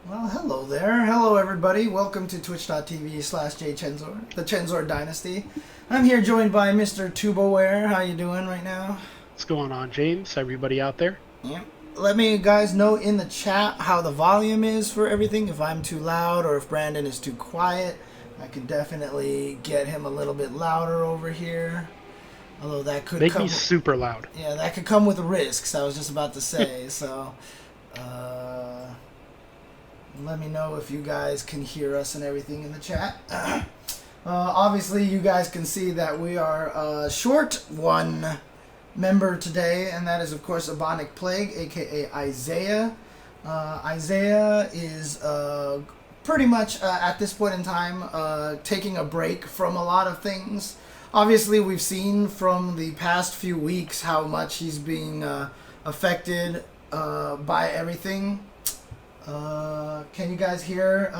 Well, hello there. Hello, everybody. Welcome to twitch.tv/jchensor, the Chensor Dynasty. I'm here joined by Mr. TuboWare. How you doing right now? What's going on, James? Everybody out there? Yeah. Let me guys know in the chat how the volume is for everything. If I'm too loud or if Brandon is too quiet, I could definitely get him a little bit louder over here. Although that could Make me super loud. yeah, that could come with risks. I was just about to say. So, let me know if you guys can hear us and everything in the chat. Obviously, you guys can see that we are short one member today, and that is, of course, EbonicPlague, aka Isaiah. Isaiah is pretty much, at this point in time, taking a break from a lot of things. Obviously, we've seen from the past few weeks how much he's being affected by everything. Can you guys hear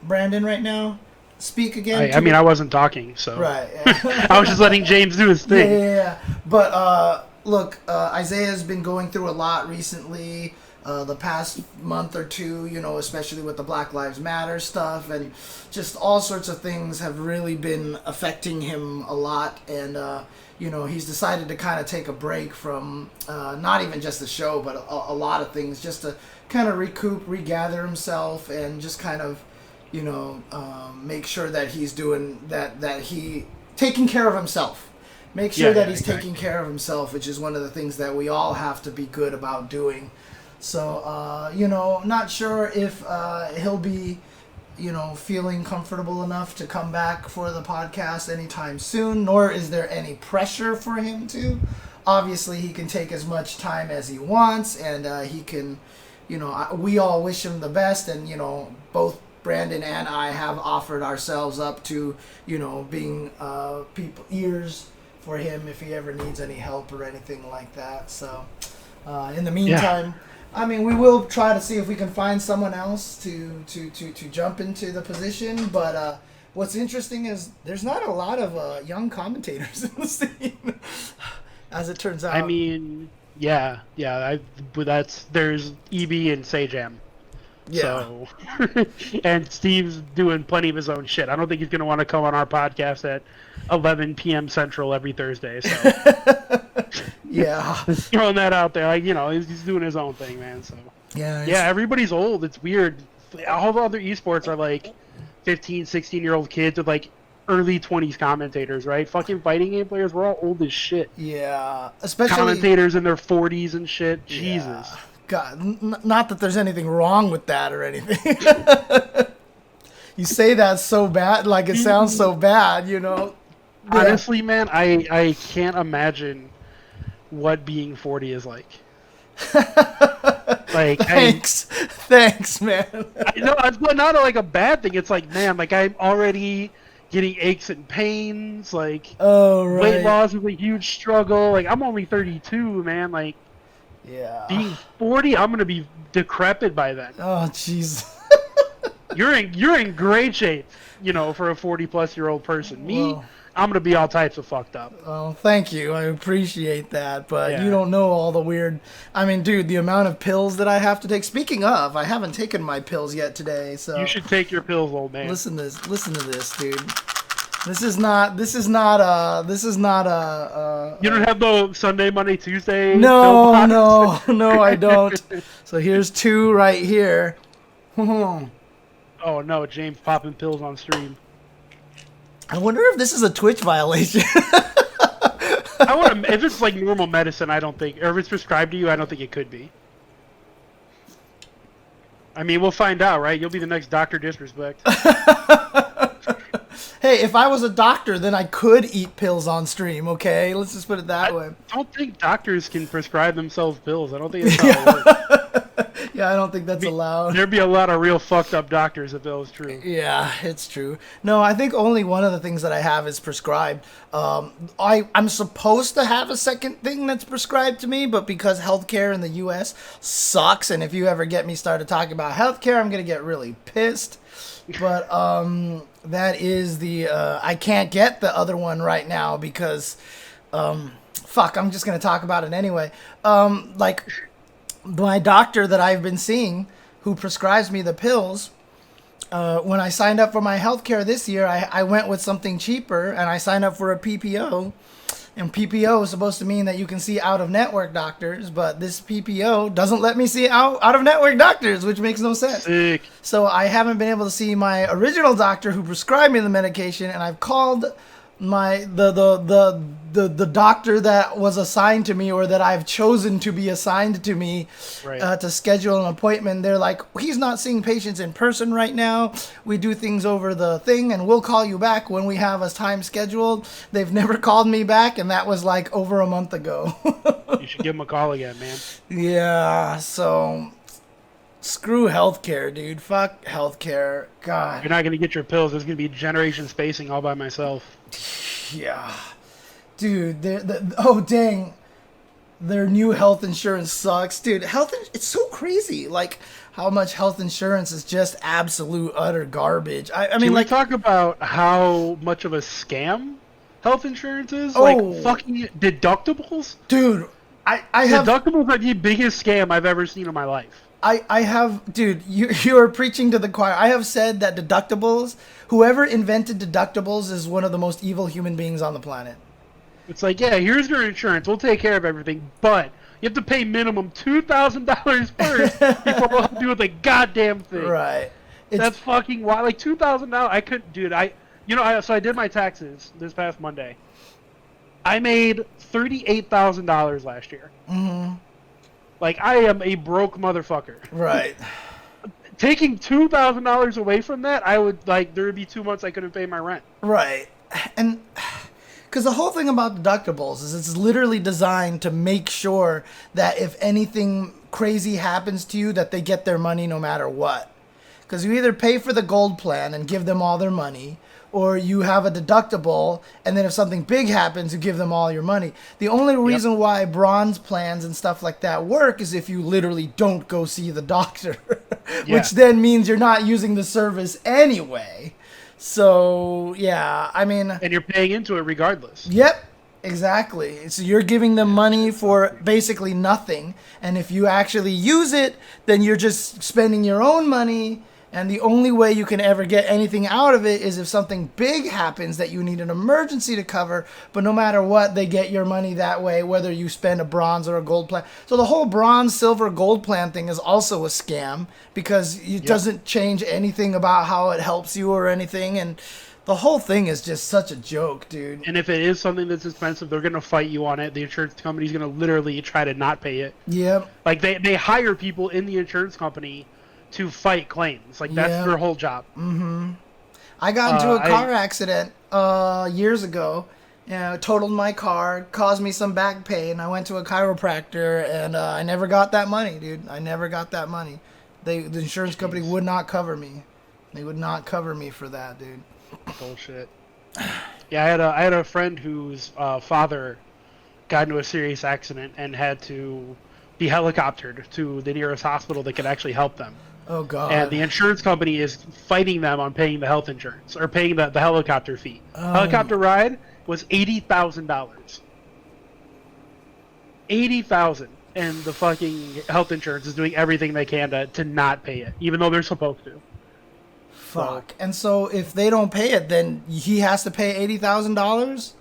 Brandon right now? Speak again. I mean, I wasn't talking, so Right. Yeah. I was just letting James do his thing. Yeah. But look, Isaiah's been going through a lot recently. The past month or two, especially with the Black Lives Matter stuff, and just all sorts of things have really been affecting him a lot. And he's decided to kind of take a break from not even just the show, but a lot of things, just to kind of recoup, regather himself, and just kind of make sure that he's doing that he taking care of himself. Make sure that he's taking care of himself, which is one of the things that we all have to be good about doing. So, not sure if he'll be, feeling comfortable enough to come back for the podcast anytime soon, nor is there any pressure for him to. Obviously, he can take as much time as he wants, and he can, we all wish him the best, and, both Brandon and I have offered ourselves up to, being ears for him if he ever needs any help or anything like that. So, in the meantime, I mean, we will try to see if we can find someone else to jump into the position. But what's interesting is there's not a lot of young commentators in the scene, as it turns out. I mean, but there's EB and Sajam. Yeah. So, and Steve's doing plenty of his own shit. I don't think he's gonna want to come on our podcast at 11 p.m. Central every Thursday. So, yeah, throwing that out there, he's doing his own thing, man. So, yeah, everybody's old. It's weird. All the other esports are like 15, 16-year-old kids with like early 20s commentators, right? Fucking fighting game players, we're all old as shit. Yeah, especially commentators in their 40s and shit. Yeah. Jesus. God, not that there's anything wrong with that or anything. You say that so bad, like it sounds so bad, Honestly, man, I can't imagine what being 40 is like. Like, thanks, man. No, it's not like a bad thing. It's like, man, like I'm already getting aches and pains. Like, weight loss is a huge struggle. Like, I'm only 32, man. Like, yeah, being 40, I'm gonna be decrepit by then. Oh, jeez. You're in great shape, for a 40-plus-year-old person. Me, I'm gonna be all types of fucked up. Oh, thank you. I appreciate that, but you don't know all the weird. I mean, dude, the amount of pills that I have to take. Speaking of, I haven't taken my pills yet today, so you should take your pills, old man. Listen to this, dude. This is not a. You don't have the Sunday, Monday, Tuesday. No, I don't. So here's two right here. Oh no, James popping pills on stream. I wonder if this is a Twitch violation. If it's like normal medicine, I don't think, or if it's prescribed to you, I don't think it could be. I mean, we'll find out, right? You'll be the next Dr. Disrespect. Hey, if I was a doctor, then I could eat pills on stream, okay? Let's just put it that way. I don't think doctors can prescribe themselves pills. I don't think it's how it works. Yeah, I don't think that's allowed. There'd be a lot of real fucked up doctors if that was true. Yeah, it's true. No, I think only one of the things that I have is prescribed. I'm supposed to have a second thing that's prescribed to me, but because healthcare in the U.S. sucks, and if you ever get me started talking about healthcare, I'm going to get really pissed. But that is I can't get the other one right now because, I'm just going to talk about it anyway. Like, my doctor that I've been seeing who prescribes me the pills. When I signed up for my healthcare this year, I went with something cheaper, and I signed up for a PPO. And PPO is supposed to mean that you can see out-of-network doctors, but this PPO doesn't let me see out-of-network doctors, which makes no sense. Sick. So I haven't been able to see my original doctor who prescribed me the medication, and I've called the doctor that was assigned to me, or that I've chosen to be assigned to me, to schedule an appointment. They're like, he's not seeing patients in person right now. We do things over the thing, and we'll call you back when we have a time scheduled. They've never called me back, and that was like over a month ago. You should give him a call again, man. Yeah, so screw healthcare, dude. Fuck healthcare. God. You're not going to get your pills. There's going to be generation spacing all by myself. Yeah. Dude, oh, dang. Their new health insurance sucks. Dude, it's so crazy. Like, how much health insurance is just absolute, utter garbage. I mean, Can like, we talk about how much of a scam health insurance is? Oh. Like, fucking deductibles? Dude, I have... Deductibles are the biggest scam I've ever seen in my life. I have, dude, you are preaching to the choir. I have said that deductibles, whoever invented deductibles is one of the most evil human beings on the planet. It's like, yeah, here's your insurance. We'll take care of everything, but you have to pay minimum $2,000 first before we'll do with the goddamn thing. Right. That's fucking wild. Like, $2,000. I couldn't, dude. So I did my taxes this past Monday. I made $38,000 last year. Mm-hmm. Like, I am a broke motherfucker. Right. Taking $2,000 away from that, I would, like, there would be 2 months I couldn't pay my rent. Right. And because the whole thing about deductibles is it's literally designed to make sure that if anything crazy happens to you, that they get their money no matter what. Because you either pay for the gold plan and give them all their money, or you have a deductible, and then if something big happens, you give them all your money. The only reason why bronze plans and stuff like that work is if you literally don't go see the doctor, which then means you're not using the service anyway. So, yeah, I mean... And you're paying into it regardless. Yep, exactly. So you're giving them money for basically nothing, and if you actually use it, then you're just spending your own money. And the only way you can ever get anything out of it is if something big happens that you need an emergency to cover. But no matter what, they get your money that way, whether you spend a bronze or a gold plan. So the whole bronze, silver, gold plan thing is also a scam because it doesn't change anything about how it helps you or anything. And the whole thing is just such a joke, dude. And if it is something that's expensive, they're going to fight you on it. The insurance company's going to literally try to not pay it. Yep. Like, they hire people in the insurance company to fight claims. Like, that's their whole job. Mm-hmm. I got into a car accident years ago. Totaled my car, caused me some back pain. I went to a chiropractor, and I never got that money, dude. I never got that money. The insurance company would not cover me. They would not cover me for that, dude. Bullshit. Yeah, I had a friend whose father got into a serious accident and had to be helicoptered to the nearest hospital that could actually help them. Oh, God. And the insurance company is fighting them on paying the health insurance, or paying the helicopter fee. Helicopter ride was $80,000. $80,000. And the fucking health insurance is doing everything they can to not pay it, even though they're supposed to. Fuck. And so if they don't pay it, then he has to pay $80,000?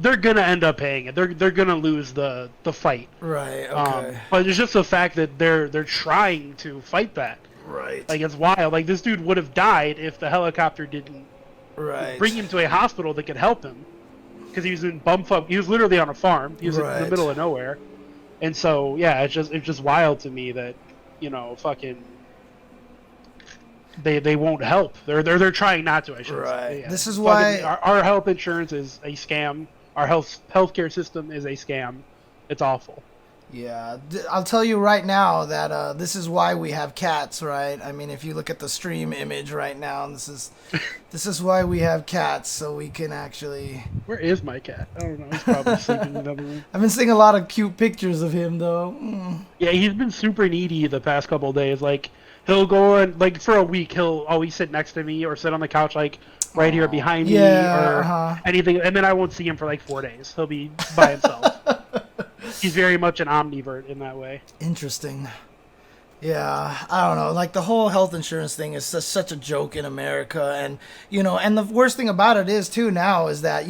They're gonna end up paying it. They're gonna lose the fight. Right. Okay. But it's just the fact that they're trying to fight that. Right. Like, it's wild. Like, this dude would have died if the helicopter didn't bring him to a hospital that could help him, because he was in bumfuck. He was literally on a farm. He was in the middle of nowhere, and so it's just wild to me that, fucking they won't help. They're trying not to. I should say. Yeah. This is why our health insurance is a scam. Our healthcare system is a scam. It's awful. Yeah, I'll tell you right now that this is why we have cats, right? I mean, if you look at the stream image right now, this is why we have cats, so we can actually... Where is my cat? I don't know. He's probably sleeping in another room. I've been seeing a lot of cute pictures of him, though. Yeah, he's been super needy the past couple of days. Like, he'll go and, like, for a week, he'll always sit next to me or sit on the couch, like, right here behind me or anything. And then I won't see him for, like, 4 days. He'll be by himself. He's very much an omnivert in that way. Interesting. Yeah, I don't know. Like the whole health insurance thing is such a joke in America, and and the worst thing about it is too now is that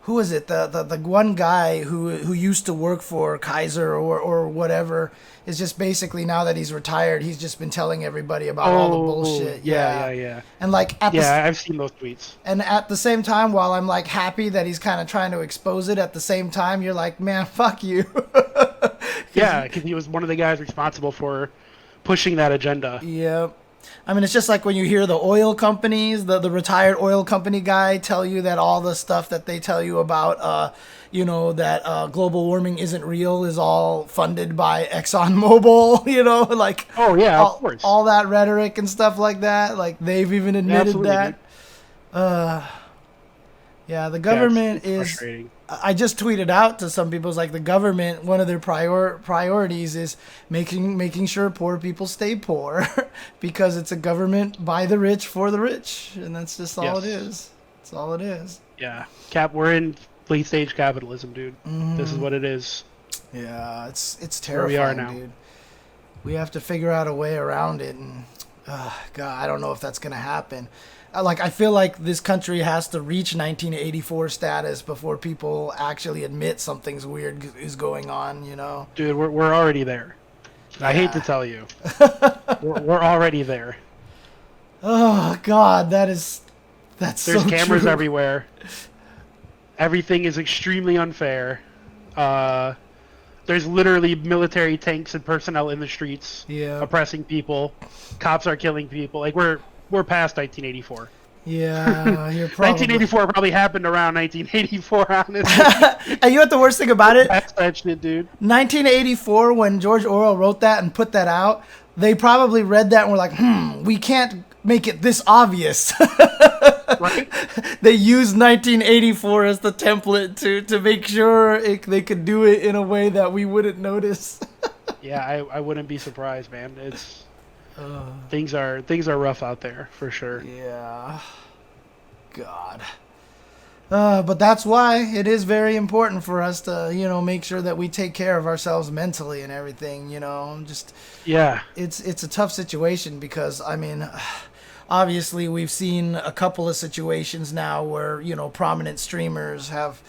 who is it? The one guy who used to work for Kaiser or whatever is just basically now that he's retired, he's just been telling everybody about all the bullshit. Yeah. And like I've seen those tweets. And at the same time, while I'm like happy that he's kind of trying to expose it, at the same time you're like, man, fuck you. Yeah, because he was one of the guys responsible for pushing that agenda. Yep. I mean, it's just like when you hear the oil companies, the retired oil company guy tell you that all the stuff that they tell you about, that global warming isn't real is all funded by ExxonMobil, like, oh yeah, of course. All that rhetoric and stuff like that. Like they've even admitted that. Yeah, the government is frustrating. I just tweeted out to some people, it's like the government, one of their priorities is making sure poor people stay poor because it's a government by the rich for the rich, and that's just all it is. That's all it is. Yeah, we're in late stage capitalism, dude. Mm-hmm. This is what it is. Yeah, it's terrifying, we are now. Dude. We have to figure out a way around it, and God, I don't know if that's gonna happen. I feel like this country has to reach 1984 status before people actually admit something's weird is going on, Dude, we're already there. Yeah. I hate to tell you. we're already there. Oh, God, that's There's so cameras true. everywhere. Everything is extremely unfair. There's literally military tanks and personnel in the streets oppressing people. Cops are killing people. Like, we're past 1984. Yeah, you're probably... 1984 probably happened around 1984, honestly. And you know what the worst thing about it? That's that shit, dude. 1984, when George Orwell wrote that and put that out, they probably read that and were like, we can't make it this obvious. Right? They used 1984 as the template to make sure they could do it in a way that we wouldn't notice. Yeah, I wouldn't be surprised, man. It's... things are rough out there for sure. Yeah. God. But that's why it is very important for us to, make sure that we take care of ourselves mentally and everything, just it's a tough situation because I mean, obviously we've seen a couple of situations now where, prominent streamers have,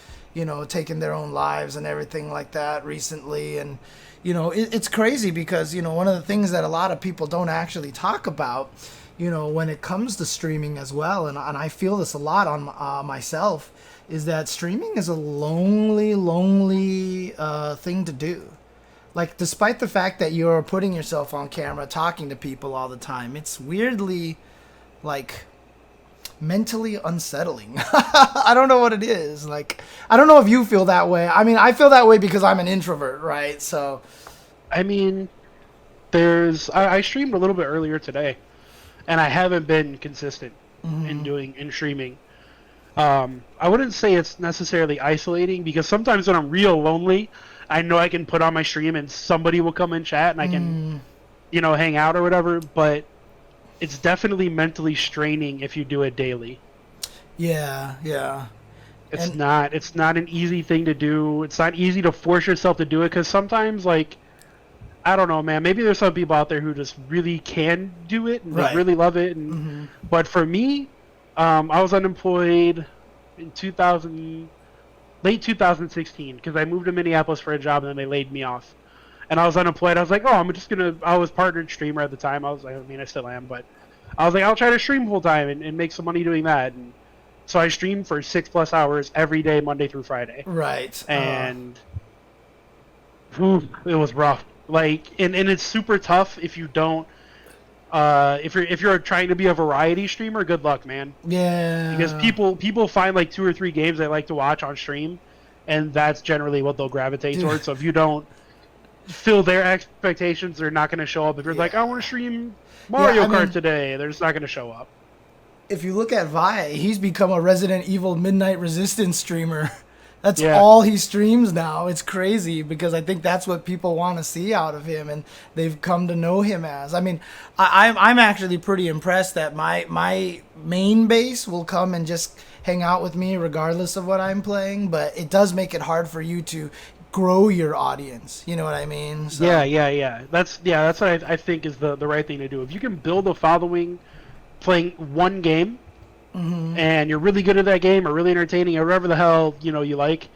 taken their own lives and everything like that recently, and it's crazy because, one of the things that a lot of people don't actually talk about, when it comes to streaming as well, and I feel this a lot on myself, is that streaming is a lonely thing to do. Like, despite the fact that you're putting yourself on camera, talking to people all the time, it's weirdly, like, mentally unsettling. I don't know what it is. Like, I don't know if you feel that way. I mean, I feel that way because I'm an introvert, right? So, I mean, I streamed a little bit earlier today, and I haven't been consistent in streaming. I wouldn't say it's necessarily isolating because sometimes when I'm real lonely, I know I can put on my stream and somebody will come in chat and I can, hang out or whatever, but it's definitely mentally straining if you do it daily. Yeah. It's not an easy thing to do. It's not easy to force yourself to do it because sometimes, like, I don't know, man. Maybe there's some people out there who just really can do it and really love it. And but for me, I was unemployed in late 2016 because I moved to Minneapolis for a job and then they laid me off. And I was unemployed. I was like, I was partnered streamer at the time. I still am, but I was like, I'll try to stream full time and make some money doing that. And so I streamed for 6+ hours every day, Monday through Friday. Right. And it was rough. Like, and it's super tough if you don't, if you're trying to be a variety streamer, good luck, man. Yeah. Because people find like 2 or 3 games they like to watch on stream, and that's generally what they'll gravitate towards. So if you don't fill their expectations, they're not going to show up. If you're like, I want to stream Mario Kart today, they're just not going to show up. If you look at Vi, he's become a Resident Evil Midnight Resistance streamer. That's all he streams now. It's crazy because I think that's what people want to see out of him, and they've come to know him as. I mean, I'm actually pretty impressed that my main base will come and just hang out with me regardless of what I'm playing, but it does make it hard for you to grow your audience. You know what I mean? So, Yeah. That's what I think is the right thing to do. If you can build a following playing one game, and you're really good at that game, or really entertaining, or whatever the hell you like,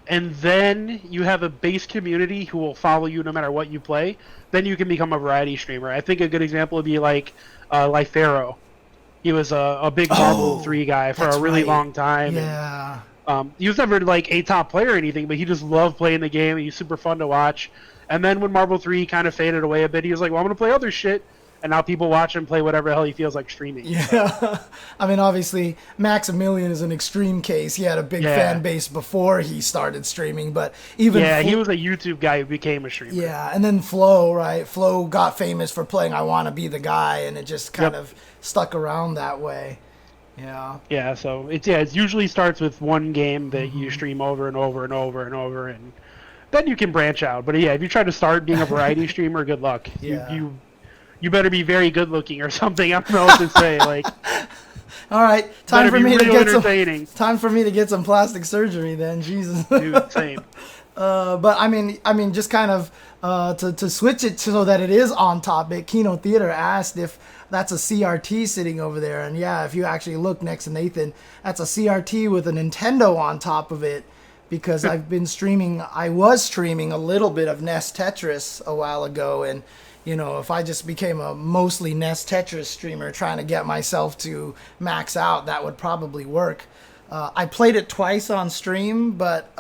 and then you have a base community who will follow you no matter what you play, then you can become a variety streamer. I think a good example would be like Pharaoh. He was a big Marvel 3 guy for a really long time. Yeah. And, he was never like a top player or anything, but he just loved playing the game. He's super fun to watch. And then when Marvel 3 kind of faded away a bit, he was like, well, I'm going to play other shit. And now people watch him play whatever the hell he feels like streaming. Yeah. I mean, obviously, Maximilian is an extreme case. He had a big fan base before he started streaming, but even... Yeah, he was a YouTube guy who became a streamer. Yeah, and then Flo, right? Flo got famous for playing I Want to Be the Guy, and it just kind of stuck around that way. Yeah. Yeah, so it usually starts with one game that you stream over and over and over and over, and then you can branch out. But yeah, if you try to start being a variety streamer, good luck. Yeah. You better be very good looking or something. I don't know what to say. Like, all right, time for me to get some plastic surgery. Then, Jesus. Dude, same. But I mean, just kind of to switch it so that it is on topic. Kino Theater asked if that's a CRT sitting over there, and yeah, if you actually look next to Nathan, that's a CRT with a Nintendo on top of it. Because I was streaming a little bit of NES Tetris a while ago, and if I just became a mostly NES Tetris streamer trying to get myself to max out, that would probably work. I played it twice on stream, but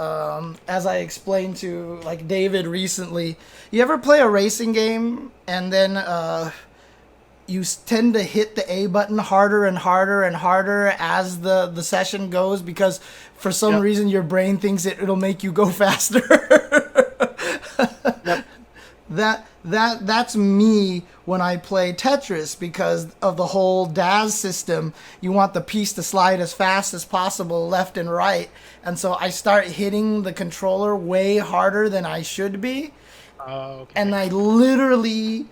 as I explained to like David recently, you ever play a racing game and then you tend to hit the A button harder and harder and harder as the session goes because for some reason your brain thinks it'll make you go faster. That's me when I play Tetris because of the whole DAS system. You want the piece to slide as fast as possible left and right. And so I start hitting the controller way harder than I should be. Okay. And I literally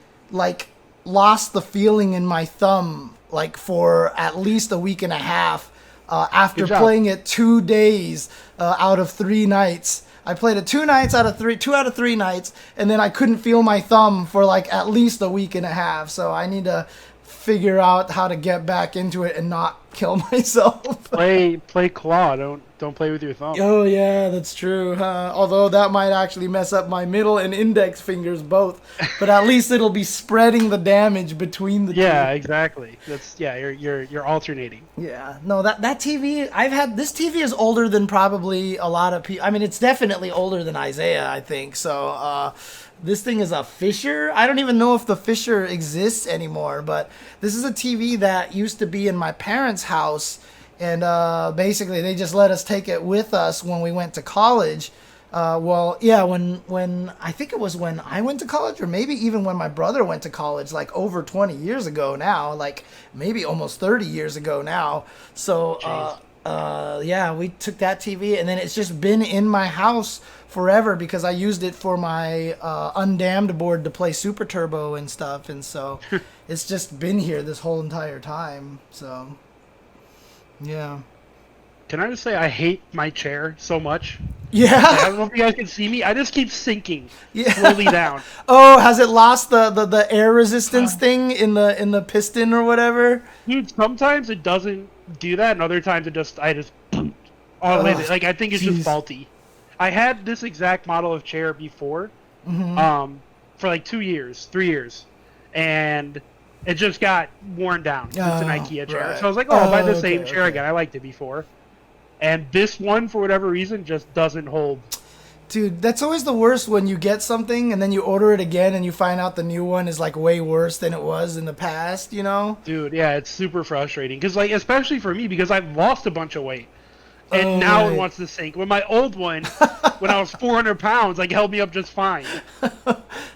lost the feeling in my thumb for at least a week and a half after playing it 2 days out of 3 nights. I played it 2 out of 3 nights, and then I couldn't feel my thumb for at least a week and a half. So I need to figure out how to get back into it and not kill myself. Play claw. Don't play with your thumb. Oh yeah, that's true. Although that might actually mess up my middle and index fingers both. But at least it'll be spreading the damage between the two. Yeah, exactly. You're alternating. Yeah. No, that TV this TV is older than probably a lot of people. I mean, it's definitely older than Isaiah, I think. So this thing is a Fisher. I don't even know if the Fisher exists anymore, but this is a TV that used to be in my parents' house. And basically, they just let us take it with us when we went to college. When I think it was when I went to college, or maybe even when my brother went to college, over 20 years ago now, maybe almost 30 years ago now. So, we took that TV, and then it's just been in my house forever because I used it for my undammed board to play Super Turbo and stuff. And so it's just been here this whole entire time. So... yeah. Can I just say I hate my chair so much? Yeah. I don't know if you guys can see me. I just keep sinking slowly down. Oh, has it lost the air resistance thing in the piston or whatever? Dude, sometimes it doesn't do that, and other times I just I think it's just faulty. I had this exact model of chair before, for 2 years, 3 years, and it just got worn down. It's an IKEA chair. Right. So I was like, I'll buy the same chair again. I liked it before. And this one, for whatever reason, just doesn't hold. Dude, that's always the worst when you get something and then you order it again and you find out the new one is way worse than it was in the past, Dude, yeah, it's super frustrating. Because, especially for me, because I've lost a bunch of weight. And now it wants to sink. When my old one, when I was 400 pounds, held me up just fine.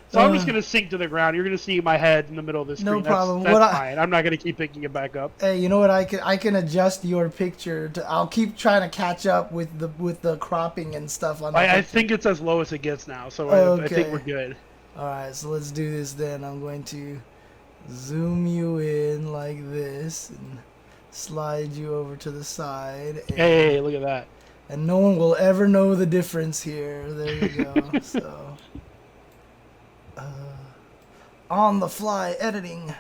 So I'm just going to sink to the ground. You're going to see my head in the middle of the screen. No problem. That's fine. I'm not going to keep picking it back up. Hey, you know what? I can adjust your picture. I'll keep trying to catch up with the cropping and stuff on that. I think it's as low as it gets now, so I think we're good. All right, so let's do this then. I'm going to zoom you in like this and slide you over to the side. Hey, look at that. And no one will ever know the difference here. There you go. So, on the fly editing.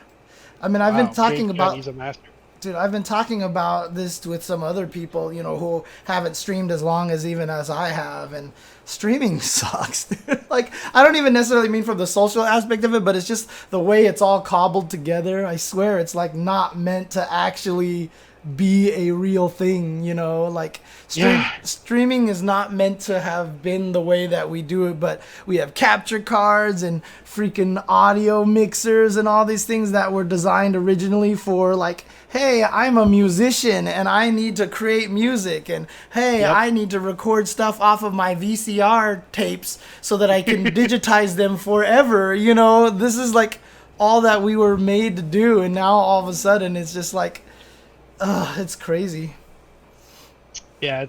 I mean, I've been talking about. He's a master. Dude, I've been talking about this with some other people, who haven't streamed as long as even as I have, and streaming sucks, dude. Like, I don't even necessarily mean from the social aspect of it, but it's just the way it's all cobbled together. I swear it's, like, not meant to actually be a real thing, like streaming is not meant to have been the way that we do it, but we have capture cards and freaking audio mixers and all these things that were designed originally for, like, hey, I'm a musician and I need to create music, and hey, I need to record stuff off of my VCR tapes so that I can digitize them forever. This is like all that we were made to do, and now all of a sudden it's just like, it's crazy. Yeah,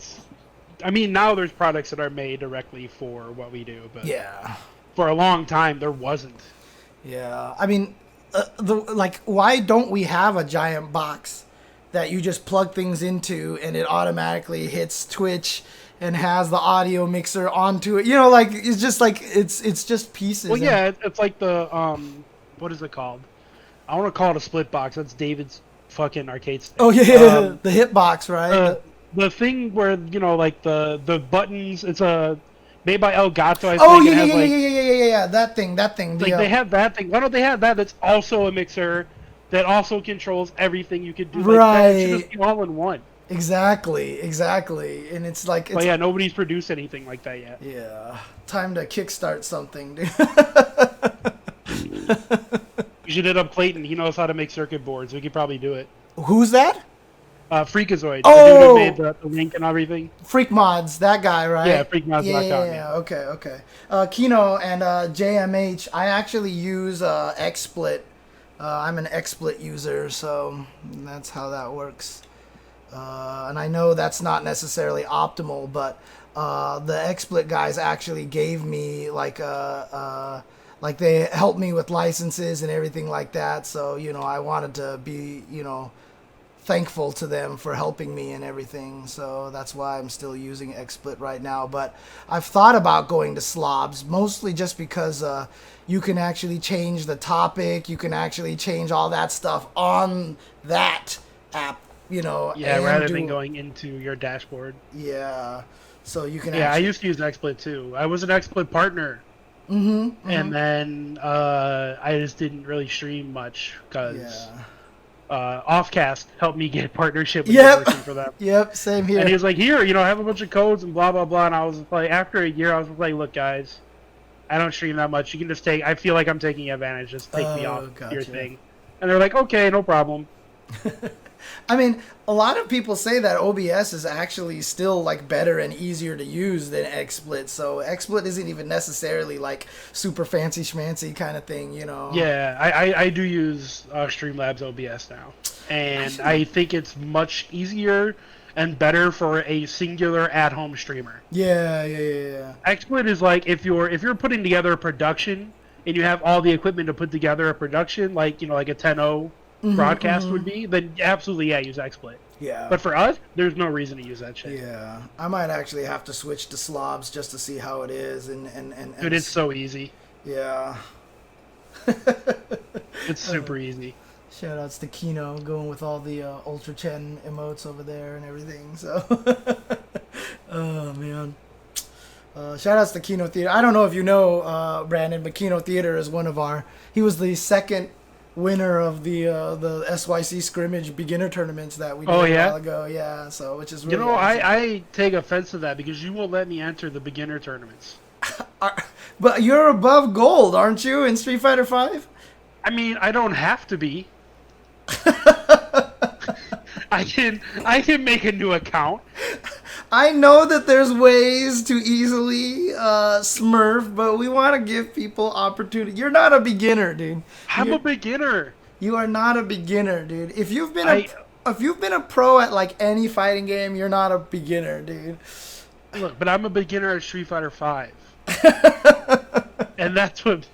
now there's products that are made directly for what we do, but for a long time there wasn't. Yeah, I mean, why don't we have a giant box that you just plug things into and it automatically hits Twitch and has the audio mixer onto it? It's just like it's just pieces. Well, yeah, it's like the what is it called? I want to call it a split box. That's David's fucking arcade stick. Oh yeah, the hitbox, right? The thing where like the buttons. It's made by Elgato. I think. Oh yeah. That thing. Like they have that thing. Why don't they have that? That's also a mixer that also controls everything you could do. Like right. That. It should just be all in one. Exactly. And it's like. But yeah, nobody's produced anything like that yet. Yeah. Time to kickstart something, dude. You should hit up Clayton. He knows how to make circuit boards. We could probably do it. Who's that? Freakazoid. Oh! The dude who made the link and everything. Freak Mods, that guy, right? Yeah, freakmods.com. Yeah. Okay. Kino and JMH, I actually use XSplit. I'm an XSplit user, so that's how that works. And I know that's not necessarily optimal, but the XSplit guys actually gave me like they helped me with licenses and everything like that. So, I wanted to be, thankful to them for helping me and everything. So that's why I'm still using XSplit right now. But I've thought about going to Slobs, mostly just because you can actually change the topic. You can actually change all that stuff on that app, Yeah, rather than going into your dashboard. Yeah. So you can I used to use XSplit too. I was an XSplit partner. Mm-hmm. And then I just didn't really stream much because Offcast helped me get partnership with working for them. Yep, same here. And he was like, here, have a bunch of codes and blah, blah, blah. And I was like, after a year, I was like, look, guys, I don't stream that much. You can just I feel like I'm taking advantage. Just take me off your thing. And they're like, okay, no problem. I mean, a lot of people say that OBS is actually still like better and easier to use than XSplit. So XSplit isn't even necessarily like super fancy schmancy kind of thing, Yeah, I do use Streamlabs OBS now, and I think it's much easier and better for a singular at-home streamer. Yeah. XSplit is like if you're putting together a production and you have all the equipment to put together a production, like like a 10.0 broadcast would be, then absolutely use XSplit. Yeah. But for us, there's no reason to use that shit. Yeah. I might actually have to switch to Slobs just to see how it is and Dude, it's so easy. Yeah. It's super easy. Shout outs to Kino going with all the UltraChen emotes over there and everything. So oh man. Shout outs to Kino Theater. I don't know if you know Brandon, but Kino Theater is he was the second winner of the SYC scrimmage beginner tournaments that we did a while ago. Yeah, so which is really awesome. I take offense to that because you won't let me enter the beginner tournaments. But you're above gold, aren't you, in Street Fighter V? I mean, I don't have to be. I can make a new account. I know that there's ways to easily smurf, but we want to give people opportunity. You're not a beginner, dude. I'm a beginner. You are not a beginner, dude. If you've been a pro at like any fighting game, you're not a beginner, dude. Look, but I'm a beginner at Street Fighter V. And that's what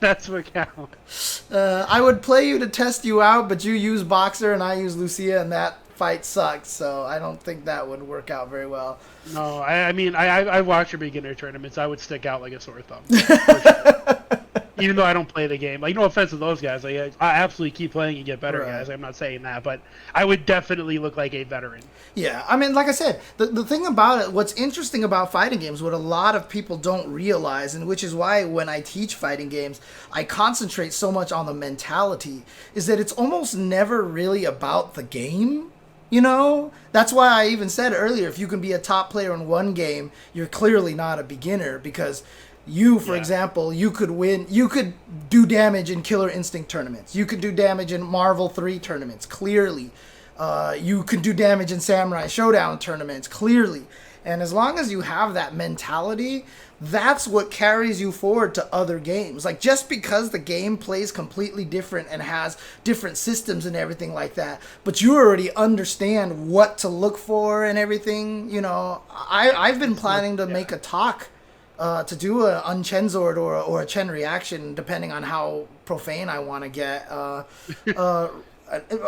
counts. I would play you to test you out, but you use Boxer and I use Lucia, and that fight sucks, so I don't think that would work out very well. No, I mean, I watch your beginner tournaments. I would stick out like a sore thumb. For sure. Even though I don't play the game. Like, no offense to those guys. Like, I absolutely keep playing and get better, guys. I'm not saying that. But I would definitely look like a veteran. Yeah, I mean, like I said, the thing about it, what's interesting about fighting games, what a lot of people don't realize, and which is why when I teach fighting games, I concentrate so much on the mentality, is that it's almost never really about the game. You know, that's why I even said earlier, if you can be a top player in one game, you're clearly not a beginner, because you, for example, you could win, you could do damage in Killer Instinct tournaments. You could do damage in Marvel 3 tournaments, clearly. You could do damage in Samurai Showdown tournaments, clearly. And as long as you have that mentality, that's what carries you forward to other games. Like, just because the game plays completely different and has different systems and everything like that, but you already understand what to look for and everything, you know. I've been planning to make a talk to do an uncensored or a Chen reaction, depending on how profane I want to get.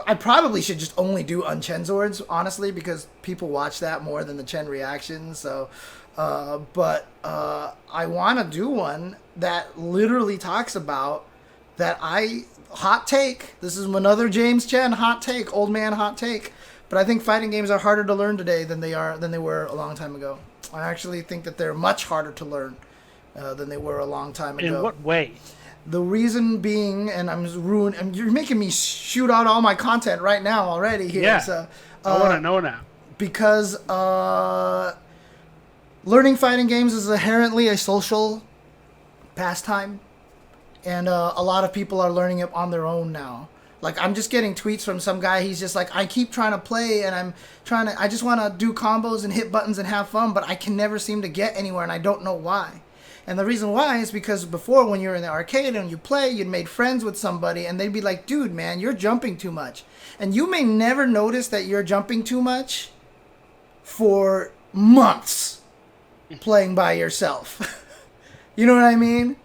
I probably should just only do uncensored, honestly, because people watch that more than the Chen reactions. So, but I want to do one that literally talks about that. Hot take. This is another James Chen hot take, old man hot take. But I think fighting games are harder to learn today than they were a long time ago. I actually think that they're much harder to learn than they were a long time ago. In what way? The reason being, and you're making me shoot out all my content right now already here. Yeah, so, I want to know now. Because learning fighting games is inherently a social pastime, and a lot of people are learning it on their own now. Like, I'm just getting tweets from some guy. He's just like, I keep trying to play, and I just want to do combos and hit buttons and have fun, but I can never seem to get anywhere, and I don't know why. And the reason why is because before, when you were in the arcade and you play, you'd made friends with somebody, and they'd be like, dude, man, you're jumping too much. And you may never notice that you're jumping too much for months playing by yourself. You know what I mean?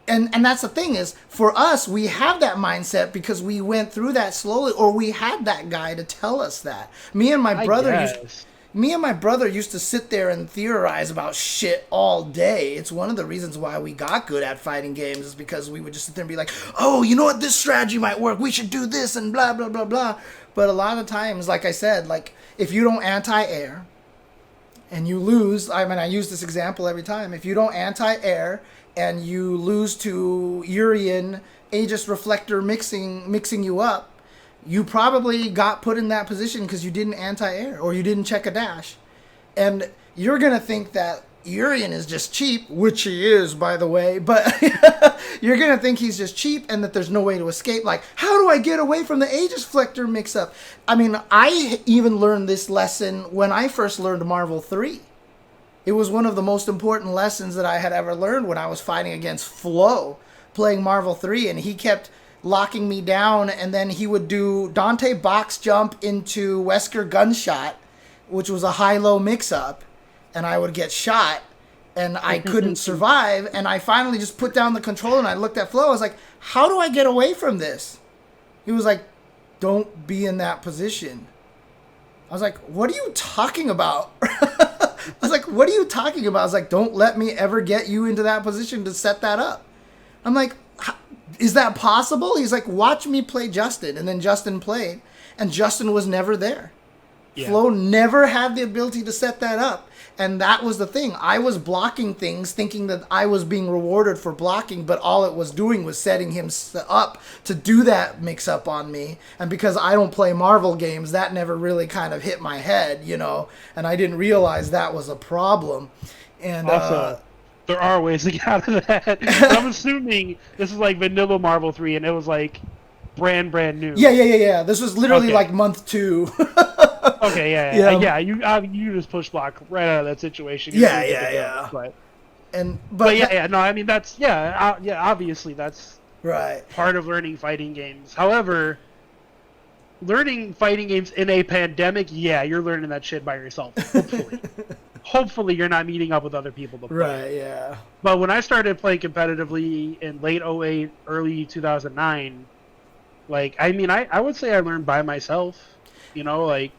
And that's the thing is, for us, we have that mindset because we went through that slowly, or we had that guy to tell us that. Me and my brother used to sit there and theorize about shit all day. It's one of the reasons why we got good at fighting games, is because we would just sit there and be like, oh, you know what, this strategy might work. We should do this and blah, blah, blah, blah. But a lot of times, like I said, like, if you don't anti-air and you lose, I mean, I use this example every time. If you don't anti-air and you lose to Urian Aegis Reflector mixing you up, you probably got put in that position because you didn't anti-air or you didn't check a dash. And you're going to think that Urian is just cheap, which he is, by the way, but you're going to think he's just cheap and that there's no way to escape. Like, how do I get away from the Aegis Reflector mix-up? I mean, I even learned this lesson when I first learned Marvel 3. It was one of the most important lessons that I had ever learned when I was fighting against Flo, playing Marvel 3, and he kept locking me down, and then he would do Dante box jump into Wesker gunshot, which was a high-low mix-up, and I would get shot, and I couldn't survive, and I finally just put down the controller, and I looked at Flo. I was like, how do I get away from this? He was like, don't be in that position. I was like, what are you talking about? I was like, what are you talking about? I was like, don't let me ever get you into that position to set that up. I'm like, is that possible? He's like, watch me play Justin. And then Justin played, and Justin was never there. Yeah. Flo never had the ability to set that up. And that was the thing. I was blocking things thinking that I was being rewarded for blocking, but all it was doing was setting him up to do that mix-up on me. And because I don't play Marvel games, that never really kind of hit my head, you know, and I didn't realize that was a problem. And also, there are ways to get out of that. I'm assuming this is like vanilla Marvel 3, and it was like brand new. Yeah. This was literally like month 2. Okay, yeah. You just push block right out of that situation. Yeah. But yeah. No, I mean that's obviously that's right. Part of learning fighting games. However, learning fighting games in a pandemic, you're learning that shit by yourself. Hopefully, hopefully you're not meeting up with other people to play. Right. Yeah. But when I started playing competitively in late 2008, early 2009, like I mean, I would say I learned by myself. You know, like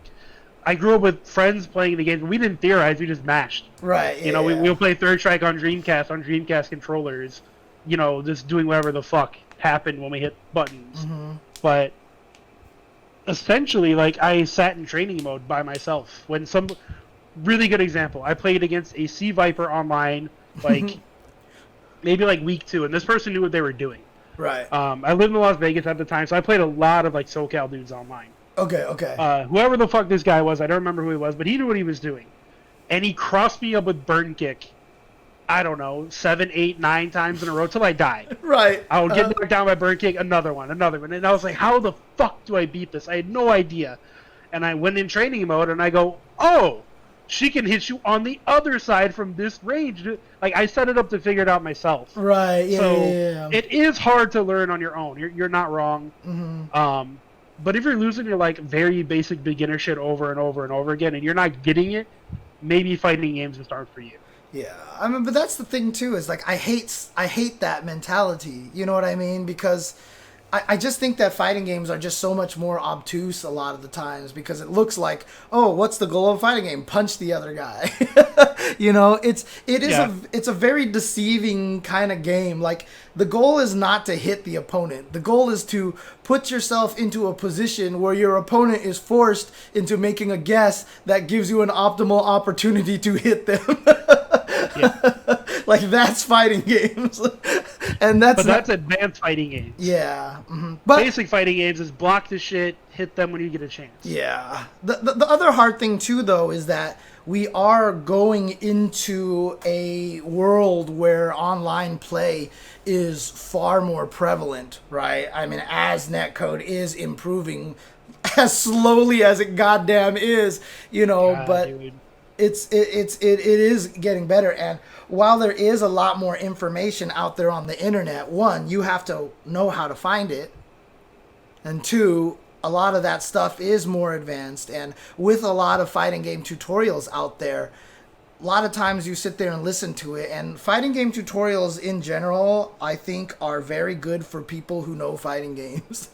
I grew up with friends playing the games. We didn't theorize; we just mashed. Right. Yeah, we'll play Third Strike on Dreamcast controllers. Just doing whatever the fuck happened when we hit buttons. Mm-hmm. But essentially, like, I sat in training mode by myself. When some really good example, I played against a Sea Viper online, like maybe like week 2, and this person knew what they were doing. Right. I lived in Las Vegas at the time, so I played a lot of like SoCal dudes online. Okay. Whoever the fuck this guy was, I don't remember who he was, but he knew what he was doing, and he crossed me up with burn kick. I don't know, 7, 8, 9 times in a row till I died. Right. I would get knocked down by burn kick, another one, and I was like, how the fuck do I beat this? I had no idea. And I went in training mode, and I go, oh, she can hit you on the other side from this range. Like, I set it up to figure it out myself. Right, yeah. So yeah. It is hard to learn on your own. You're not wrong. Mm-hmm. But if you're losing your, like, very basic beginner shit over and over and over again, and you're not getting it, maybe fighting games is hard for you. Yeah, I mean, but that's the thing too, is like I hate that mentality. You know what I mean? Because I just think that fighting games are just so much more obtuse a lot of the times, because it looks like, oh, what's the goal of a fighting game? Punch the other guy. It's a very deceiving kind of game. Like, the goal is not to hit the opponent. The goal is to put yourself into a position where your opponent is forced into making a guess that gives you an optimal opportunity to hit them. Like, that's fighting games. And that's advanced fighting games. Yeah. Mm-hmm. But basic fighting games is block the shit, hit them when you get a chance. Yeah. The other hard thing too, though, is that we are going into a world where online play is far more prevalent, right? I mean, as netcode is improving as slowly as it goddamn is, but dude. It is getting better. And while there is a lot more information out there on the internet, one, you have to know how to find it, and two, a lot of that stuff is more advanced. And with a lot of fighting game tutorials out there, a lot of times you sit there and listen to it, and fighting game tutorials in general, I think, are very good for people who know fighting games.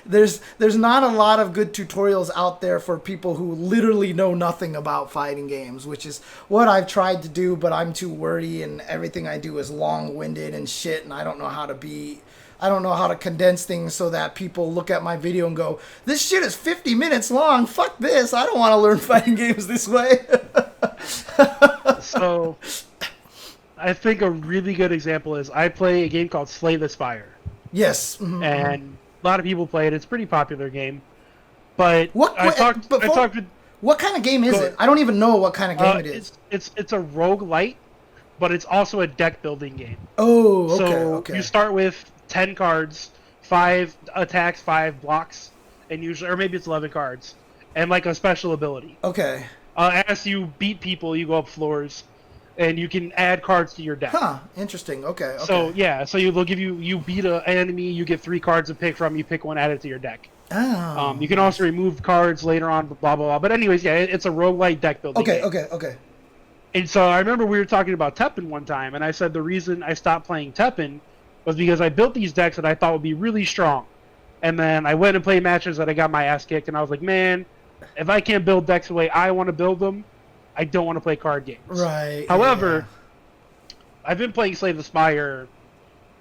There's not a lot of good tutorials out there for people who literally know nothing about fighting games, which is what I've tried to do, but I'm too wordy, and everything I do is long-winded and shit, and I don't know how to condense things so that people look at my video and go, this shit is 50 minutes long, fuck this, I don't want to learn fighting games this way. So, I think a really good example is I play a game called Slay the Spire. Yes. Mm-hmm. And a lot of people play it. It's a pretty popular game. But what kind of game is it? I don't even know what kind of game it is. It's a roguelite, but it's also a deck building game. Oh, okay. So you start with 10 cards, 5 attacks, 5 blocks, and usually, or maybe it's 11 cards, and like a special ability. Okay. As you beat people, you go up floors, and you can add cards to your deck. Huh. Interesting. Okay. So they'll give you beat an enemy, you get 3 cards to pick from, you pick one, add it to your deck. Oh. You can also remove cards later on, blah, blah, blah. But anyways, it's a roguelite deck building game. Okay. And so I remember we were talking about Teppen one time, and I said the reason I stopped playing Teppen was because I built these decks that I thought would be really strong. And then I went and played matches that I got my ass kicked, and I was like, man, if I can't build decks the way I want to build them, I don't want to play card games. Right. However, I've been playing Slay the Spire,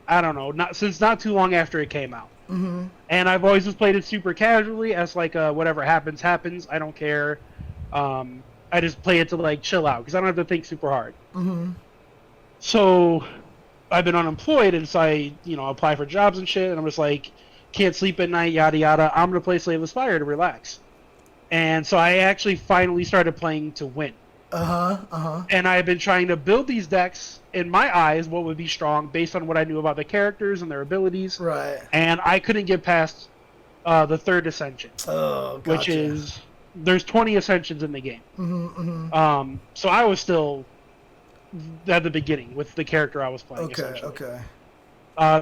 I don't know, since not too long after it came out. Mm-hmm. And I've always just played it super casually as like whatever happens, I don't care. I just play it to like chill out because I don't have to think super hard. Mm-hmm. So I've been unemployed, and so I apply for jobs and shit, and I'm just like, can't sleep at night, yada yada. I'm gonna play Slay the Spire to relax. And so I actually finally started playing to win. And I've been trying to build these decks, in my eyes, what would be strong based on what I knew about the characters and their abilities. Right. And I couldn't get past the 3rd Ascension. Oh, gotcha. Which is, there's 20 Ascensions in the game. Mm-hmm, mm-hmm. So I was still at the beginning with the character I was playing. Okay.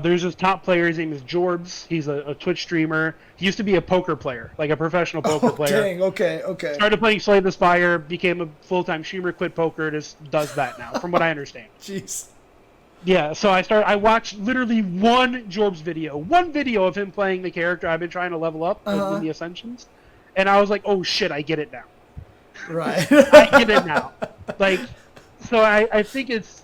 There's this top player, his name is Jorbs. He's a Twitch streamer. He used to be a poker player, like a professional poker player. Dang, okay. Started playing Slay the Spire, became a full-time streamer, quit poker, just does that now, from what I understand. Jeez. Yeah, so I watched literally one video of him playing the character I've been trying to level up in the Ascensions, and I was like, oh shit, I get it now. Right. I get it now. Like, so I think it's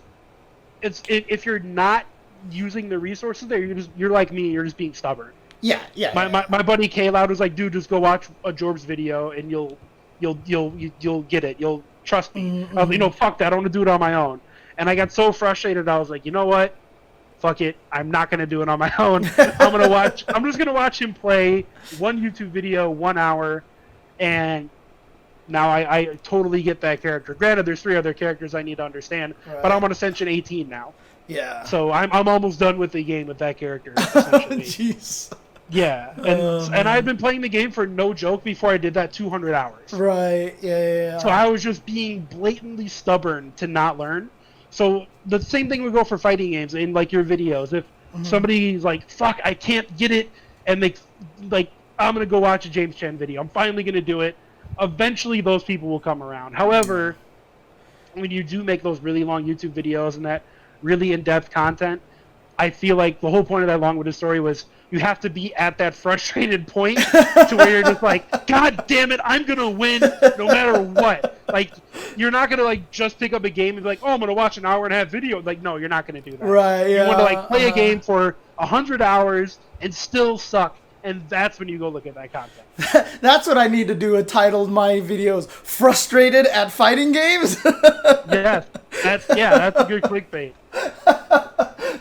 if you're not using the resources there, you're like me, you're just being stubborn. Yeah. My buddy K Loud was like, dude, just go watch a Jorb's video and you'll get it. You'll trust me. I was like, you know, fuck that. I don't want to do it on my own. And I got so frustrated. I was like, you know what? Fuck it. I'm not gonna do it on my own. I'm just gonna watch him play one YouTube video, 1 hour, and now I totally get that character. Granted, there's 3 other characters I need to understand, but I'm on Ascension 18 now. Yeah. So I'm almost done with the game with that character. Essentially. Jeez. Yeah, and I've been playing the game for no joke before I did that 200 hours. Right. Yeah. So I was just being blatantly stubborn to not learn. So the same thing would go for fighting games in like your videos. If somebody's like, "Fuck, I can't get it," and they like, "I'm gonna go watch a James Chen video. I'm finally gonna do it." Eventually, those people will come around. However, when you do make those really long YouTube videos and that really in-depth content, I feel like the whole point of that long-winded story was you have to be at that frustrated point to where you're just like, God damn it, I'm going to win no matter what. Like, you're not going to, like, just pick up a game and be like, oh, I'm going to watch an hour and a half video. Like, no, you're not going to do that. Right, yeah. You want to, like, play a game for 100 hours and still suck. And that's when you go look at that content. That's what I need to do. Titled my videos, "Frustrated at Fighting Games." Yes, that's a good clickbait.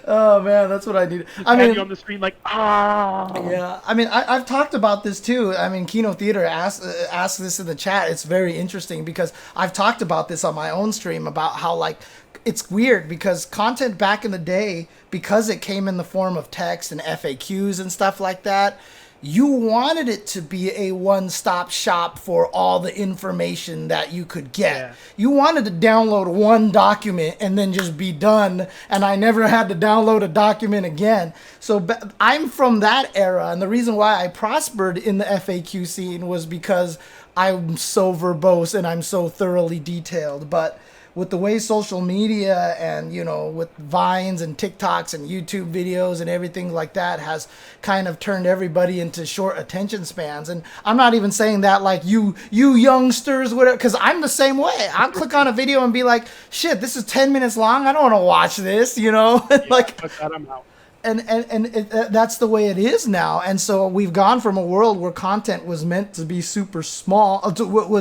Oh man, that's what I need. I mean, mean, you on the screen like, ah. Yeah, I mean, I've talked about this too. I mean, Kino Theater asked this in the chat. It's very interesting because I've talked about this on my own stream about how like it's weird because content back in the day, because it came in the form of text and FAQs and stuff like that, you wanted it to be a one-stop shop for all the information that you could get. Yeah. You wanted to download one document and then just be done, and I never had to download a document again. So I'm from that era, and the reason why I prospered in the FAQ scene was because I'm so verbose and I'm so thoroughly detailed. But with the way social media and, you know, with Vines and TikToks and YouTube videos and everything like that has kind of turned everybody into short attention spans. And I'm not even saying that like you youngsters, whatever, because I'm the same way. I'll click on a video and be like, shit, this is 10 minutes long. I don't want to watch this, you know? Yeah, like, I'm out. And that's the way it is now. And so we've gone from a world where content was meant to be super small,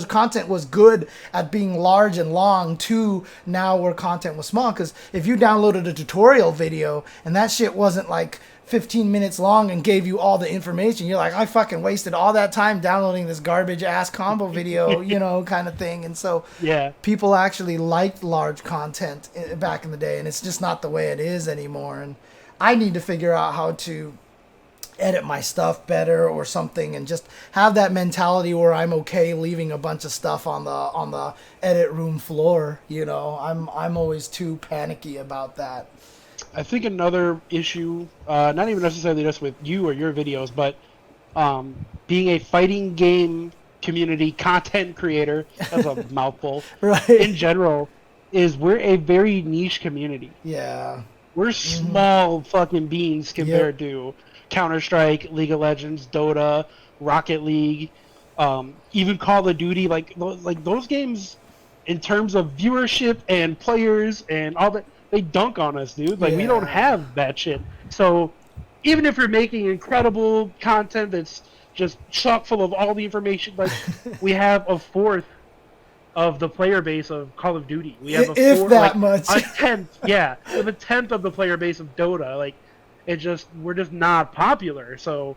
content was good at being large and long, to now where content was small. Because if you downloaded a tutorial video and that shit wasn't like 15 minutes long and gave you all the information, you're like, I fucking wasted all that time downloading this garbage ass combo video, you know, kind of thing. And so people actually liked large content back in the day, and it's just not the way it is anymore. And I need to figure out how to edit my stuff better or something, and just have that mentality where I'm okay leaving a bunch of stuff on the edit room floor. You know, I'm always too panicky about that. I think another issue, not even necessarily just with you or your videos, but being a fighting game community content creator, that's a mouthful, right? In general, is we're a very niche community. Yeah. We're small fucking beings compared to Counter-Strike, League of Legends, Dota, Rocket League, even Call of Duty. Like those games, in terms of viewership and players and all that, they dunk on us, dude. Like we don't have that shit. So even if you're making incredible content that's just chock full of all the information, like we have a fourth of the player base of Call of Duty. We have much. A tenth, yeah. We have a tenth of the player base of Dota. Like, we're just not popular. So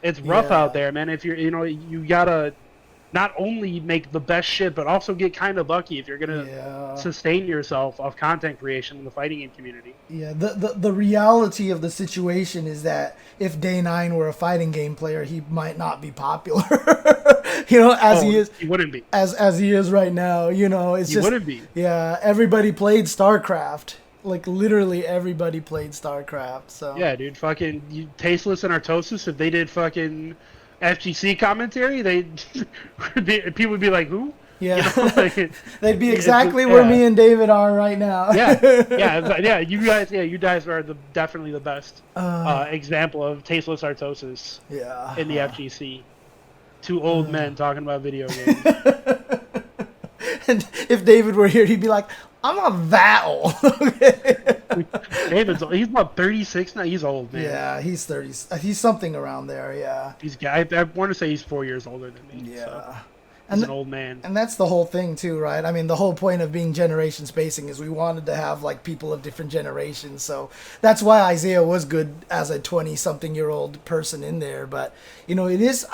it's rough out there, man. If you gotta not only make the best shit, but also get kind of lucky if you're gonna sustain yourself off content creation in the fighting game community. Yeah, the reality of the situation is that if Day 9 were a fighting game player, he might not be popular. You know, he is. He wouldn't be. As he is right now, you know, he wouldn't be. Yeah, everybody played StarCraft. Like, literally everybody played StarCraft. So yeah, dude, fucking Tasteless and Artosis, if they did fucking FGC commentary, people would be like, who? Yeah, you know, like, they'd be exactly where me and David are right now. yeah. You guys are definitely the best example of Tasteless Artosis. Yeah. In the FGC, two old men talking about video games. And if David were here, he'd be like, I'm not that old. He's about 36 now. He's old, man. Yeah, he's 30. He's something around there, yeah. I want to say he's 4 years older than me. Yeah. So. He's an old man. And that's the whole thing too, right? I mean, the whole point of being generation spacing is we wanted to have like people of different generations. So that's why Isaiah was good as a 20-something-year-old person in there. But, you know, it's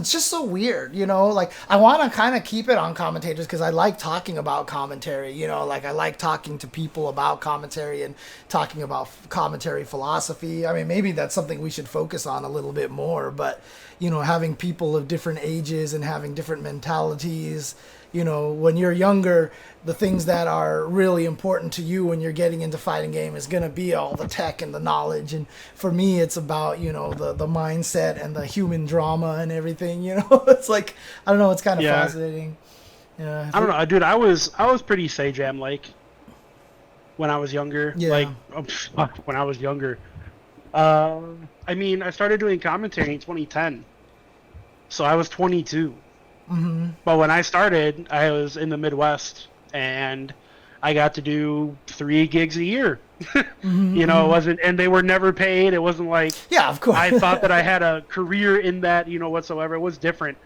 just so weird, you know? Like, I want to kind of keep it on commentators because I like talking about commentary, you know? Like, I like talking to people about commentary and talking about commentary philosophy. I mean, maybe that's something we should focus on a little bit more, but... You know, having people of different ages and having different mentalities, you know, when you're younger, the things that are really important to you when you're getting into fighting game is going to be all the tech and the knowledge. And for me, it's about, you know, the mindset and the human drama and everything, you know. It's like, I don't know, it's kind of fascinating. Yeah. I don't know, dude, I was pretty Sajam like when I was younger. Yeah. Like, when I was younger. I mean, I started doing commentary in 2010, so I was 22. Mm-hmm. But when I started, I was in the Midwest, and I got to do 3 gigs a year. Mm-hmm. You know, it wasn't, and they were never paid. It wasn't like, yeah, of course. I thought that I had a career in that, you know, whatsoever. It was different.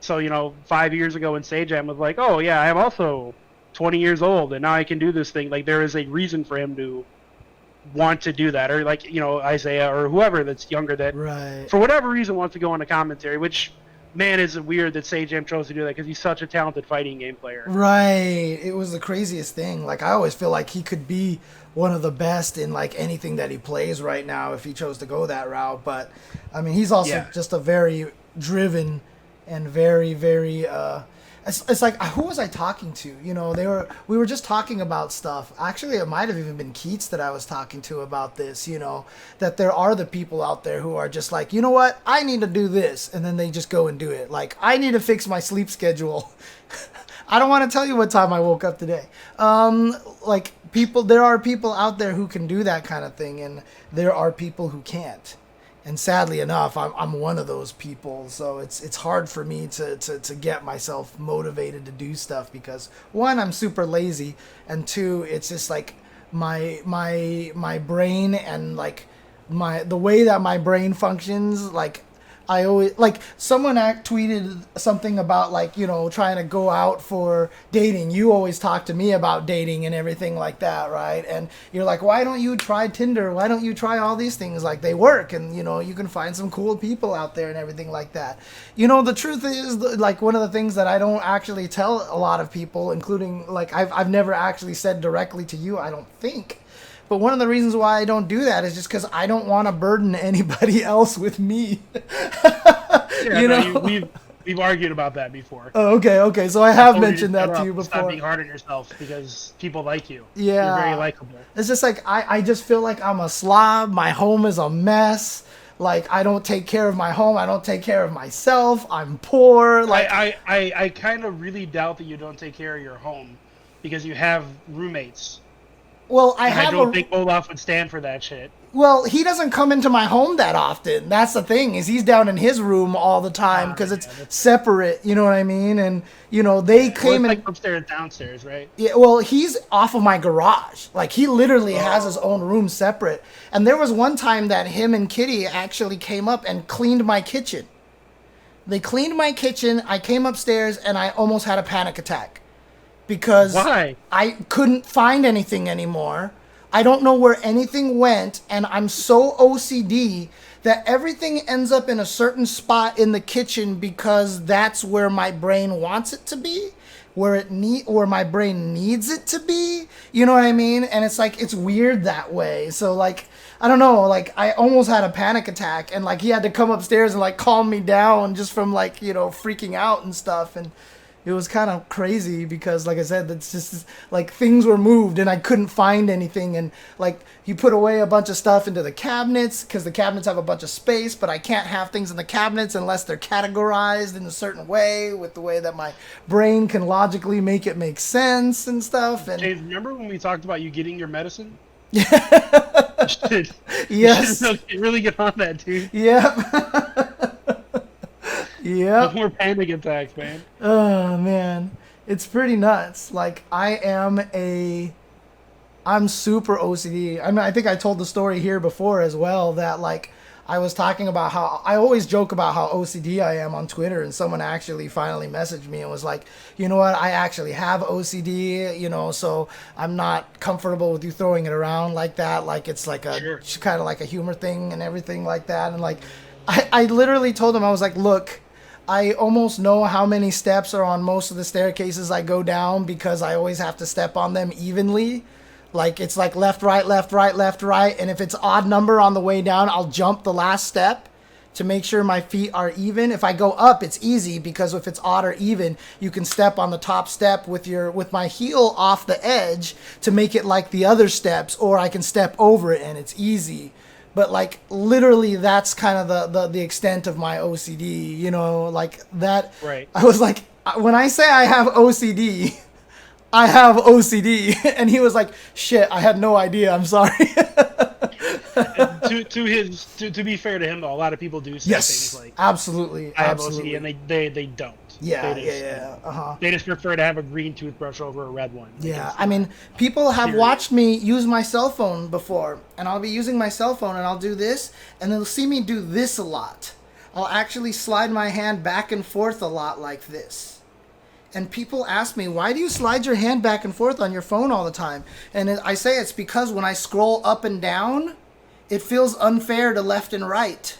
So, you know, 5 years ago when Sajam was like, oh yeah, I'm also 20 years old, and now I can do this thing. Like, there is a reason for him to want to do that, or like, you know, Isaiah or whoever that's younger that for whatever reason wants to go into commentary, which, man, is it weird that Sajam chose to do that because he's such a talented fighting game player. Right. It was the craziest thing. Like, I always feel like he could be one of the best in like anything that he plays right now if he chose to go that route. But I mean, he's also just a very driven and very, very it's like, who was I talking to? You know, we were just talking about stuff. Actually, it might have even been Keats that I was talking to about this, you know, that there are the people out there who are just like, you know what, I need to do this. And then they just go and do it. Like, I need to fix my sleep schedule. I don't want to tell you what time I woke up today. Like, there are people out there who can do that kind of thing, and there are people who can't. And sadly enough, I'm one of those people. So it's hard for me to get myself motivated to do stuff because, one, I'm super lazy, and two, it's just like my brain and like the way that my brain functions. Like, I always, like, someone tweeted something about, like, you know, trying to go out for dating. You always talk to me about dating and everything like that, right? And you're like, why don't you try Tinder? Why don't you try all these things? Like, they work, and, you know, you can find some cool people out there and everything like that. You know, the truth is, like, one of the things that I don't actually tell a lot of people, including, like, I've never actually said directly to you, I don't think. But one of the reasons why I don't do that is just because I don't want to burden anybody else with me. You know, we've argued about that before. Oh, okay. So I have mentioned that to you before. Stop being hard on yourself because people like you. Yeah, you're very likable. It's just like I just feel like I'm a slob. My home is a mess. Like, I don't take care of my home. I don't take care of myself. I'm poor. Like, I kind of really doubt that you don't take care of your home because you have roommates. Well, I don't think Olaf would stand for that shit. Well, he doesn't come into my home that often. That's the thing, is he's down in his room all the time because it's separate, you know what I mean? And, you know, they came in... like upstairs and downstairs, right? Yeah, well, he's off of my garage. Like, he literally has his own room separate. And there was one time that him and Kitty actually came up and cleaned my kitchen. They cleaned my kitchen, I came upstairs, and I almost had a panic attack. Because why? I couldn't find anything anymore. I don't know where anything went, and I'm so OCD that everything ends up in a certain spot in the kitchen because that's where my brain wants it to be, where my brain needs it to be. You know what I mean? And it's like, it's weird that way. So, like, I don't know, like, I almost had a panic attack, and like he had to come upstairs and like calm me down just from, like, you know, freaking out and stuff. And it was kind of crazy because, like I said, it's just like things were moved and I couldn't find anything. And like, he put away a bunch of stuff into the cabinets because the cabinets have a bunch of space, but I can't have things in the cabinets unless they're categorized in a certain way with the way that my brain can logically make it make sense and stuff. And Jay, remember when we talked about you getting your medicine? Yes. You should really get on that, dude. Yep. Yeah. No more panic attacks, man. Oh, man. It's pretty nuts. Like, I'm super OCD. I mean, I think I told the story here before as well that, like, I was talking about how I always joke about how OCD I am on Twitter, and someone actually finally messaged me and was like, you know what, I actually have OCD, you know, so I'm not comfortable with you throwing it around like that. Like, it's like a kind of like a humor thing and everything like that. And like, I literally told him, I was like, look, I almost know how many steps are on most of the staircases I go down because I always have to step on them evenly. Like, it's like left, right, left, right, left, right. And if it's odd number on the way down, I'll jump the last step to make sure my feet are even. If I go up, it's easy because if it's odd or even, you can step on the top step with my heel off the edge to make it like the other steps, or I can step over it and it's easy. But like, literally, that's kind of the extent of my OCD, you know, like that. Right. I was like, when I say I have OCD, I have OCD. And he was like, shit, I had no idea. I'm sorry. To be fair to him, though, a lot of people do say things like, absolutely, I have absolutely. OCD, and they don't. They just prefer to have a green toothbrush over a red one. Yeah, I mean, people have watched me use my cell phone before, and I'll be using my cell phone, and I'll do this, and they'll see me do this a lot. I'll actually slide my hand back and forth a lot like this. And people ask me, why do you slide your hand back and forth on your phone all the time? And I say it's because when I scroll up and down, it feels unfair to left and right.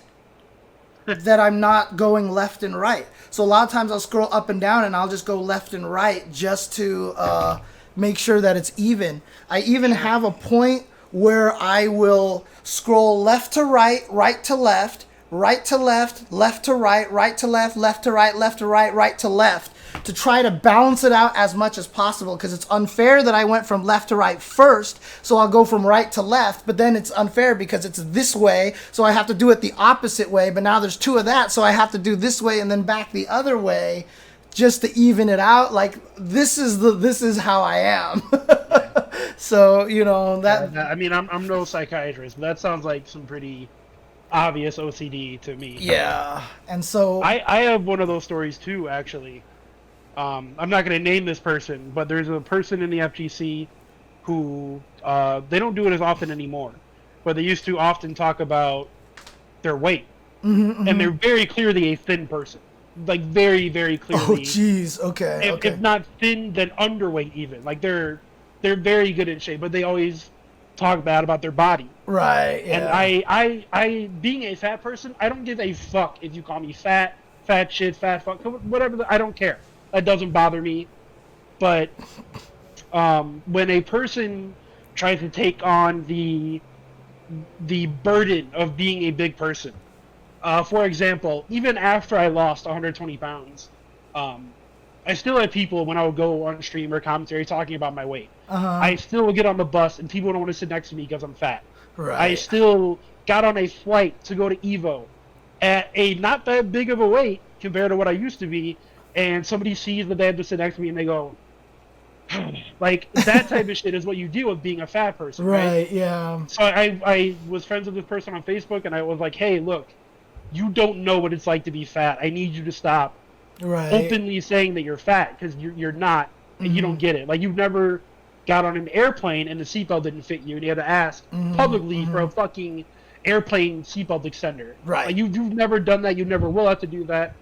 That I'm not going left and right. So a lot of times I'll scroll up and down and I'll just go left and right just to make sure that it's even. I even have a point where I will scroll left to right, right to left, right to left, left to right, right to left, left to right, left to right, right to left, to try to balance it out as much as possible, because it's unfair that I went from left to right first, so I'll go from right to left, but then it's unfair because it's this way, so I have to do it the opposite way, but now there's two of that, so I have to do this way and then back the other way just to even it out. Like, this is how I am. So, you know, that... I mean, I'm no psychiatrist, but that sounds like some pretty obvious OCD to me. Yeah, and so... I have one of those stories too, actually. I'm not going to name this person, but there's a person in the FGC who, they don't do it as often anymore, but they used to often talk about their weight. And they're very clearly a thin person. Like, very, very clearly. Oh, jeez, okay, If not thin, then underweight even. Like, they're very good in shape, but they always talk bad about their body. Right, yeah. And I being a fat person, I don't give a fuck if you call me fat shit, fat fuck, whatever, I don't care. That doesn't bother me. But when a person tries to take on the burden of being a big person, for example, even after I lost 120 pounds, I still had people when I would go on stream or commentary talking about my weight. I still would get on the bus and people don't want to sit next to me because I'm fat. Right. I still got on a flight to go to Evo at a not that big of a weight compared to what I used to be, and somebody sees that they have to sit next to me and they go, like, that type of shit is what you deal with being a fat person, right? Yeah. So I was friends with this person on Facebook, and I was like, hey, look, you don't know what it's like to be fat. I need you to stop openly saying that you're fat, because you're not, and you don't get it. Like, you've never got on an airplane and the seatbelt didn't fit you, and you had to ask publicly for a fucking airplane seatbelt extender. Right. Like, you've never done that. You never will have to do that.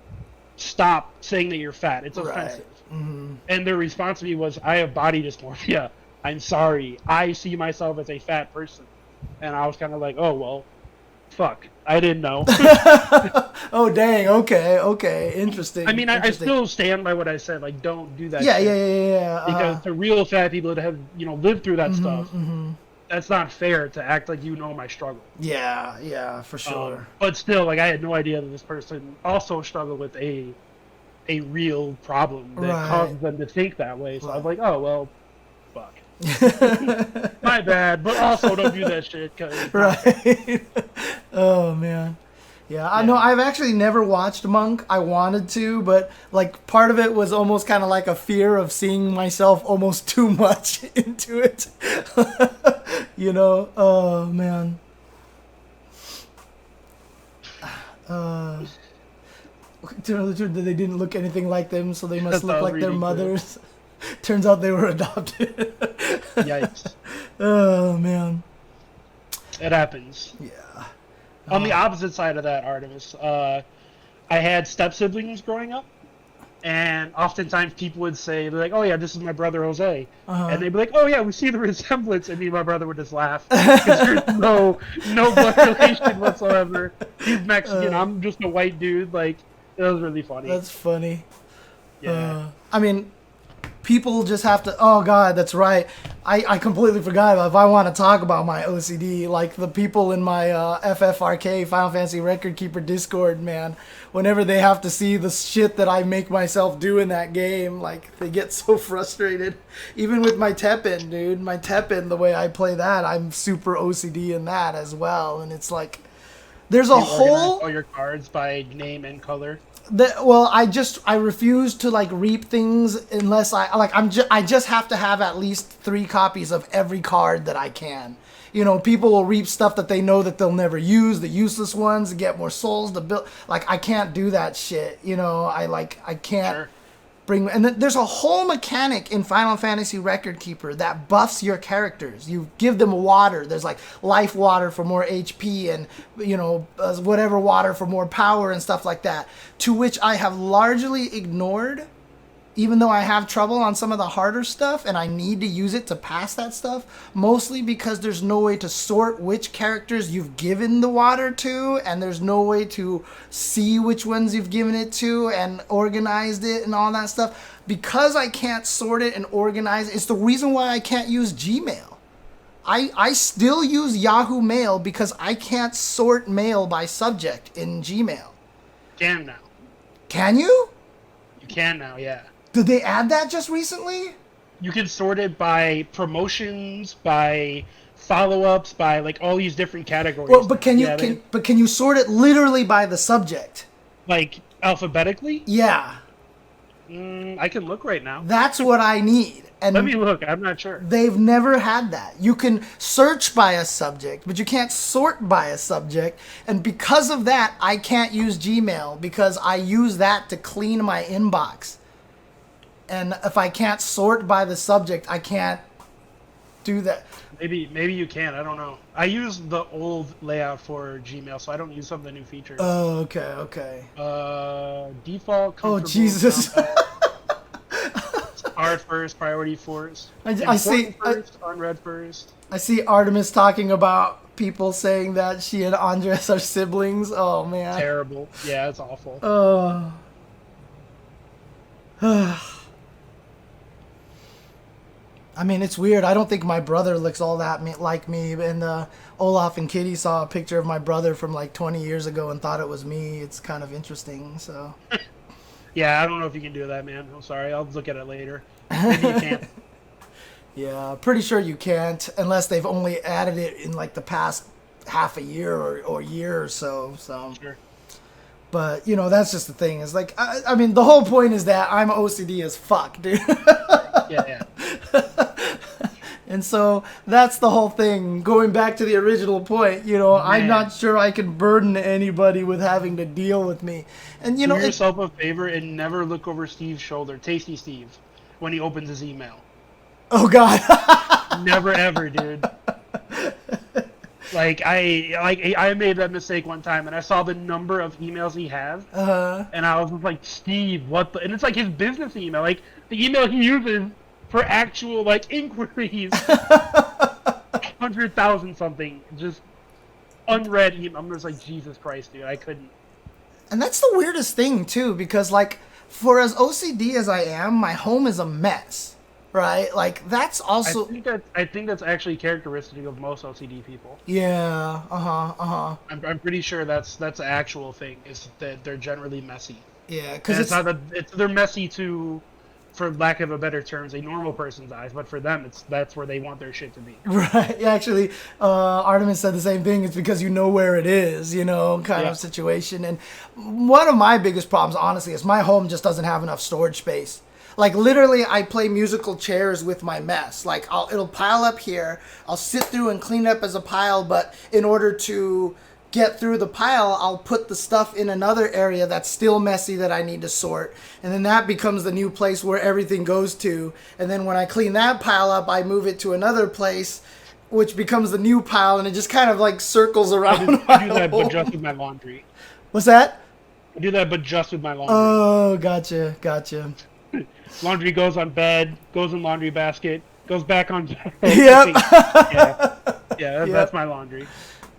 Stop saying that you're fat. It's offensive. And their response to me was, I have body dysmorphia. I'm sorry. I see myself as a fat person. And I was kind of like, oh, well, fuck. I didn't know. Oh, dang. Okay. Interesting. I mean, I still stand by what I said. Like, don't do that. Yeah. Because the real fat people that have, lived through that stuff, that's not fair to act like you know my struggle. Yeah, for sure. But still, like, I had no idea that this person also struggled with a real problem that causes them to think that way. So I was like, oh, well, fuck. My bad, but also don't do that shit. Right. Oh, man. Yeah, I know. I've actually never watched Monk. I wanted to, but like part of it was almost kind of like a fear of seeing myself almost too much into it. Oh man. They didn't look anything like them, so they must look like their mothers. Turns out they were adopted. Yikes. Oh, man. It happens. Yeah. On the opposite side of that, Artemis, I had step-siblings growing up. And oftentimes people would say, they're like, oh, yeah, this is my brother Jose. And they'd be like, oh, yeah, we see the resemblance. And me and my brother would just laugh. Because there's no blood relation whatsoever. He's Mexican. I'm just a white dude. Like, it was really funny. That's funny. Yeah. I mean, people just have to... Oh, God, that's right. I completely forgot about if I want to talk about my OCD. Like, the people in my FFRK, Final Fantasy Record Keeper Discord, man. Whenever they have to see the shit that I make myself do in that game, like, they get so frustrated. Even with my Teppen, dude. My Teppen, the way I play that, I'm super OCD in that as well. And it's like... There's a whole... all your cards by name and color. I refuse to like reap things unless I just have to have at least 3 copies of every card that I can. You know, people will reap stuff that they know that they'll never use, the useless ones, to get more souls to build. Like, I can't do that shit. You know, I can't. Sure. And then there's a whole mechanic in Final Fantasy Record Keeper that buffs your characters. You give them water. There's like life water for more HP and, you know, whatever water for more power and stuff like that. To which I have largely ignored, even though I have trouble on some of the harder stuff and I need to use it to pass that stuff. Mostly because there's no way to sort which characters you've given the water to, and there's no way to see which ones you've given it to and organized it and all that stuff. Because I can't sort it and organize it, it's the reason why I can't use Gmail. I still use Yahoo Mail because I can't sort mail by subject in Gmail. Can now. Can you? You can now, yeah. Did they add that just recently? You can sort it by promotions, by follow-ups, by like all these different categories. Well, but can you sort it literally by the subject? Like alphabetically? Yeah. I can look right now. That's what I need. And let me look. I'm not sure. They've never had that. You can search by a subject, but you can't sort by a subject. And because of that, I can't use Gmail because I use that to clean my inbox. And if I can't sort by the subject, I can't do that. Maybe you can. I don't know. I use the old layout for Gmail, so I don't use some of the new features. Oh, okay. Default. Oh, Jesus. Art first, priority first. I see. First, unread first. I see Artemis talking about people saying that she and Andres are siblings. Oh, man. Terrible. Yeah, it's awful. I mean, it's weird. I don't think my brother looks all that like me. And Olaf and Kitty saw a picture of my brother from like 20 years ago and thought it was me. It's kind of interesting. So. Yeah, I don't know if you can do that, man. I'm sorry. I'll look at it later. Maybe you can't. Yeah, pretty sure you can't unless they've only added it in like the past half a year or year or so. So. Sure. But, you know, that's just the thing. It's like, I mean, the whole point is that I'm OCD as fuck, dude. Yeah. And so that's the whole thing. Going back to the original point, you know, I'm not sure I can burden anybody with having to deal with me. And, you know, do yourself a favor and never look over Steve's shoulder, Tasty Steve, when he opens his email. Oh, God. Never, ever, dude. Like I made that mistake one time, and I saw the number of emails he has, and I was like, Steve, what the? And it's like his business email, like the email he uses for actual like inquiries, 100,000 something, just unread email. I'm just like, Jesus Christ, dude, I couldn't. And that's the weirdest thing too, because like for as OCD as I am, my home is a mess. Right, like that's also. I think that's actually characteristic of most OCD people. Yeah. I'm pretty sure that's an actual thing. Is that they're generally messy. Yeah, because they're messy to, for lack of a better terms, a normal person's eyes. But for them, that's where they want their shit to be. Right. Yeah, actually, Artemis said the same thing. It's because you know where it is, you know, kind of situation. And one of my biggest problems, honestly, is my home just doesn't have enough storage space. Like, literally, I play musical chairs with my mess. Like, it'll pile up here. I'll sit through and clean up as a pile, but in order to get through the pile, I'll put the stuff in another area that's still messy that I need to sort. And then that becomes the new place where everything goes to. And then when I clean that pile up, I move it to another place, which becomes the new pile. And it just kind of like circles around. I do that, but just with my laundry. What's that? I do that, but just with my laundry. Oh, gotcha. Laundry goes on bed, goes in laundry basket, goes back on bed. Yep. Yeah, that's my laundry.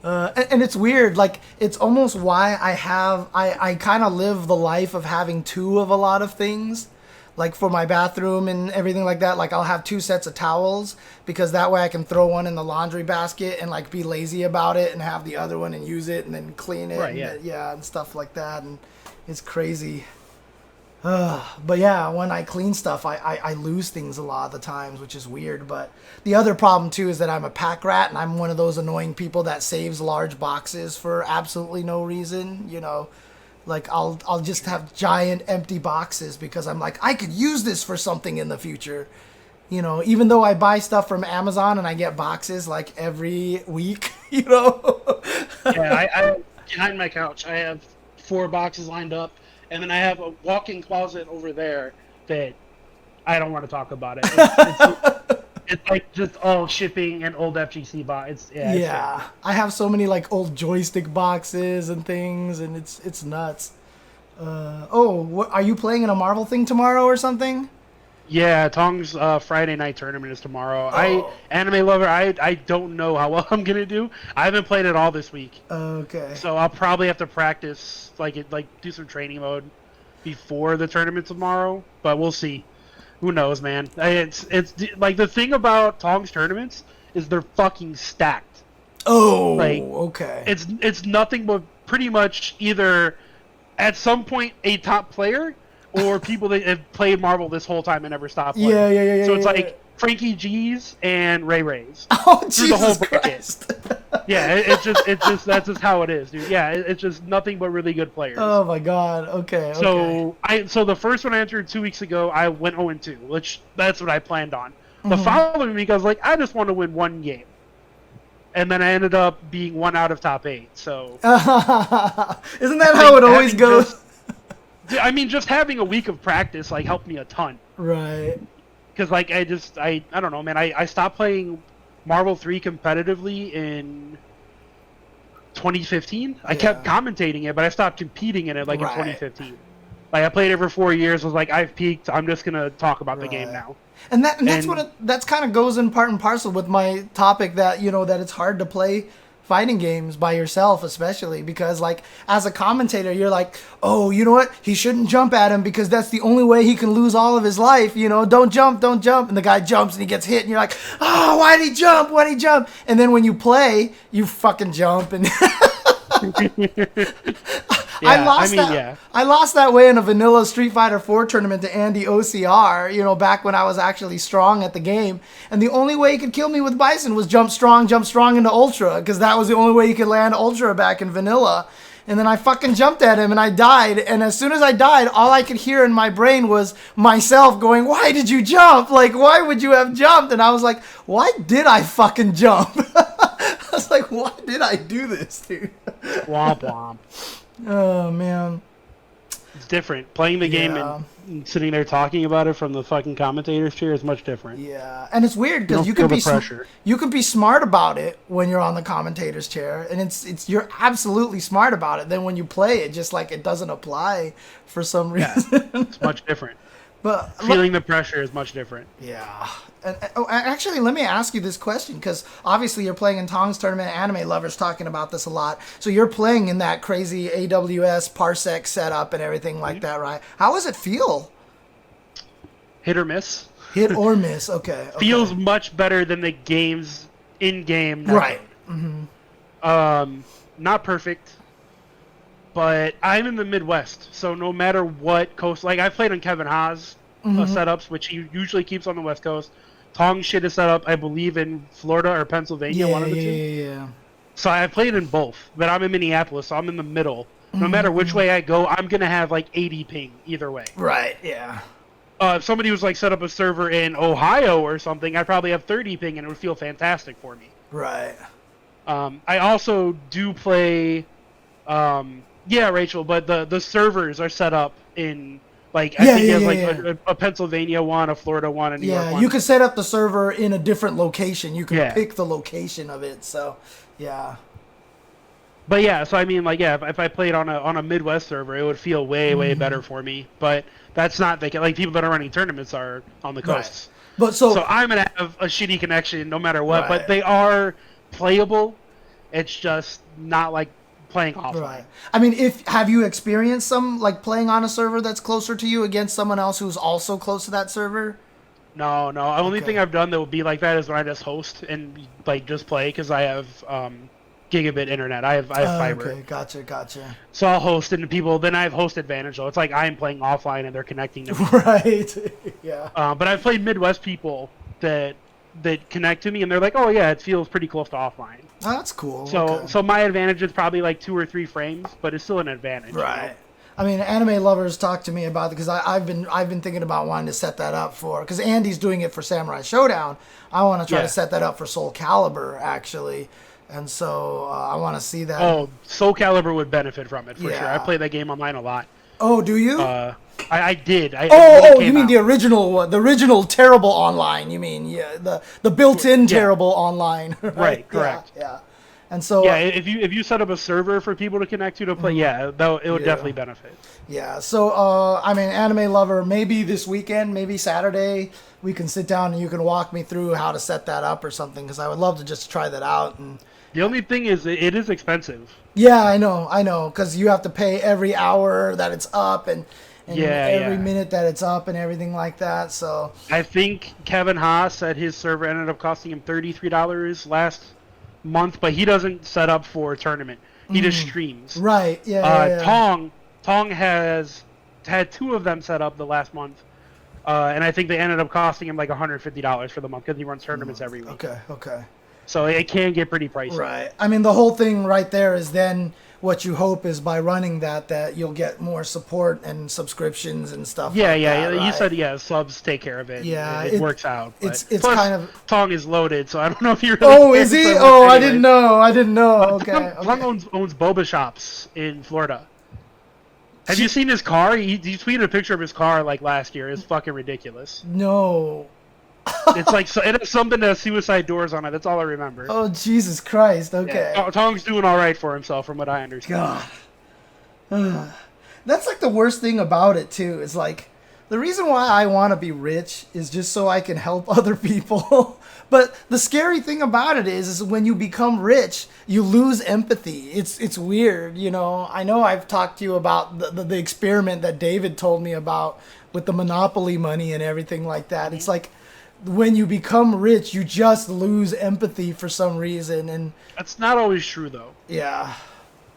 And it's weird, like, it's almost why I kind of live the life of having two of a lot of things, like for my bathroom and everything like that. Like, I'll have two sets of towels, because that way I can throw one in the laundry basket and, like, be lazy about it and have the other one and use it and then clean it. Right, yeah. And stuff like that. And it's crazy. But yeah, when I clean stuff, I lose things a lot of the times, which is weird. But the other problem too is that I'm a pack rat, and I'm one of those annoying people that saves large boxes for absolutely no reason. You know, like I'll just have giant empty boxes because I'm like, I could use this for something in the future. You know, even though I buy stuff from Amazon and I get boxes like every week, you know. Yeah, I behind my couch, I have 4 boxes lined up. And then I have a walk-in closet over there that I don't want to talk about it. It's like just all shipping and old FGC boxes. Yeah. I have so many like old joystick boxes and things, and it's nuts. What, are you playing in a Marvel thing tomorrow or something? Yeah, Tong's Friday night tournament is tomorrow. Oh. Anime lover, I don't know how well I'm gonna do. I haven't played it all this week. Okay. So I'll probably have to practice, do some training mode before the tournament tomorrow. But we'll see. Who knows, man? It's like the thing about Tong's tournaments is they're fucking stacked. Oh, like, okay. It's nothing but pretty much either at some point a top player, or people that have played Marvel this whole time and never stopped playing. Yeah. So it's like Frankie G's and Ray Ray's. Oh, through the whole Jesus Christ. Yeah, it's just that's just how it is, dude. Yeah, it's just nothing but really good players. Oh my God. Okay. So the first one I entered 2 weeks ago, I went 0-2, which that's what I planned on. The following week, I was like, I just want to win one game. And then I ended up being 1 out of top 8. So isn't that how it always goes? I mean, just having a week of practice like helped me a ton. Right. Because like I don't know, man. I stopped playing Marvel 3 competitively in 2015. Yeah. I kept commentating it, but I stopped competing in it in 2015. Like I played it for 4 years. Was like, I've peaked. I'm just gonna talk about the game now. And that's kind of goes in part and parcel with my topic that that it's hard to play fighting games by yourself, especially because like as a commentator you're like, oh, you know what, he shouldn't jump at him because that's the only way he can lose all of his life, don't jump, and the guy jumps and he gets hit and you're like, oh, why'd he jump, and then when you play you fucking jump and Yeah, I lost that way in a vanilla Street Fighter 4 tournament to Andy OCR, back when I was actually strong at the game. And the only way he could kill me with Bison was jump strong into Ultra, because that was the only way he could land Ultra back in vanilla. And then I fucking jumped at him and I died. And as soon as I died, all I could hear in my brain was myself going, why did you jump? Like, why would you have jumped? And I was like, why did I fucking jump? I was like, why did I do this, dude? Womp womp. Oh, man. It's different. Playing the game and sitting there talking about it from the fucking commentator's chair is much different. Yeah, and it's weird because you can be smart about it when you're on the commentator's chair, and you're absolutely smart about it. Then when you play it, just like it doesn't apply for some reason. Yeah, it's much different. But feeling the pressure is much different. Yeah. And actually, let me ask you this question, because obviously you're playing in Tong's tournament. Anime lovers talking about this a lot. So you're playing in that crazy AWS parsec setup and everything like that, right? How does it feel? Hit or miss. Hit or miss. Okay. Feels much better than the games in game. Right. Mm-hmm. Not perfect. But I'm in the Midwest, so no matter what coast, like I've played on Kevin Haas setups, which he usually keeps on the West Coast. Tong shit is set up, I believe, in Florida or Pennsylvania, one of the two. Yeah. So I played in both, but I'm in Minneapolis, so I'm in the middle. No matter which way I go, I'm gonna have like 80 ping either way. Right. Yeah. If somebody was like set up a server in Ohio or something, I'd probably have 30 ping and it would feel fantastic for me. Right. I also do play. Yeah, Rachel, but the servers are set up in I think he has a Pennsylvania one, a Florida one, and New York one. Yeah, you can set up the server in a different location. You can pick the location of it. So, yeah. But yeah, so I mean, if I played on a Midwest server, it would feel way better for me. But that's not people that are running tournaments are on the coasts. Right. But so I'm gonna have a shitty connection no matter what. Right. But they are playable. It's just not like playing offline. Right. I mean, have you experienced some playing on a server that's closer to you against someone else who's also close to that server? No. The only thing I've done that would be like that is when I just host and just play because I have gigabit internet. I have fiber. Okay, gotcha. So I'll host and then I have host advantage. So it's like I'm playing offline and they're connecting to me. Right. Yeah. But I've played Midwest people that connect to me and they're like, oh yeah, it feels pretty close to offline. Oh, that's cool. So my advantage is probably 2 or 3 frames, but it's still an advantage. Right. You know? I mean, anime lovers talk to me about it because I've been thinking about wanting to set that up because Andy's doing it for Samurai Showdown. I want to try to set that up for Soul Calibur actually, and so I want to see that. Oh, Soul Calibur would benefit from it for sure. I play that game online a lot. Oh, do you? I did. You mean the original one? The original terrible online? You mean the built-in terrible online? Right. Correct. Yeah. And so if you set up a server for people to connect to play, it would definitely benefit. Yeah. So I mean, anime lover, maybe this weekend, maybe Saturday, we can sit down and you can walk me through how to set that up or something because I would love to just try that out. And the only thing is, it is expensive. Yeah, I know, because you have to pay every hour that it's up and every minute that it's up and everything like that. So I think Kevin Haas said his server ended up costing him $33 last month, but he doesn't set up for a tournament. He just streams. Right. Yeah. Tong has had 2 of them set up the last month, and I think they ended up costing him $150 for the month because he runs tournaments every week. Okay. So it can get pretty pricey. Right. I mean, the whole thing right there is then what you hope is by running that you'll get more support and subscriptions and stuff. Yeah. Right? You said subs take care of it. Yeah, it works out. It's plus, kind of Tong is loaded, so I don't know if you really. Oh, is he? Oh, anyway. I didn't know. Okay. Tong owns boba shops in Florida. Have you seen his car? He tweeted a picture of his car last year. It's fucking ridiculous. No. It's it has something that has suicide doors on it. That's all I remember. Oh, Jesus Christ. Okay. Yeah. Tong's doing all right for himself, from what I understand. God. That's the worst thing about it, too. It's the reason why I want to be rich is just so I can help other people. But the scary thing about it is when you become rich, you lose empathy. It's weird, you know. I know I've talked to you about the experiment that David told me about with the Monopoly money and everything like that. It's when you become rich, you just lose empathy for some reason, and that's not always true, though. Yeah,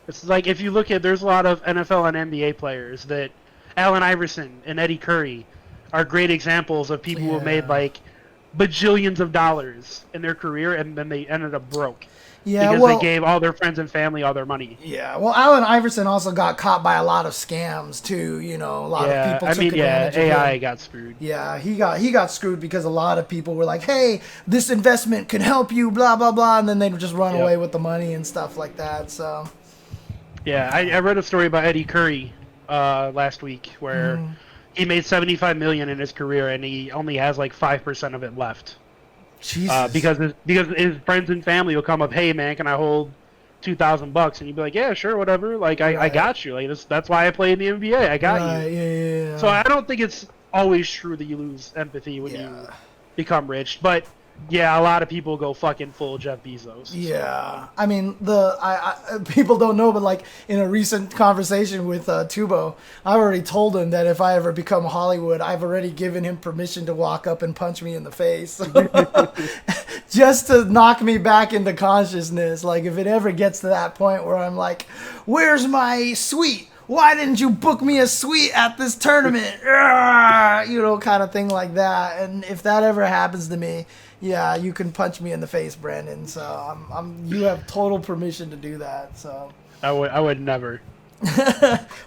it's if you look at, there's a lot of NFL and NBA players that Allen Iverson and Eddie Curry are great examples of people who have made bajillions of dollars in their career, and then they ended up broke. Yeah, because they gave all their friends and family all their money. Yeah, well, Allen Iverson also got caught by a lot of scams too. You know, a lot of people took advantage of him. AI got screwed. Yeah, he got screwed because a lot of people were like, "Hey, this investment can help you," blah blah blah, and then they'd just run away with the money and stuff like that. So. Yeah, I read a story about Eddie Curry last week where he made $75 million in his career and he only has 5% of it left. Jesus. Because his friends and family will come up, hey man, can I hold $2,000? And you'd be like, yeah, sure, whatever. I got you. That's why I play in the NBA. I got you. Yeah. So I don't think it's always true that you lose empathy when you become rich, but yeah, a lot of people go fucking full Jeff Bezos. Yeah, I mean people don't know, but in a recent conversation with Tubo, I already told him that if I ever become Hollywood, I've already given him permission to walk up and punch me in the face, just to knock me back into consciousness. If it ever gets to that point where I'm like, "Where's my suite? Why didn't you book me a suite at this tournament?" Kind of thing like that. And if that ever happens to me, yeah, you can punch me in the face, Brandon. So you have total permission to do that. So I would never.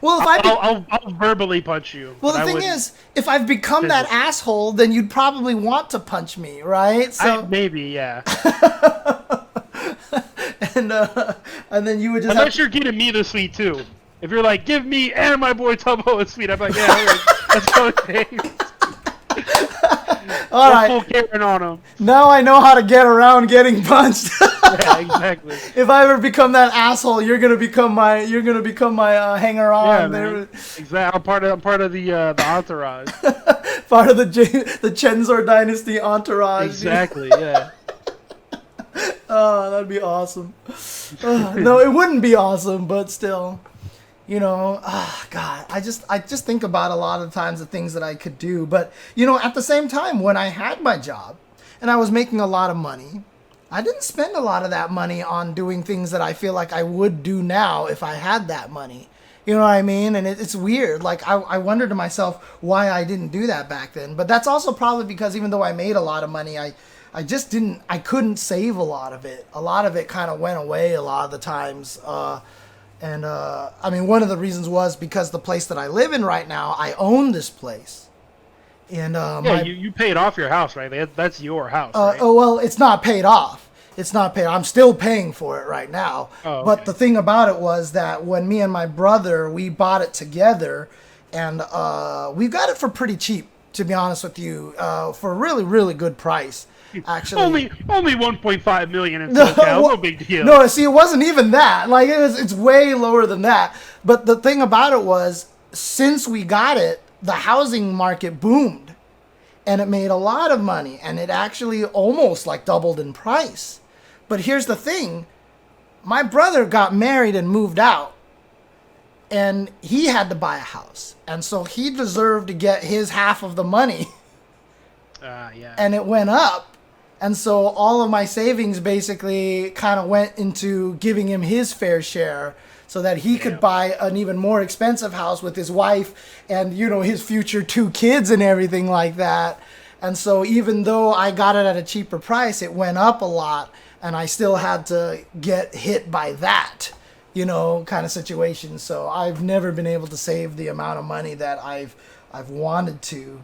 Well, I'll verbally punch you. Well, the thing is, if I've become that asshole, then you'd probably want to punch me, right? So maybe, yeah. and then you would just. Unless you're getting me the suite too. If you're like, give me and my boy Tubo a suite, I'm like, yeah, all right, let's go, James. All right. Full Karen on him. Now I know how to get around getting punched. Yeah, exactly. If I ever become that asshole, you're gonna become my hanger on. Yeah, man. Exactly. I'm part of the entourage. Part of the Chensor Dynasty entourage. Exactly. Yeah. Oh, that'd be awesome. No, it wouldn't be awesome, but still, you know, God, I just think about a lot of times the things that I could do. But, you know, at the same time, when I had my job and I was making a lot of money, I didn't spend a lot of that money on doing things that I feel like I would do now if I had that money. You know what I mean? And it's weird. Like, I wonder to myself why I didn't do that back then. But that's also probably because even though I made a lot of money, I couldn't save a lot of it. A lot of it kind of went away a lot of the times. I mean, one of the reasons was because the place that I live in right now, I own this place. And you paid off your house, right? That's your house, right? Oh, well, it's not paid off. It's not paid. I'm still paying for it right now. Oh, okay. But the thing about it was that when me and my brother, we bought it together, and we got it for pretty cheap, to be honest with you, for a really, really good price. Actually, only 1.5 million in SoCal. No big deal. No, see, it wasn't even that. Like, it's way lower than that. But the thing about it was, since we got it, the housing market boomed, and it made a lot of money, and it actually almost like doubled in price. But here's the thing: my brother got married and moved out, and he had to buy a house, and so he deserved to get his half of the money. Yeah. And it went up. And so all of my savings basically kind of went into giving him his fair share so that he could buy an even more expensive house with his wife and, you know, his future 2 kids and everything like that. And so even though I got it at a cheaper price, it went up a lot, and I still had to get hit by that, you know, kind of situation. So I've never been able to save the amount of money that I've wanted to.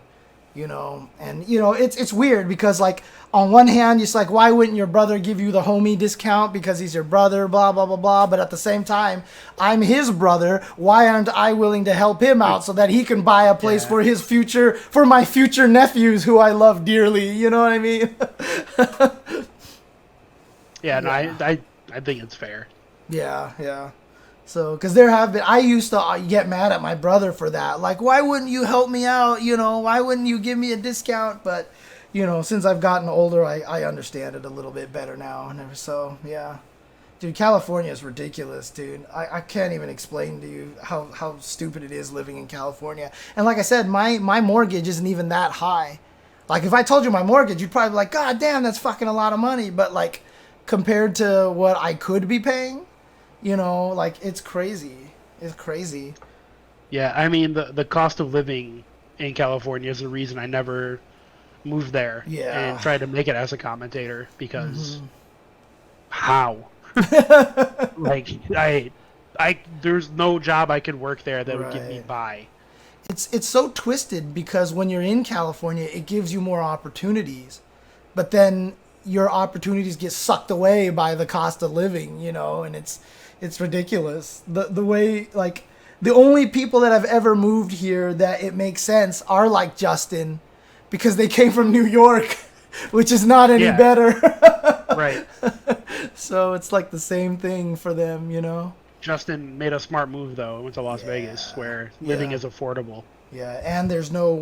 You know, and you know, it's weird because, like, on one hand, it's like, why wouldn't your brother give you the homie discount because he's your brother, blah blah blah blah. But at the same time, I'm his brother. Why aren't I willing to help him out so that he can buy a place for his future, for my future nephews who I love dearly? You know what I mean? I think it's fair. Yeah. So, because I used to get mad at my brother for that. Like, why wouldn't you help me out? You know, why wouldn't you give me a discount? But, you know, since I've gotten older, I understand it a little bit better now. And so, yeah. Dude, California is ridiculous, dude. I can't even explain to you how stupid it is living in California. And like I said, my mortgage isn't even that high. Like, if I told you my mortgage, you'd probably be like, God damn, that's fucking a lot of money. But, like, compared to what I could be paying, you know, like, it's crazy. It's crazy. Yeah, I mean, the cost of living in California is the reason I never moved there and tried to make it as a commentator, because how? Like, there's no job I could work there that would get me by. It's so twisted because when you're in California, it gives you more opportunities, but then your opportunities get sucked away by the cost of living, you know, and it's ridiculous. The way, like, the only people that have ever moved here that it makes sense are like Justin, because they came from New York, which is not any better. Right. So it's like the same thing for them, you know. Justin made a smart move, though. Went to Las Vegas, where living is affordable. Yeah, and there's no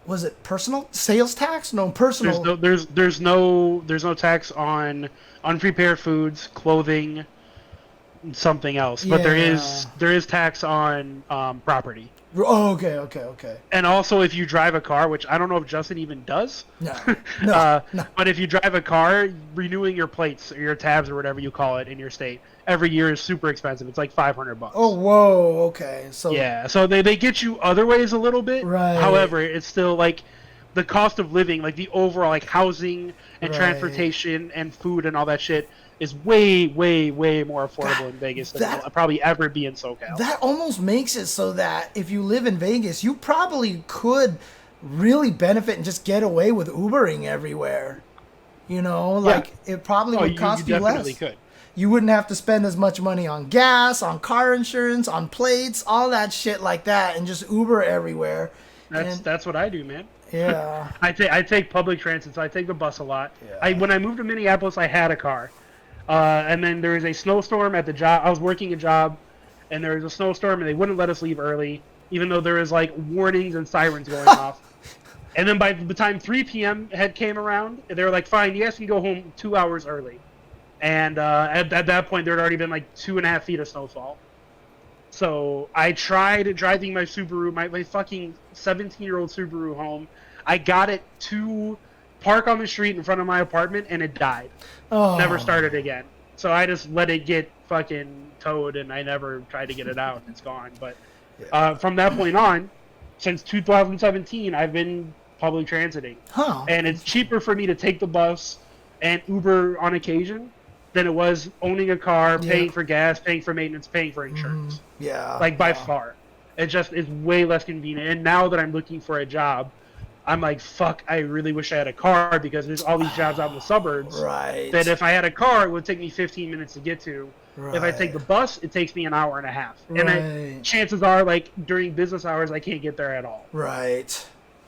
was it personal sales tax? No, personal. There's no tax on unprepared foods, clothing, something else, but there is tax on property. Oh, okay. And also, if you drive a car, which I don't know if Justin even does. No. But if you drive a car, renewing your plates or your tabs or whatever you call it in your state every year is super expensive. It's like $500. Oh, whoa. Okay. So yeah, so they get you other ways a little bit. Right. However, it's still like the cost of living, like the overall, like, housing and transportation and food and all that shit is way, way, way more affordable in Vegas than it'll probably ever be in SoCal. That almost makes it so that if you live in Vegas, you probably could really benefit and just get away with Ubering everywhere. You know, like, it probably would cost you less. Could. You wouldn't have to spend as much money on gas, on car insurance, on plates, all that shit like that, and just Uber everywhere. That's what I do, man. Yeah. I take public transit, so I take the bus a lot. Yeah. When I moved to Minneapolis, I had a car. And then there was a snowstorm at the job. I was working a job, and there was a snowstorm, and they wouldn't let us leave early, even though there was like warnings and sirens going off. And then by the time 3 p.m. came around, they were like, "Fine, you guys can go home 2 hours early." And at that point, there had already been like 2.5 feet of snowfall. So I tried driving my Subaru, my fucking 17-year-old Subaru home. I got it to park on the street in front of my apartment, and it died. Oh. Never started again. So I just let it get fucking towed, and I never tried to get it out. It's gone. But from that point on, since 2017, I've been public transiting. Huh. And it's cheaper for me to take the bus and Uber on occasion than it was owning a car, paying for gas, paying for maintenance, paying for insurance. Yeah. Like, by far. It just is way less convenient. And now that I'm looking for a job, I'm like, fuck, I really wish I had a car, because there's all these jobs out in the suburbs. Right. That if I had a car, it would take me 15 minutes to get to. Right. If I take the bus, it takes me an hour and a half. Right. And chances are, like, during business hours, I can't get there at all. Right.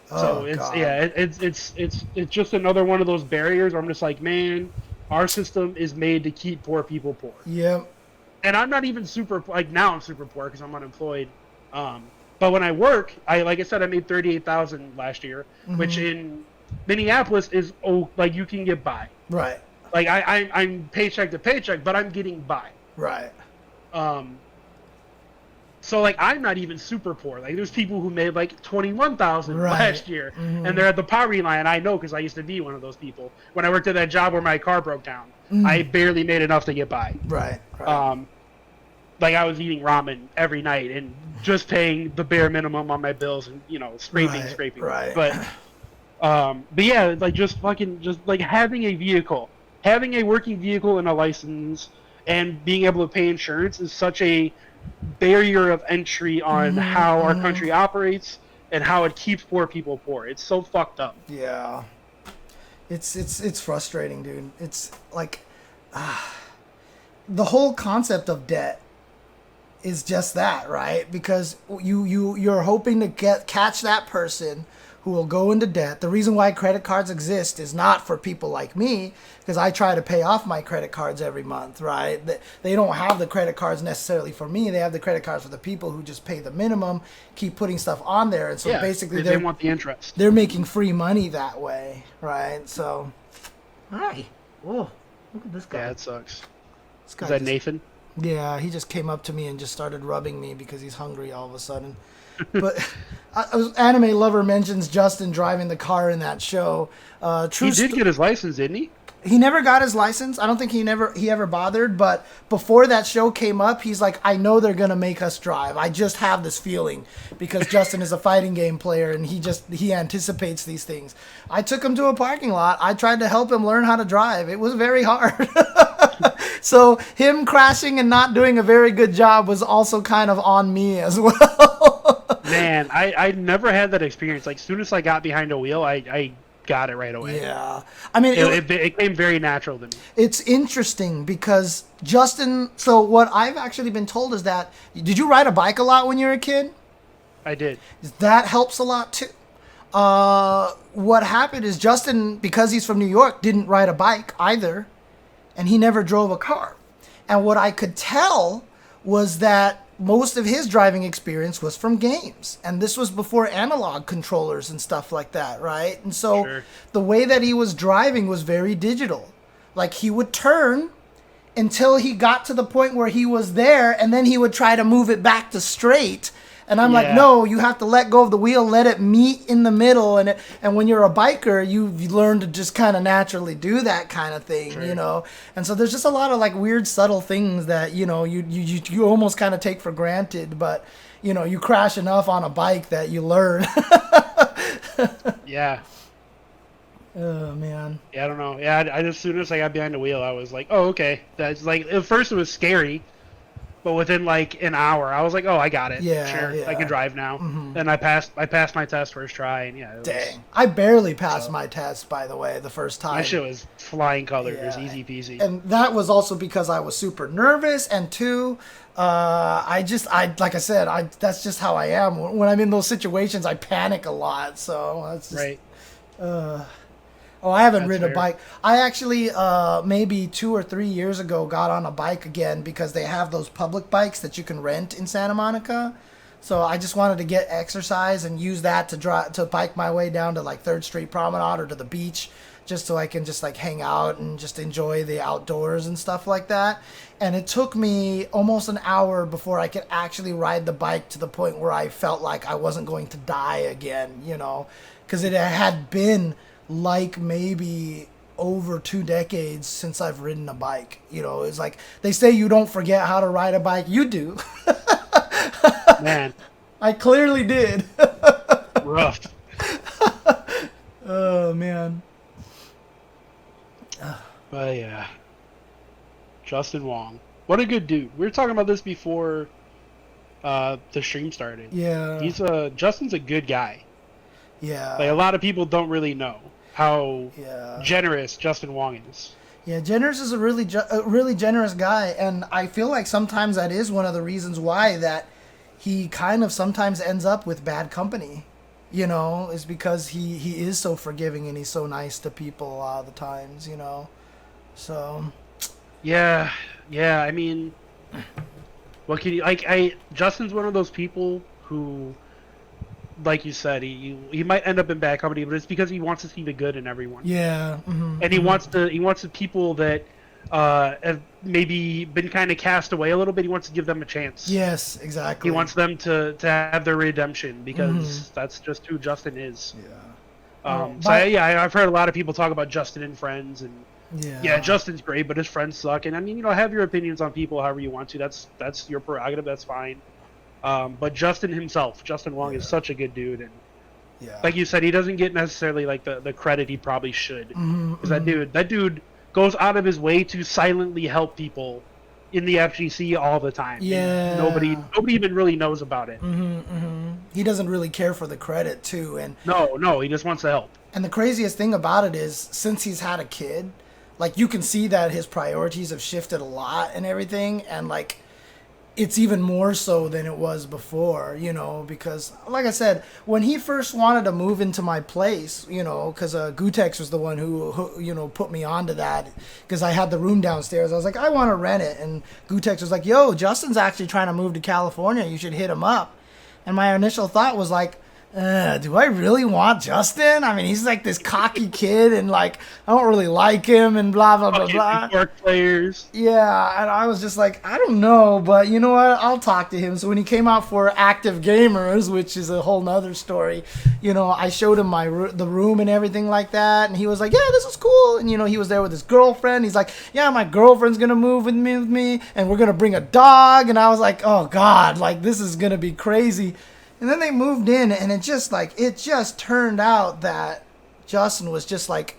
So it's just another one of those barriers where I'm just like, man, our system is made to keep poor people poor. Yep. And I'm not even super, like, now I'm super poor because I'm unemployed. But when I work, like I said, I made $38,000 last year, which in Minneapolis is, like, you can get by. Right. Like, I'm paycheck to paycheck, but I'm getting by. Right. So, like, I'm not even super poor. Like, there's people who made, like, $21,000 last year, and they're at the poverty line. I know, because I used to be one of those people. When I worked at that job where my car broke down, I barely made enough to get by. Right. Like, I was eating ramen every night and just paying the bare minimum on my bills and, you know, scraping. Right. But yeah, like, just like having a vehicle, having a working vehicle and a license, and being able to pay insurance is such a barrier of entry on how our country operates and how it keeps poor people poor. It's so fucked up. Yeah. It's frustrating, dude. It's like the whole concept of debt is just that, right? Because you're hoping to catch that person who will go into debt. The reason why credit cards exist is not for people like me, because I try to pay off my credit cards every month, right? They don't have the credit cards necessarily for me. They have the credit cards for the people who just pay the minimum, keep putting stuff on there. And so basically they want the interest. They're making free money that way, right? So, hi. Whoa, look at this guy. Yeah, it sucks. This guy is that Nathan? Yeah, he just came up to me and just started rubbing me because he's hungry all of a sudden. But Anime Lover mentions Justin driving the car in that show. He did get his license, didn't he? He never got his license. I don't think he ever bothered. But before that show came up, he's like, I know they're gonna make us drive. I just have this feeling, because Justin is a fighting game player and he anticipates these things. I took him to a parking lot. I tried to help him learn how to drive. It was very hard. So him crashing and not doing a very good job was also kind of on me as well. Man, I never had that experience. Like, as soon as I got behind a wheel, I got it right away. Yeah. I mean, it came very natural to me. It's interesting because Justin, so what I've actually been told is that, did you ride a bike a lot when you were a kid? I did. That helps a lot too. What happened is Justin, because he's from New York, didn't ride a bike either, and he never drove a car. And what I could tell was that most of his driving experience was from games. And this was before analog controllers and stuff like that, right? And so the way that he was driving was very digital. Like, he would turn until he got to the point where he was there, and then he would try to move it back to straight. And I'm like, no, you have to let go of the wheel, let it meet in the middle. And when you're a biker, you learn to just kind of naturally do that kind of thing, you know? And so there's just a lot of, like, weird, subtle things that, you know, you almost kind of take for granted. But, you know, you crash enough on a bike that you learn. Yeah. Oh, man. Yeah, I don't know. Yeah, as soon as I got behind the wheel, I was like, oh, okay. That's like, at first it was scary. but within like an hour, I was like, "Oh, I got it. Yeah, Sure, yeah. I can drive now." And I passed my test first try, and yeah. Dang, I barely passed my test, by the way, the first time. My shit was flying colors. It was Yeah. easy peasy. And that was also because I was super nervous, and two, like I said, that's just how I am. When I'm in those situations, I panic a lot. So it's just, Right. Oh, I haven't That's ridden a fair. bike. I actually, maybe 2 or 3 years ago, got on a bike again because they have those public bikes that you can rent in Santa Monica. So I just wanted to get exercise and use that to bike my way down to like 3rd Street Promenade or to the beach, just so I can just like hang out and just enjoy the outdoors and stuff like that. And it took me almost an hour before I could actually ride the bike to the point where I felt like I wasn't going to die again, because it had been like maybe over 2 decades since I've ridden a bike. It's like they say you don't forget how to ride a bike. You do. Man, I clearly did. rough. Oh, man. But yeah, Justin Wong, what a good dude. We were talking about this before the stream started. Yeah. Justin's a good guy. Yeah. Like a lot of people don't really know how Yeah. generous Justin Wong is. Yeah, generous is a really generous guy, and I feel like sometimes that is one of the reasons why that he kind of sometimes ends up with bad company. Is because he is so forgiving and he's so nice to people a lot of the times. So. Yeah. I mean, what can you Justin's one of those people who, like you said, he might end up in bad company, but it's because he wants to see the good in everyone. Yeah. Mm-hmm, And he wants the people that have maybe been kind of cast away a little bit. He wants to give them a chance. Yes, exactly. He wants them to have their redemption because that's just who Justin is. Yeah. I've heard a lot of people talk about Justin and friends, and yeah, Justin's great, but his friends suck. And I mean, have your opinions on people however you want to. That's your prerogative. That's fine. But Justin Wong is such a good dude, and like you said, he doesn't get necessarily like the credit he probably should. Because that dude goes out of his way to silently help people in the FGC all the time. Yeah. And nobody even really knows about it. He doesn't really care for the credit too, and no, he just wants to help. And the craziest thing about it is, since he's had a kid, like you can see that his priorities have shifted a lot and everything, and like it's even more so than it was before, because like I said, when he first wanted to move into my place, because Gutex was the one who put me onto that, because I had the room downstairs. I was like, I want to rent it. And Gutex was like, yo, Justin's actually trying to move to California. You should hit him up. And my initial thought was like, do I really want Justin? I mean, he's like this cocky kid, and like I don't really like him, and blah blah blah blah. Work players. Yeah, and I was just like, I don't know, but you know what? I'll talk to him. So when he came out for Active Gamers, which is a whole nother story, I showed him the room and everything like that, and he was like, yeah, this is cool. And he was there with his girlfriend. He's like, yeah, my girlfriend's gonna move with me, and we're gonna bring a dog. And I was like, oh God, like this is gonna be crazy. And then they moved in, and it just turned out that Justin was just like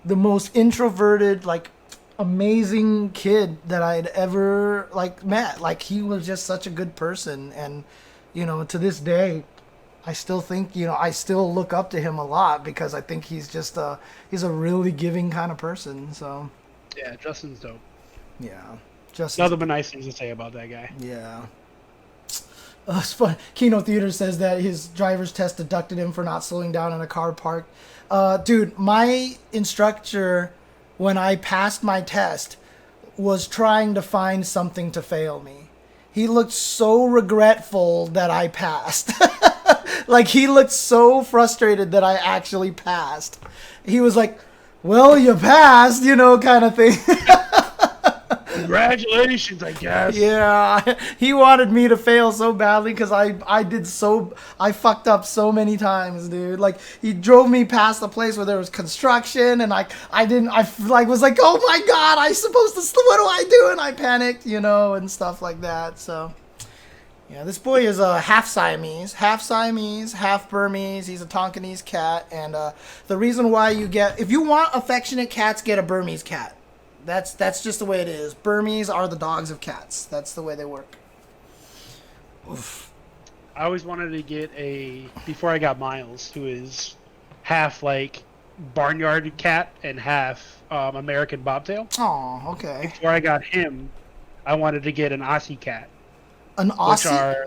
the most introverted, like amazing kid that I'd ever like met. Like he was just such a good person, and to this day, I still think I still look up to him a lot, because I think he's a really giving kind of person. So yeah, Justin's dope. Yeah, Justin's nothing but nice things to say about that guy. Yeah. It's fun. Kino Theater says that his driver's test deducted him for not slowing down in a car park. Dude, my instructor, when I passed my test, was trying to find something to fail me. He looked so regretful that I passed. Like, he looked so frustrated that I actually passed. He was like, well, you passed, kind of thing. Congratulations, I guess. Yeah, he wanted me to fail so badly because I fucked up so many times, dude. Like, he drove me past the place where there was construction, and I was like, oh my God, what do I do? And I panicked, and stuff like that. So, yeah, this boy is half Siamese, half Burmese. He's a Tonkinese cat, and the reason why if you want affectionate cats, get a Burmese cat. That's just the way it is. Burmese are the dogs of cats. That's the way they work. I always wanted to get before I got Miles, who is half like barnyard cat and half American bobtail. Oh, okay. Before I got him, I wanted to get an Aussie cat. An Aussie?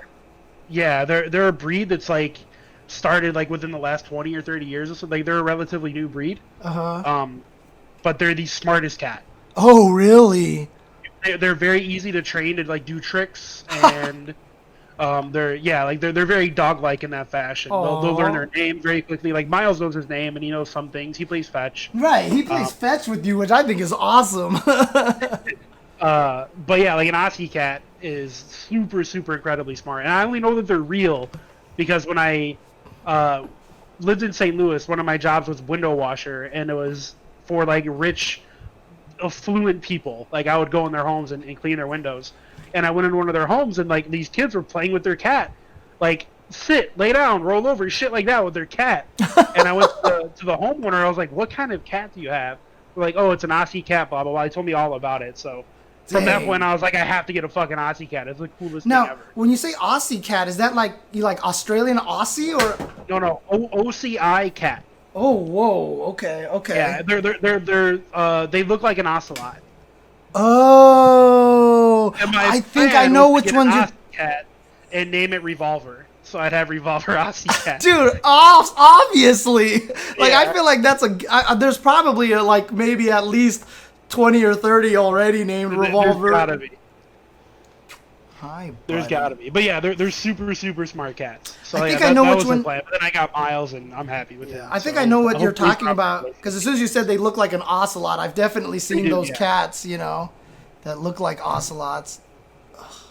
They're a breed that's like started like within the last 20 or 30 years or something. Like, they're a relatively new breed. But they're the smartest cat. Oh, really? They're very easy to train to like do tricks, and they're very dog-like in that fashion. They'll learn their name very quickly. Like, Miles knows his name and he knows some things. He plays fetch. Right, he plays fetch with you, which I think is awesome. But yeah, like an Aussie cat is super, super incredibly smart, and I only know that they're real because when I lived in St. Louis, one of my jobs was window washer, and it was for like rich, affluent people. Like, I would go in their homes and clean their windows, and I went into one of their homes, and like these kids were playing with their cat, like sit, lay down, roll over, shit like that with their cat. And I went to the homeowner. I was like, "What kind of cat do you have?" They're like, "Oh, it's an Aussie cat." Blah blah blah. They told me all about it. So from that point, I was like, I have to get a fucking Aussie cat. It's the coolest thing ever. Now, when you say Aussie cat, is that like you like Australian Aussie or? No, OCI cat. Oh, whoa, okay. Yeah, they look like an ocelot. Oh, I think I know which ones you're. Cat and name it Revolver. So I'd have Revolver Aussie cat. Dude, obviously. Like, Yeah. I feel like that's there's probably like maybe at least 20 or 30 already named Revolver. There's gotta be. Hi, buddy. There's gotta be. But yeah, they're super, super smart cats. So I think yeah, I know that which was the one. plan. But then I got Miles, and I'm happy with it. I think I know what you're talking about, because as soon as you said they look like an ocelot, I've definitely seen those cats, that look like ocelots. Oh,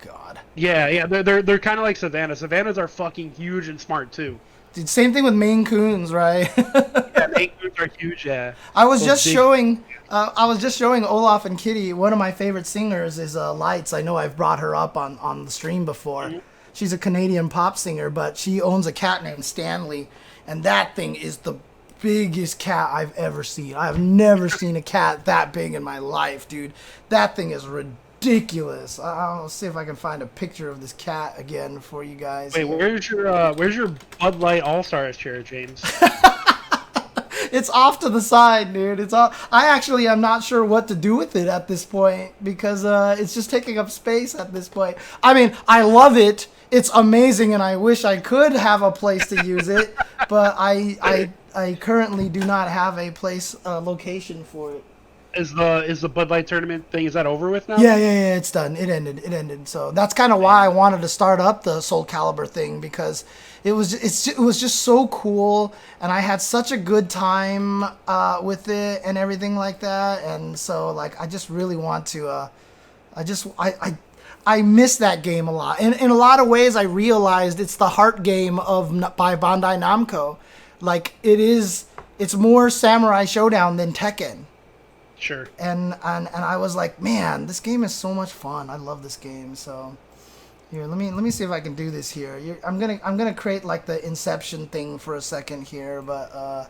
God. Yeah, they're kind of like Savannah. Savannahs are fucking huge and smart too. Dude, same thing with Maine Coons, right? Yeah, Maine Coons are huge. Yeah. I was just showing Olaf and Kitty. One of my favorite singers is Lights. I know I've brought her up on the stream before. Mm-hmm. She's a Canadian pop singer, but she owns a cat named Stanley, and that thing is the biggest cat I've ever seen. I have never seen a cat that big in my life, dude. That thing is ridiculous. I'll see if I can find a picture of this cat again for you guys. Wait, where's your Bud Light All-Stars chair, James? It's off to the side, dude. It's all. I actually am not sure what to do with it at this point because it's just taking up space at this point. I mean, I love it. It's amazing, and I wish I could have a place to use it, but I currently do not have a place location for it. Is the Bud Light tournament thing, is that over with now? Yeah, it's done. It ended. So that's kind of why I wanted to start up the Soul Calibur thing, because it was just so cool, and I had such a good time with it and everything like that. And so like I just really want to I miss that game a lot. And in a lot of ways I realized it's the heart game by Bandai Namco. Like it's more Samurai Showdown than Tekken. Sure. And I was like, man, this game is so much fun. I love this game. So here, let me see if I can do this here. I'm gonna create like the Inception thing for a second here, but let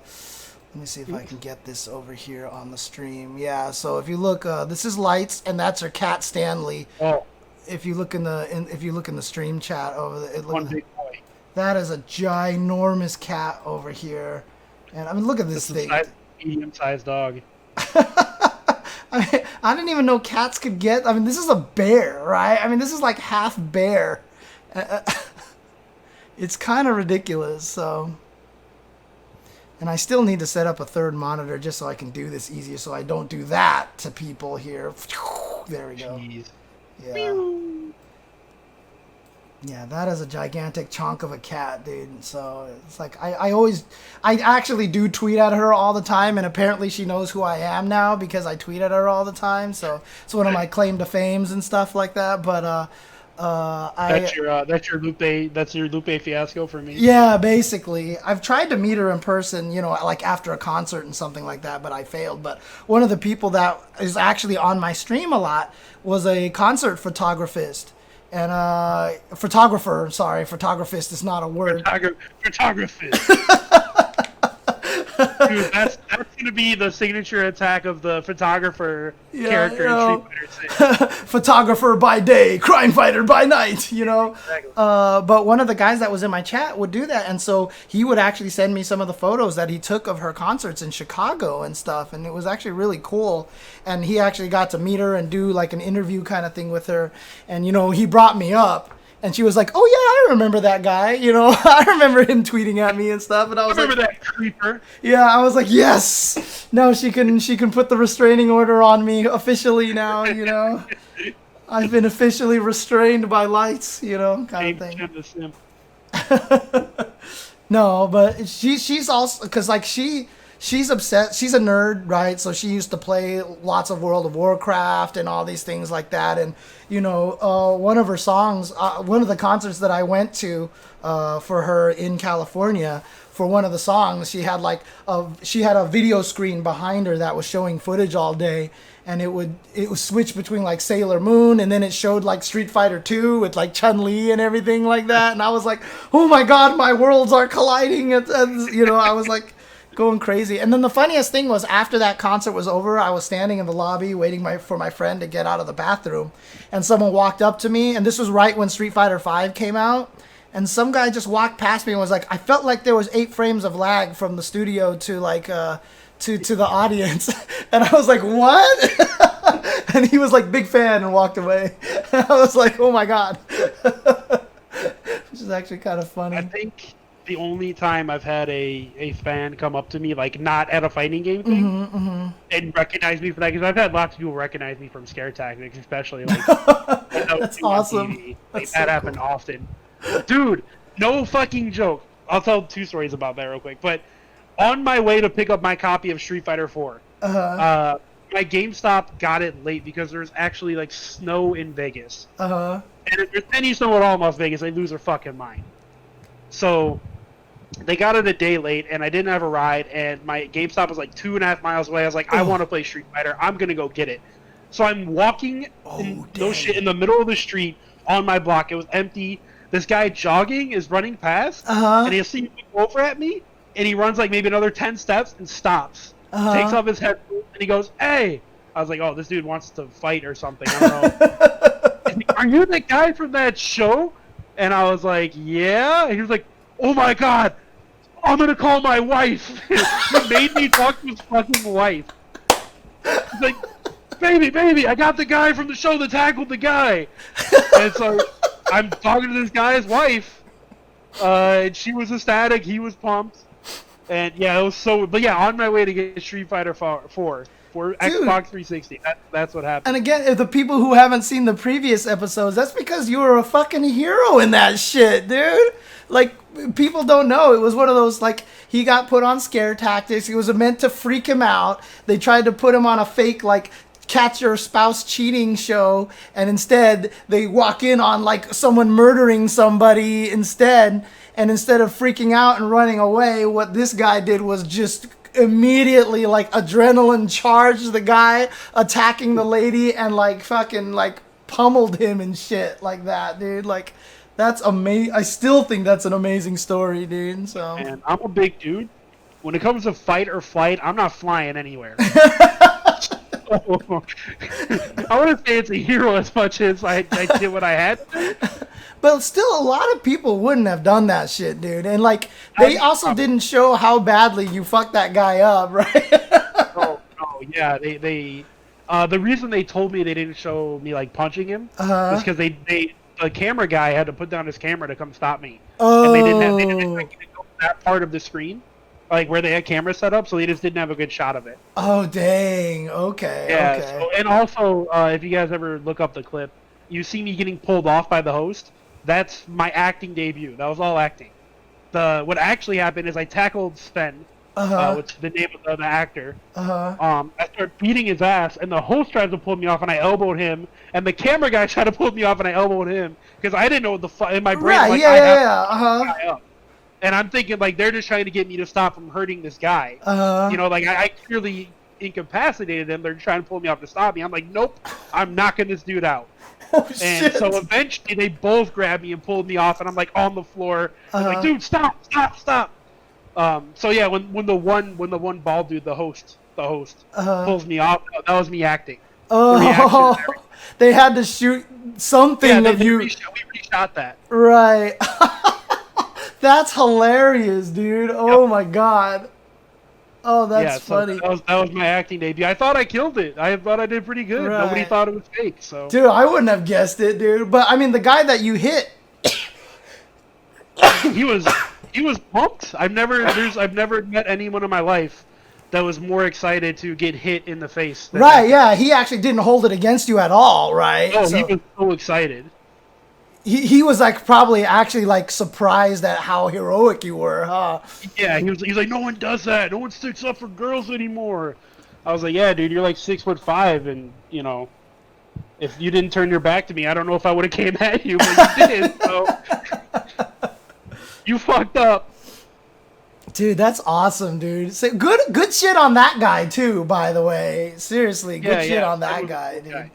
me see if I can get this over here on the stream. Yeah. So if you look, this is Lights, and that's her cat Stanley. Oh. If you look in the stream chat over One big boy. that is a ginormous cat over here, and I mean look at this thing. Medium-sized dog. I didn't even know cats could get. I mean, this is a bear, right? I mean, this is like half bear. It's kind of ridiculous. So, and I still need to set up a third monitor just so I can do this easier. So I don't do that to people here. There we go. Jeez. Yeah. Yeah, that is a gigantic chunk of a cat, dude. So it's like I actually do tweet at her all the time, and apparently she knows who I am now because I tweet at her all the time. So it's one of my claim to fames and stuff like that. But that's your Lupe fiasco for me. Yeah, basically. I've tried to meet her in person, like after a concert and something like that, but I failed. But one of the people that is actually on my stream a lot was a concert photographist. And photographist is not a word. Photographist. Dude, that's gonna be the signature attack of the photographer character in Street Fighter 6. Photographer by day, crime fighter by night, you know. Exactly. But one of the guys that was in my chat would do that, and so he would actually send me some of the photos that he took of her concerts in Chicago and stuff, and it was actually really cool. And he actually got to meet her and do like an interview kind of thing with her, and you know, he brought me up. And she was like, "Oh yeah, I remember that guy. You know, I remember him tweeting at me and stuff." And I was remember that creeper. Yeah, I was like, "Yes, now she can put the restraining order on me officially now. You know, I've been officially restrained by lights. You know, kind of thing." No, but she's also because like she's upset. She's a nerd, right? So she used to play lots of World of Warcraft and all these things like that. And, you know, one of her songs, one of the concerts that I went to for her in California, for one of the songs, she had a video screen behind her that was showing footage all day. And it would switch between like Sailor Moon, and then it showed like Street Fighter 2 with like Chun-Li and everything like that. And I was like, oh my God, my worlds are colliding. You know, I was like, going crazy. And then the funniest thing was after that concert was over, I was standing in the lobby waiting for my friend to get out of the bathroom, and someone walked up to me, and this was right when Street Fighter 5 came out, and some guy just walked past me and was like, I felt like there was 8 frames of lag from the studio to like to the audience. And I was like, what? And he was like, big fan, and walked away. And I was like, oh my God. Which is actually kind of funny. I think the only time I've had a fan come up to me, like not at a fighting game thing, and recognize me for that, because I've had lots of people recognize me from Scare Tactics, especially like that's awesome. Like that's that so happened cool. often. Dude, no fucking joke. I'll tell 2 stories about that real quick. But on my way to pick up my copy of Street Fighter 4, my GameStop got it late because there's actually like snow in Vegas. And if there's any snow at all in Las Vegas, they lose their fucking mind. So they got it a day late, and I didn't have a ride, and my GameStop was like 2.5 miles away. I was like, I want to play Street Fighter. I'm going to go get it. So I'm walking in the middle of the street on my block. It was empty. This guy jogging is running past, and he'll see me over at me, and he runs like maybe another 10 steps and stops. Takes off his headphones, and he goes, hey. I was like, oh, this dude wants to fight or something. I don't know. Are you the guy from that show? And I was like, yeah. And he was like, oh my God, I'm going to call my wife. He made me talk to his fucking wife. He's like, baby, I got the guy from the show that tackled the guy. And so I'm talking to this guy's wife. And she was ecstatic. He was pumped. And yeah, it was so. But yeah, on my way to get Street Fighter 4 for Xbox 360. That's what happened. And again, if the people who haven't seen the previous episodes, that's because you were a fucking hero in that shit, dude. Like, people don't know. It was one of those, like, he got put on Scare Tactics. It was meant to freak him out. They tried to put him on a fake, like, catch your spouse cheating show, and instead they walk in on, like, someone murdering somebody instead. And instead of freaking out and running away, what this guy did was just immediately, like, adrenaline charged the guy, attacking the lady, and, like, fucking, like, pummeled him and shit like that, dude. Like, that's amazing. I still think that's an amazing story, dude. So. And I'm a big dude. When it comes to fight or flight, I'm not flying anywhere. I wouldn't say it's a hero as much as I did what I had. But still, a lot of people wouldn't have done that shit, dude. And, like, they also didn't show how badly you fucked that guy up, right? Oh, yeah. The reason they told me they didn't show me, like, punching him is because the camera guy had to put down his camera to come stop me. Oh. And they didn't go to that part of the screen, like, where they had cameras set up, so they just didn't have a good shot of it. Oh, dang. Okay. Yeah. Okay. So, and also, if you guys ever look up the clip, you see me getting pulled off by the host. That's my acting debut. That was all acting. What actually happened is I tackled Sven, which is the name of the actor. I started beating his ass, and the host tried to pull me off, and I elbowed him. And the camera guy tried to pull me off, and I elbowed him because I didn't know what the fuck in my brain. Right? Like, Yeah. And I'm thinking, like, they're just trying to get me to stop from hurting this guy. You know, like, I clearly incapacitated them. They're trying to pull me off to stop me. I'm like, nope, I'm knocking this dude out. Oh, and shit. so eventually they both grabbed me and pulled me off, and I'm like on the floor. I'm like, dude, stop. So yeah, when the one bald dude, the host pulls me off, that was me acting. Oh, they had to shoot something of you. We reshot that. Right. That's hilarious, dude. Oh my god. Oh, that's funny. That was my acting debut. I thought I killed it. I thought I did pretty good. Right. Nobody thought it was fake. So, dude, I wouldn't have guessed it, dude. But I mean, the guy that you hit, he was pumped. I've never met anyone in my life that was more excited to get hit in the face. Right? Yeah, he actually didn't hold it against you at all, right? Oh, so, he was so excited. He was like probably actually like surprised at how heroic you were, huh? Yeah, he was like, no one does that. No one sticks up for girls anymore. I was like, yeah, dude, you're like 6'5", and you know, if you didn't turn your back to me, I don't know if I would have came at you, but you did. So you fucked up. Dude, that's awesome, dude. So good shit on that guy too, by the way. Seriously, good shit on that guy, dude.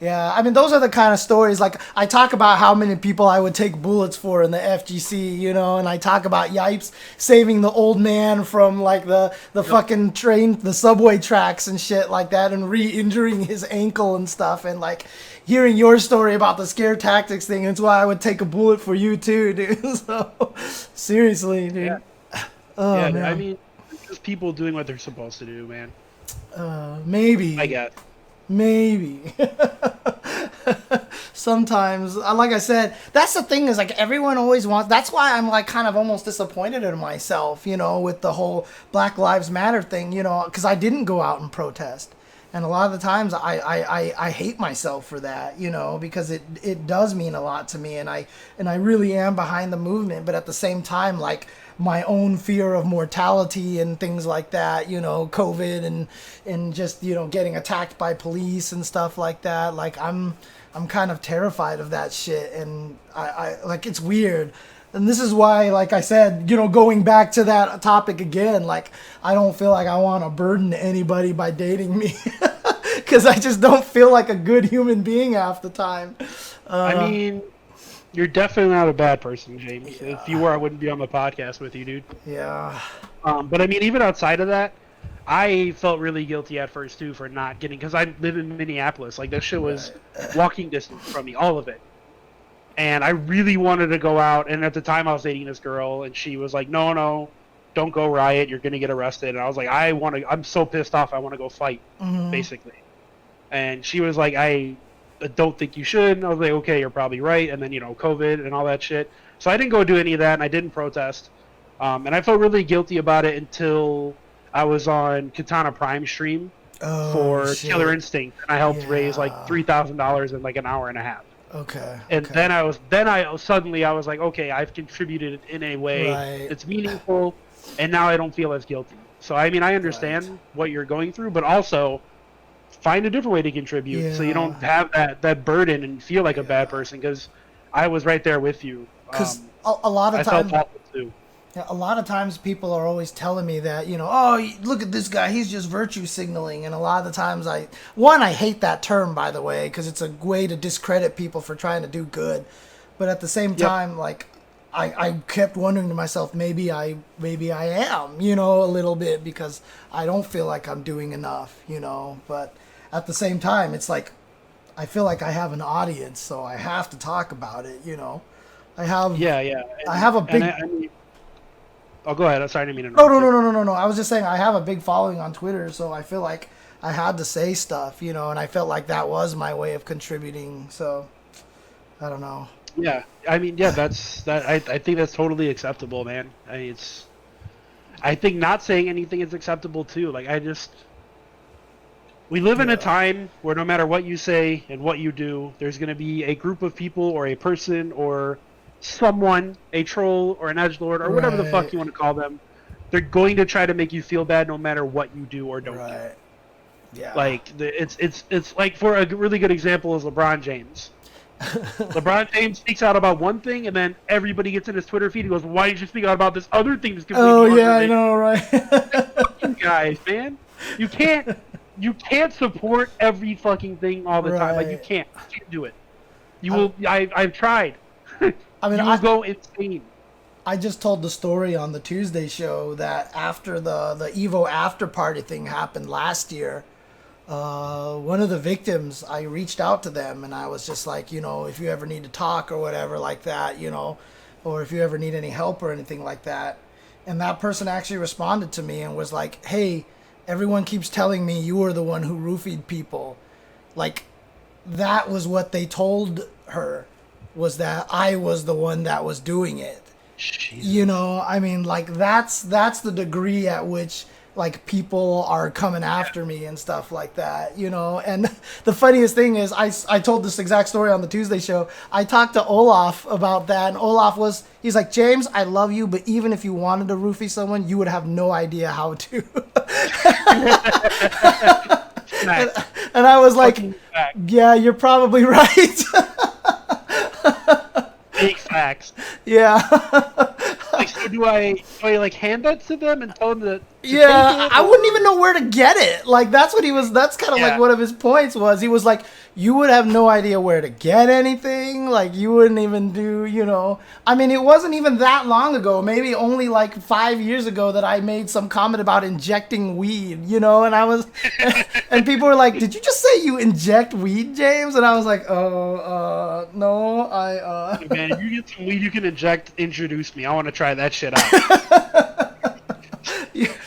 Yeah, I mean, those are the kind of stories, like, I talk about how many people I would take bullets for in the FGC, you know, and I talk about Yipes saving the old man from, like, the fucking train, the subway tracks and shit like that, and re-injuring his ankle and stuff, and, like, hearing your story about the scare tactics thing, it's why I would take a bullet for you, too, dude. So, seriously, dude. Yeah. Oh, yeah, man. I mean, it's just people doing what they're supposed to do, man. Maybe. I guess. Maybe. Sometimes, like I said, that's the thing is like everyone always wants. That's why I'm like kind of almost disappointed in myself, you know, with the whole Black Lives Matter thing, you know, because I didn't go out and protest. And a lot of the times I hate myself for that, you know, because it does mean a lot to me, and I really am behind the movement. But at the same time, like, my own fear of mortality and things like that, you know, COVID and just, you know, getting attacked by police and stuff like that. Like, I'm kind of terrified of that shit, and I like, it's weird. And this is why, like I said, you know, going back to that topic again, like, I don't feel like I want to burden anybody by dating me, because I just don't feel like a good human being half the time. I mean, you're definitely not a bad person, James. Yeah. If you were, I wouldn't be on the podcast with you, dude. Yeah. But I mean, even outside of that, I felt really guilty at first, too, for not getting, because I live in Minneapolis. Like, this shit was walking distance from me, all of it. And I really wanted to go out, and at the time I was dating this girl, and she was like, no, don't go riot, you're going to get arrested. And I was like, I'm so pissed off, I want to go fight, basically. And she was like, I don't think you should. And I was like, okay, you're probably right. And then, you know, COVID and all that shit. So I didn't go do any of that, and I didn't protest. And I felt really guilty about it until I was on Katana Prime stream for Killer Instinct, and I helped raise like $3,000 in like an hour and a half. Okay. And then I was like, okay, I've contributed in a way that's meaningful, and now I don't feel as guilty. So I mean, I understand what you're going through, but also find a different way to contribute so you don't have that burden and feel like a bad person. Because I was right there with you. Because a lot of times, I felt awful too. Yeah, a lot of times people are always telling me that, you know, oh, look at this guy, he's just virtue signaling. And a lot of the times I hate that term, by the way, because it's a way to discredit people for trying to do good. But at the same time, like, I kept wondering to myself, maybe I am, you know, a little bit, because I don't feel like I'm doing enough, you know. But at the same time, it's like, I feel like I have an audience, so I have to talk about it, you know. I have a big... Oh, go ahead. I'm sorry, I didn't mean to interrupt. No. I was just saying I have a big following on Twitter, so I feel like I had to say stuff, you know, and I felt like that was my way of contributing. So, I don't know. Yeah, I mean, yeah, I think that's totally acceptable, man. I think not saying anything is acceptable too. Like, we live in a time where no matter what you say and what you do, there's going to be a group of people or a person or someone, a troll or an edgelord or whatever the fuck you want to call them. They're going to try to make you feel bad no matter what you do or don't do. Yeah. Like, it's like, for a really good example is LeBron James. LeBron James speaks out about one thing, and then everybody gets in his Twitter feed and goes, why did you speak out about this other thing that's completely I know, right? You guys, man. You can't support every fucking thing all the time. Like, you can't do it. You will. I've tried. I mean, you will go insane. I just told the story on the Tuesday show that after the Evo after party thing happened last year, one of the victims, I reached out to them and I was just like, if you ever need to talk or whatever like that, or if you ever need any help or anything like that. And that person actually responded to me and was like, hey, everyone keeps telling me you were the one who roofied people. Like, that was what they told her, was that I was the one that was doing it. Jesus. I mean, like, that's the degree at which, like, people are coming after me and stuff like that, And the funniest thing is, I told this exact story on the Tuesday show. I talked to Olaf about that, and Olaf he's like, James, I love you, but even if you wanted to roofie someone, you would have no idea how to. and I was like, yeah, you're probably right. Big facts. Yeah. Like, so do I like hand that to them and tell them that? Yeah, I wouldn't even know where to get it. Like, that's kind of like one of his points was. He was like, you would have no idea where to get anything. Like, you wouldn't even do, I mean, it wasn't even that long ago. Maybe only like 5 years ago that I made some comment about injecting weed, and I was, and people were like, did you just say you inject weed, James? And I was like, no, Hey, man, if you get some weed you can inject, introduce me. I want to try that shit out.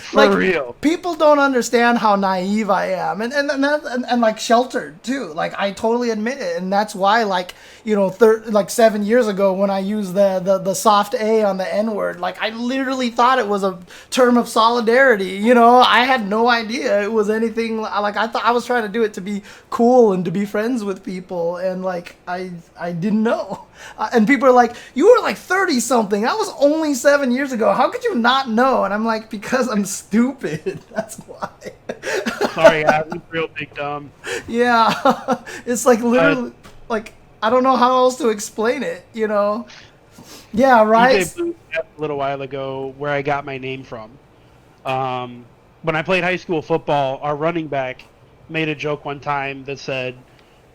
For real. People don't understand how naive I am, and like sheltered too. Like, I totally admit it, and that's why, like, 7 years ago when I used the soft A on the N word, like, I literally thought it was a term of solidarity. I had no idea it was anything. Like, I thought I was trying to do it to be cool and to be friends with people, and like I didn't know. And people are like, you were like 30 something. That was only 7 years ago. How could you not know? And I'm like, because I'm stupid. That's why. Sorry, I'm real big dumb. Yeah. It's like literally, like, I don't know how else to explain it, Yeah, right? DJ Blue a little while ago where I got my name from. When I played high school football, our running back made a joke one time that said,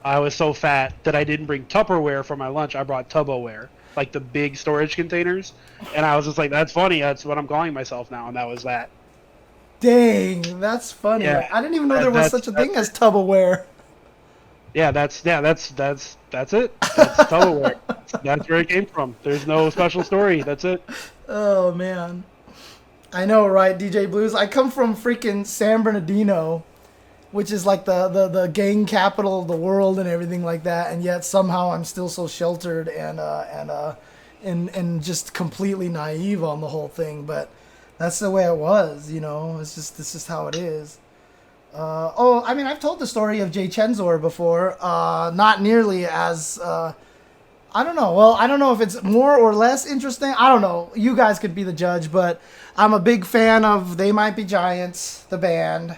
I was so fat that I didn't bring Tupperware for my lunch. I brought TuboWare, like the big storage containers. And I was just like, that's funny. That's what I'm calling myself now. And that was that. Dang, that's funny. Yeah, I didn't even know there was such a thing as Tupperware. Yeah, that's it. That's Tubo. That's where it came from. There's no special story. That's it. Oh man, I know, right, DJ Blues? I come from freaking San Bernardino, which is like the gang capital of the world and everything like that, and yet somehow I'm still so sheltered and just completely naive on the whole thing. But that's the way it was, It's just how it is. I mean, I've told the story of jchensor before. Not nearly as I don't know. Well, I don't know if it's more or less interesting. I don't know. You guys could be the judge, but I'm a big fan of They Might Be Giants, the band.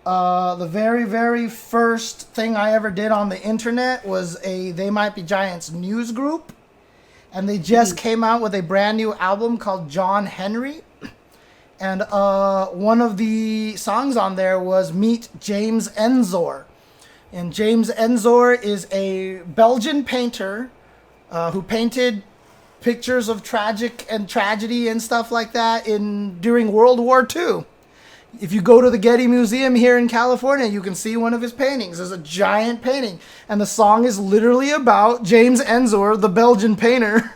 The very, very first thing I ever did on the internet was a They Might Be Giants news group. And they just came out with a brand new album called John Henry. And one of the songs on there was Meet James Ensor. And James Ensor is a Belgian painter who painted pictures of tragedy and stuff like that during World War II. If you go to the Getty Museum here in California, you can see one of his paintings. There's a giant painting. And the song is literally about James Ensor, the Belgian painter.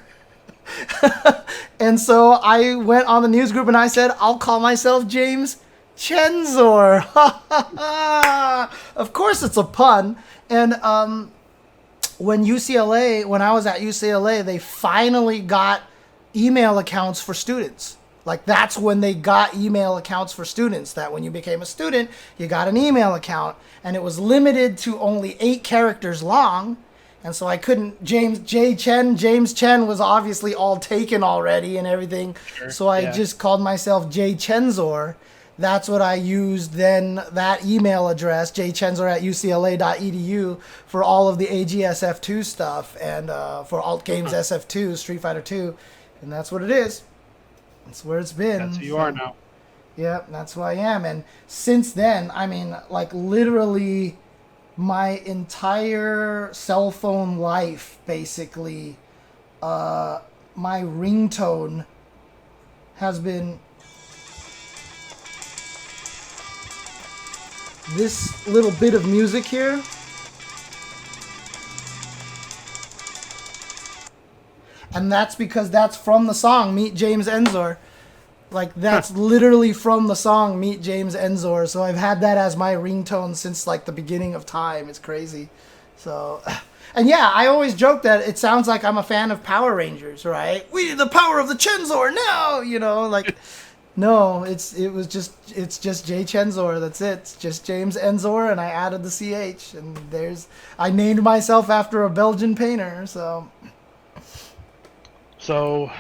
And so I went on the news group and I said, I'll call myself James Chensor. Of course it's a pun. And when I was at UCLA, they finally got email accounts for students. Like, that's when they got email accounts for students, that when you became a student, you got an email account. And it was limited to only 8 characters long. And so I couldn't, James Chen was obviously all taken already and everything. Sure, so I just called myself jchensor. That's what I used then, that email address, jchensor@ucla.edu, for all of the AGSF2 stuff and for Alt Games SF2, Street Fighter 2. And that's what it is. That's where it's been. That's who you are now. Yeah, that's who I am. And since then, I mean, like, literally my entire cell phone life, basically, my ringtone has been this little bit of music here. And that's because that's from the song Meet James Ensor. Like, that's literally from the song Meet James Ensor. So I've had that as my ringtone since, like, the beginning of time. It's crazy. So, and yeah, I always joke that it sounds like I'm a fan of Power Rangers, right? We need the power of the Chensor now, you know, like, no, it's just jchensor. That's it. It's just James Ensor, and I added the CH, and I named myself after a Belgian painter, so. So,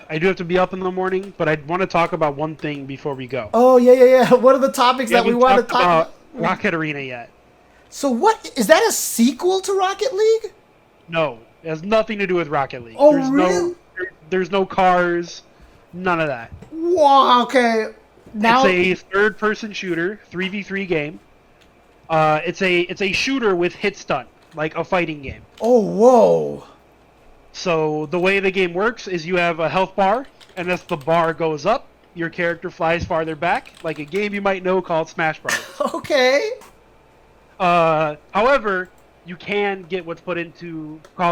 I do have to be up in the morning, but I want to talk about one thing before we go. Oh, yeah. What are the topics that we want to talk about? Rocket Arena yet. So what, is that a sequel to Rocket League? No, it has nothing to do with Rocket League. Oh, really? There's no cars, none of that. Wow, okay. Now it's a third-person shooter, 3v3 game. It's a shooter with hit stun, like a fighting game. Oh, whoa. So the way the game works is you have a health bar, and as the bar goes up, your character flies farther back, like a game you might know called Smash Bros. Okay. However, you can get what's called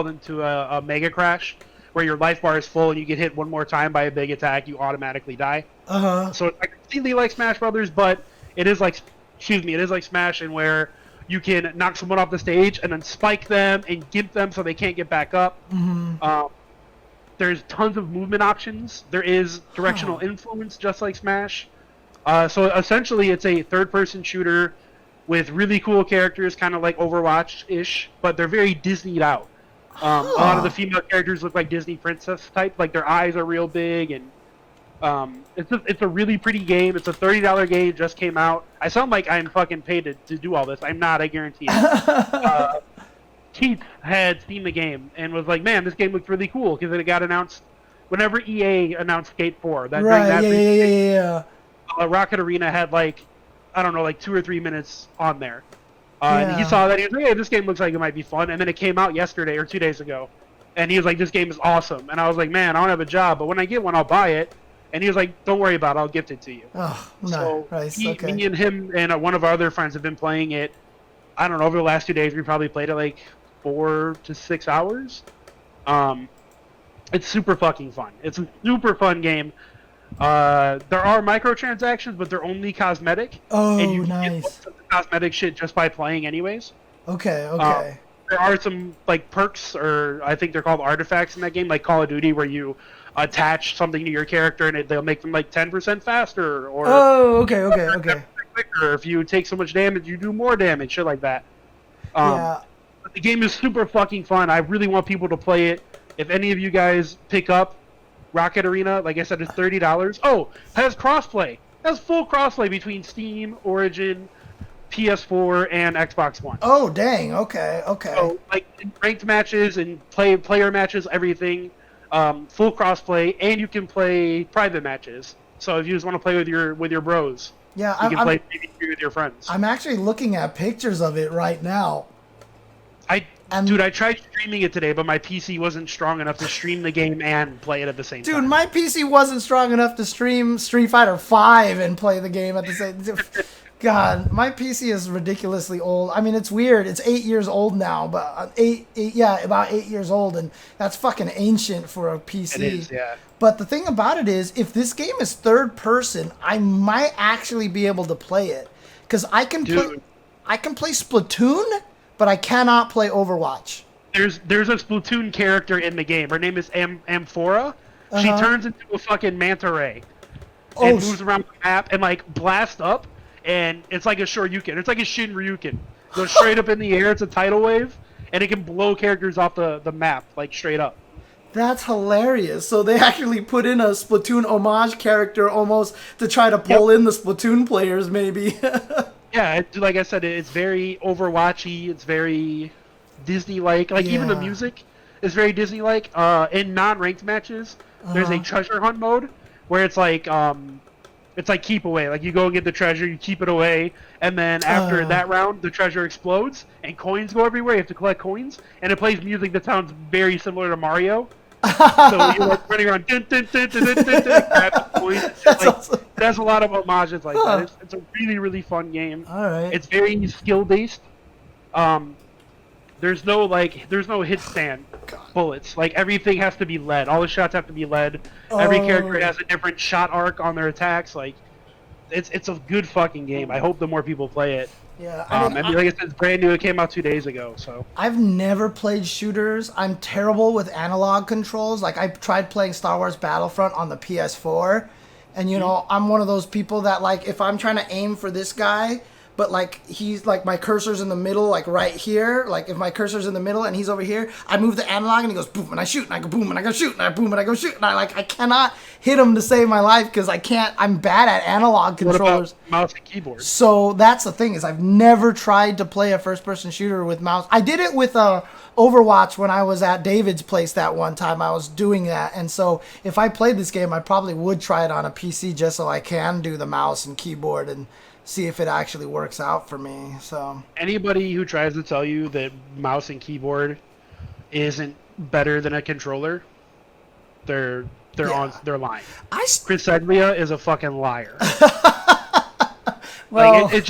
into a mega crash, where your life bar is full and you get hit one more time by a big attack, you automatically die. So it's like completely like Smash Brothers, but it is like Smash, in where you can knock someone off the stage and then spike them and gimp them so they can't get back up. There's tons of movement options. There is directional influence, just like Smash. So essentially, it's a third-person shooter with really cool characters, kind of like Overwatch-ish, but they're very Disneyed out. A lot of the female characters look like Disney princess type, like their eyes are real big, and it's a really pretty game. It's a $30 game, just came out. I sound like I'm fucking paid to do all this. I'm not, I guarantee you. Keith had seen the game and was like, man, this game looks really cool, because it got announced whenever EA announced Skate 4. Rocket Arena had like 2 or 3 minutes on there. And he saw that, he was like, hey, this game looks like it might be fun. And then it came out yesterday or 2 days ago. And he was like, this game is awesome. And I was like, man, I don't have a job, but when I get one, I'll buy it. And he was like, don't worry about it, I'll gift it to you. Oh, so nice. Me and him and one of our other friends have been playing it. I don't know, over the last 2 days, we probably played it like 4 to 6 hours. It's super fucking fun. It's a super fun game. There are microtransactions, but they're only cosmetic. Oh, and you nice. can get most of the cosmetic shit just by playing anyways. Okay. There are some like perks, or I think they're called artifacts in that game, like Call of Duty, where you attach something to your character and they'll make them like 10% faster, or okay. quicker. If you take so much damage, you do more damage, shit like that. But the game is super fucking fun. I really want people to play it. If any of you guys pick up Rocket Arena, like I said, it's $30. Oh, has crossplay. Has full crossplay between Steam, Origin, PS4, and Xbox One. Oh, dang. Okay. So, like, ranked matches and player matches, everything, full crossplay, and you can play private matches. So if you just want to play with your bros, you can play PvP with your friends. I'm actually looking at pictures of it right now. Dude, I tried streaming it today, but my PC wasn't strong enough to stream the game and play it at the same time. Dude, my PC wasn't strong enough to stream Street Fighter 5 and play the game at the same time. God, my PC is ridiculously old. I mean, it's weird. It's 8 years old now, but about 8 years old, and that's fucking ancient for a PC. It is, yeah. But the thing about it is, if this game is third person, I might actually be able to play it, because I can play Splatoon, but I cannot play Overwatch. There's a Splatoon character in the game. Her name is Amphora. She turns into a fucking manta ray and moves around the map and like blasts up, and it's like a Shoryuken. It's like a Shinryuken. Goes straight up in the air. It's a tidal wave, and it can blow characters off the map like straight up. That's hilarious. So they actually put in a Splatoon homage character almost to try to pull in the Splatoon players, maybe. Yeah, like I said, it's very Overwatchy. It's very Disney-like. Like even the music is very Disney-like. In non-ranked matches, there's a treasure hunt mode where it's like keep away. Like you go and get the treasure, you keep it away, and then after that round, the treasure explodes and coins go everywhere. You have to collect coins, and it plays music that sounds very similar to Mario. So you're like running around, dun, dun, dun, dun, dun, dun, dun, points. Like, awesome. There's a lot of homages like that. It's a really, really fun game. All right. It's very skill based. There's no hit stand bullets. Like everything has to be led. All the shots have to be led. Every character has a different shot arc on their attacks. Like it's a good fucking game. I hope the more people play it. Yeah, like I said, it's brand new. It came out 2 days ago. So I've never played shooters. I'm terrible with analog controls. Like I tried playing Star Wars Battlefront on the PS4, and you know I'm one of those people that like if I'm trying to aim for this guy, but like he's like my cursor's in the middle, like right here. Like if my cursor's in the middle and he's over here, I move the analog and he goes boom and I shoot and I go boom and I go shoot and I boom and I go shoot and I cannot hit him to save my life because I can't. I'm bad at analog controllers. What about mouse and keyboard? So that's the thing is I've never tried to play a first-person shooter with mouse. I did it with Overwatch when I was at David's place that one time. I was doing that, and so if I played this game, I probably would try it on a PC just so I can do the mouse and keyboard and see if it actually works out for me. So anybody who tries to tell you that mouse and keyboard isn't better than a controller, they're lying. Chris Seglia is a fucking liar. Well, like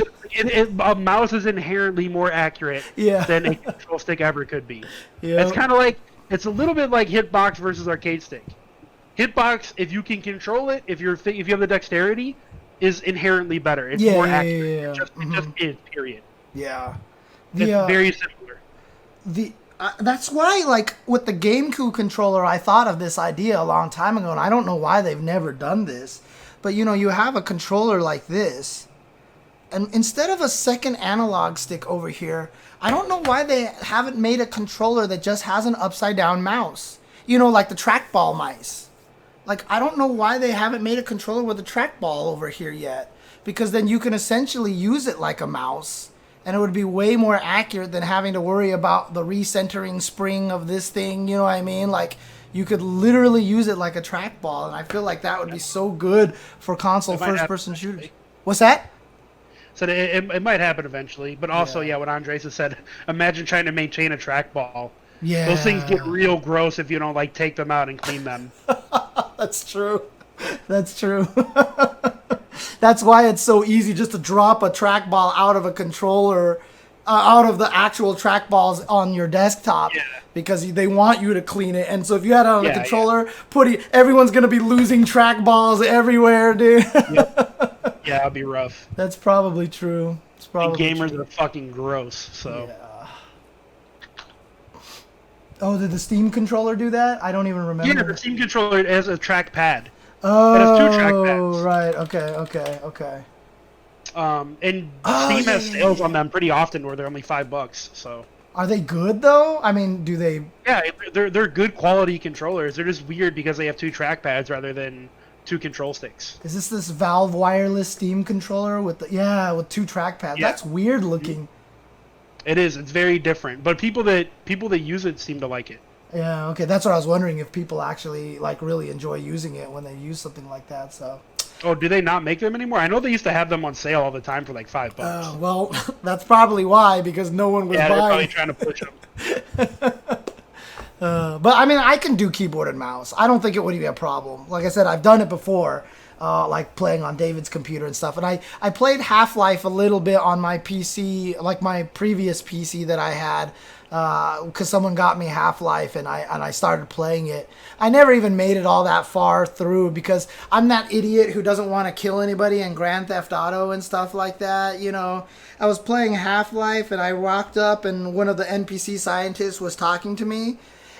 a mouse is inherently more accurate than a control stick ever could be. Yeah. It's kind of like it's a little bit like hitbox versus arcade stick. Hitbox, if you can control it, if you have the dexterity, is inherently better. It's more accurate. It just is. Period. Yeah. It's very similar. That's why, like, with the GameCube controller, I thought of this idea a long time ago, and I don't know why they've never done this. But, you know, you have a controller like this, and instead of a second analog stick over here, I don't know why they haven't made a controller that just has an upside-down mouse. You know, like the trackball mice. Like, I don't know why they haven't made a controller with a trackball over here yet. Because then you can essentially use it like a mouse. And it would be way more accurate than having to worry about the recentering spring of this thing, you know what I mean? Like, you could literally use it like a trackball, and I feel like that would be so good for console first-person shooters. What's that? So it might happen eventually, but also, what Andres has said, imagine trying to maintain a trackball. Yeah. Those things get real gross if you don't, like, take them out and clean them. That's true. That's true. That's why it's so easy just to drop a trackball out of a controller, out of the actual trackballs on your desktop, because they want you to clean it. And so if you had it on a controller, everyone's going to be losing trackballs everywhere, dude. Yep. Yeah, it'd be rough. That's probably true. It's probably and gamers true. are fucking gross, so. Yeah. Oh, did the Steam controller do that? I don't even remember. Yeah, the Steam controller has a trackpad. Oh, it has 2 trackpads. Right. Okay. And Steam has sales on them pretty often where they're only $5. So. Are they good though? I mean, do they? Yeah, they're good quality controllers. They're just weird because they have 2 trackpads rather than 2 control sticks. Is this Valve wireless Steam controller with 2 trackpads? Yeah. That's weird looking. It is. It's very different. But people that use it seem to like it. Yeah, okay. That's what I was wondering, if people actually like really enjoy using it when they use something like that. So. Oh, do they not make them anymore? I know they used to have them on sale all the time for like $5. Well, that's probably why, because no one was buying. Yeah, they're probably trying to push them. But I mean, I can do keyboard and mouse. I don't think it would be a problem. Like I said, I've done it before, like playing on David's computer and stuff. And I played Half-Life a little bit on my PC, like my previous PC that I had, because someone got me Half-Life and I started playing it. I never even made it all that far through because I'm that idiot who doesn't want to kill anybody in Grand Theft Auto and stuff like that, you know. I was playing Half-Life and I walked up and one of the NPC scientists was talking to me,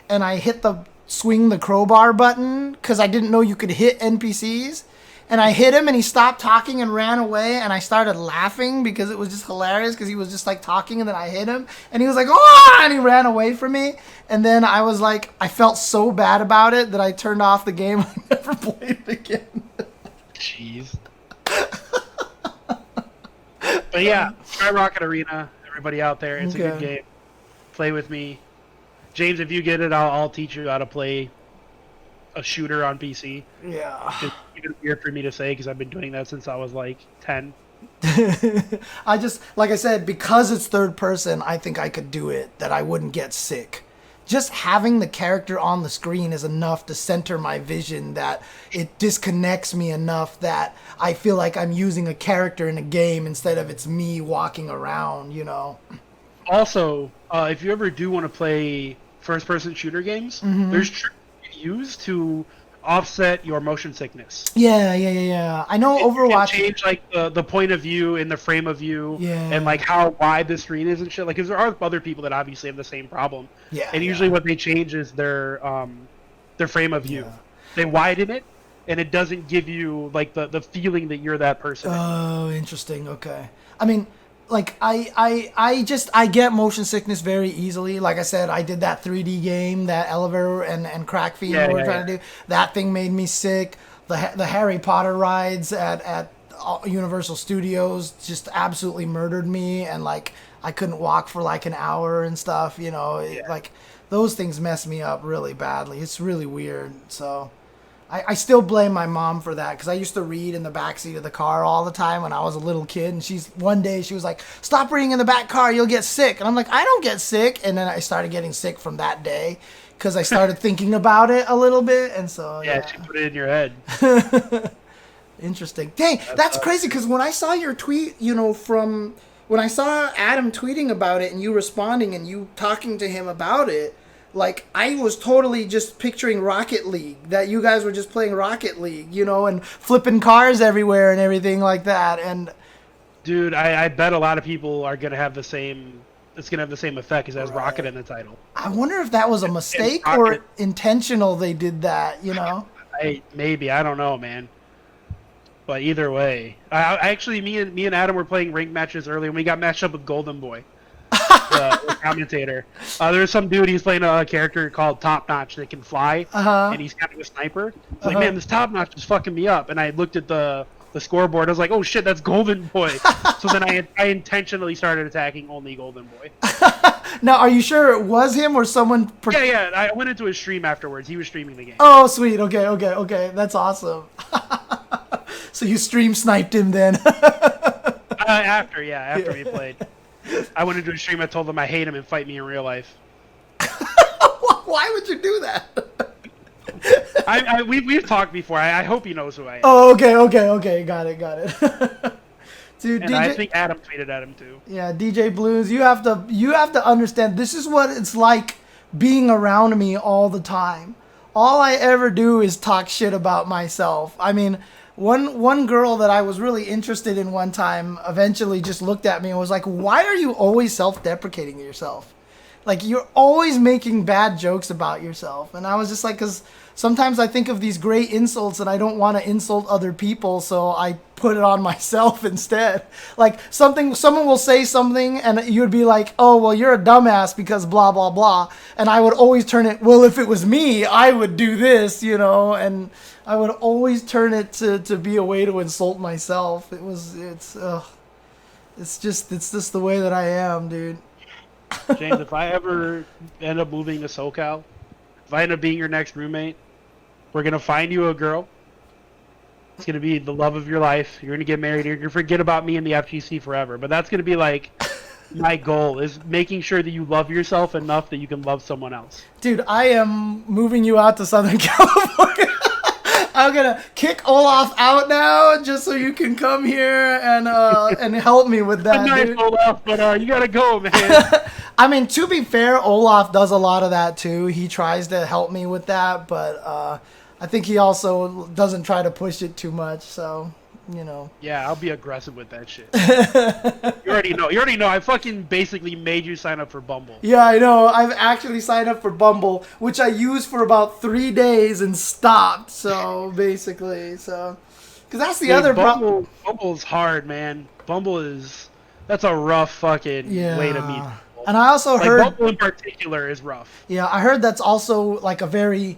and I hit the swing the crowbar button because I didn't know you could hit NPCs. And I hit him and he stopped talking and ran away, and I started laughing because it was just hilarious because he was just like talking, and then I hit him and he was like, "Oh!" and he ran away from me. And then I was like, I felt so bad about it that I turned off the game and never played it again. Jeez. But yeah, try Rocket Arena, everybody out there. It's a good game. Play with me. James, if you get it, I'll teach you how to play a shooter on PC. Yeah. It's even weird for me to say because I've been doing that since I was like 10. I just, like I said, because it's third person, I think I could do it, that I wouldn't get sick. just having the character on the screen is enough to center my vision, that it disconnects me enough that I feel like I'm using a character in a game instead of it's me walking around, you know. Also, if you ever do want to play first-person shooter games, there's tricks you can use to offset your motion sickness. Yeah. I know Overwatch. Change like the point of view and the frame of view, and like how wide the screen is and shit. Like, because there are other people that obviously have the same problem. Yeah. And usually what they change is their frame of view. Yeah. They widen it, and it doesn't give you like the feeling that you're that person. Oh, interesting. Okay. I mean, like I get motion sickness very easily. Like I said, I did that 3D game, that Elevator and Crack Fiend we're trying to do. That thing made me sick. The Harry Potter rides at Universal Studios just absolutely murdered me, and like I couldn't walk for like an hour and stuff. You know, like those things mess me up really badly. It's really weird. So I still blame my mom for that, because I used to read in the backseat of the car all the time when I was a little kid. And one day she was like, "Stop reading in the back car, you'll get sick." And I'm like, "I don't get sick." And then I started getting sick from that day because I started thinking about it a little bit. And so, yeah. She put it in your head. Interesting. Dang, that's crazy, because when I saw your tweet, you know, when I saw Adam tweeting about it and you responding and you talking to him about it, like, I was totally just picturing Rocket League, that you guys were just playing Rocket League, you know, and flipping cars everywhere and everything like that. And dude, I bet a lot of people are going to have the same, it's going to have the same effect as Rocket in the title. I wonder if that was a mistake or intentional they did that, you know? Maybe, I don't know, man. But either way, I actually, me and Adam were playing ring matches earlier, and we got matched up with Golden Boy. The commentator. There's some dude, he's playing a character called Top Notch that can fly, and he's kind of a sniper. It's like, man, this Top Notch is fucking me up. And I looked at the scoreboard. I was like, oh shit, that's Golden Boy. So then I intentionally started attacking only Golden Boy. Now, are you sure it was him or someone? Yeah. I went into his stream afterwards. He was streaming the game. Oh, sweet. Okay. That's awesome. So you stream sniped him then? After we played. I went into a stream. I told them I hate him and fight me in real life. Why would you do that? We've talked before. I hope he knows who I am. Oh, okay. Got it. Dude, and I think Adam tweeted at him too. Yeah, DJ Blues, you have to understand. This is what it's like being around me all the time. All I ever do is talk shit about myself. I mean, one girl that I was really interested in one time eventually just looked at me and was like, "Why are you always self-deprecating yourself? Like, you're always making bad jokes about yourself." And I was just like, because sometimes I think of these great insults and I don't want to insult other people, so I put it on myself instead. Like, someone will say something and you'd be like, "Oh, well, you're a dumbass because blah, blah, blah." And I would always turn it, "Well, if it was me, I would do this," you know, and I would always turn it to be a way to insult myself. It's just the way that I am, dude. James, if I ever end up moving to SoCal, if I end up being your next roommate, we're going to find you a girl. It's going to be the love of your life. You're going to get married. You're going to forget about me and the FGC forever. But that's going to be like my goal, is making sure that you love yourself enough that you can love someone else. Dude, I am moving you out to Southern California. I'm going to kick Olaf out now just so you can come here and help me with that, nice, dude. Olaf, but you got to go, man. I mean, to be fair, Olaf does a lot of that too. He tries to help me with that, but I think he also doesn't try to push it too much, so, you know. Yeah, I'll be aggressive with that shit. You already know. I fucking basically made you sign up for Bumble. Yeah, I know. I've actually signed up for Bumble, which I used for about 3 days and stopped, so, basically, so. Because that's the other problem. Bumble's hard, man. That's a rough fucking way to meet people. And I also heard Bumble in particular is rough. Yeah, I heard that's also like a very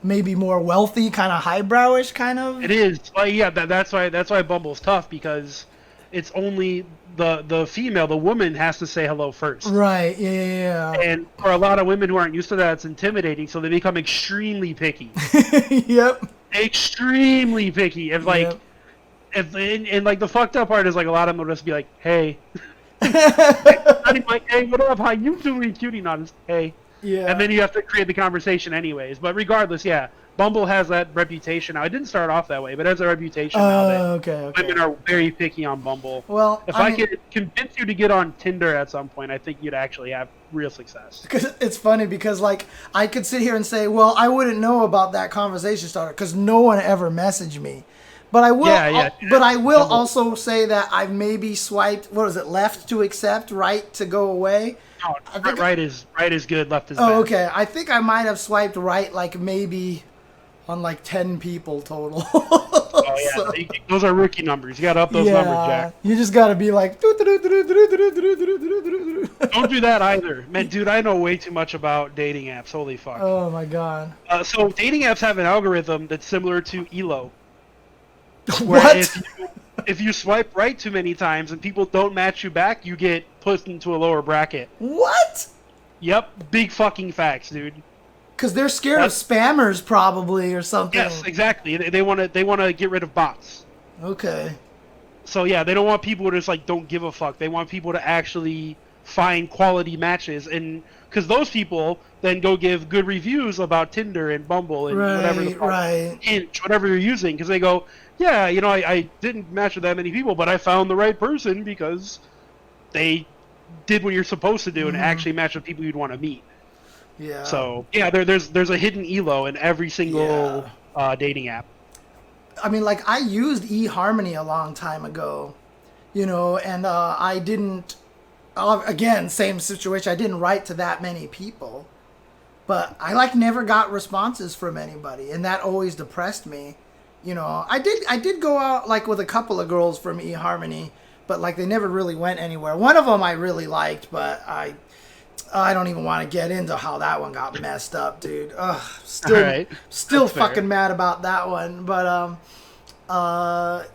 maybe more wealthy, kind of highbrowish kind of. It is. Well, yeah, that's why Bumble's tough, because it's only the female, the woman has to say hello first. Right. Yeah. And for a lot of women who aren't used to that, it's intimidating, so they become extremely picky. Yep. Extremely picky. If like the fucked up part is, like, a lot of them will just be like, "Hey." Not even like, hey, what up? How you doing, cutie? Not as, hey. Yeah. And then you have to create the conversation anyways. But regardless, yeah, Bumble has that reputation now. It didn't start off that way, but it has a reputation now that women are very picky on Bumble. Well, if I could convince you to get on Tinder at some point, I think you'd actually have real success. Because it's funny because, like, I could sit here and say, well, I wouldn't know about that conversation starter because no one ever messaged me. But I will. But I will also say that I've maybe swiped. What is it? Left to accept, right to go away. No, right is good. Left is bad. Oh, okay. I think I might have swiped right, like maybe on like 10 people total. Oh yeah, so, those are rookie numbers. You got to up those numbers, Jack. You just got to be like. Don't do that either, man. Dude, I know way too much about dating apps. Holy fuck. Oh my god. So dating apps have an algorithm that's similar to Elo. What? If you swipe right too many times and people don't match you back, you get pushed into a lower bracket. What? Yep, big fucking facts, dude. Because they're scared of spammers, probably, or something. Yes, exactly. They want to get rid of bots. Okay. So yeah, they don't want people to just like don't give a fuck. They want people to actually find quality matches, and because those people then go give good reviews about Tinder and Bumble and whatever you're using, because they go, yeah, you know, I didn't match with that many people, but I found the right person because they did what you're supposed to do and actually match with people you'd want to meet. Yeah. So yeah, there's a hidden Elo in every single dating app. I mean, like, I used eHarmony a long time ago, you know, and I didn't. Again, same situation. I didn't write to that many people, but I like never got responses from anybody, and that always depressed me. You know, I did go out like with a couple of girls from eHarmony, but like they never really went anywhere. One of them I really liked, but I don't even want to get into how that one got messed up, dude. Ugh, still fucking mad about that one. But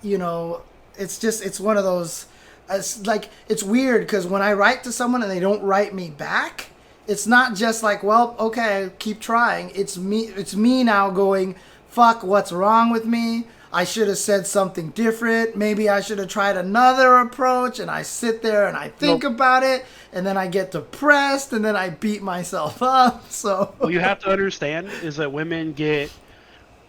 you know, it's one of those. It's like, it's weird because when I write to someone and they don't write me back, it's not just like, well, okay, keep trying. It's me now going, fuck, what's wrong with me? I should have said something different. Maybe I should have tried another approach. And I sit there and I think about it, and then I get depressed, and then I beat myself up. So what you have to understand is that women get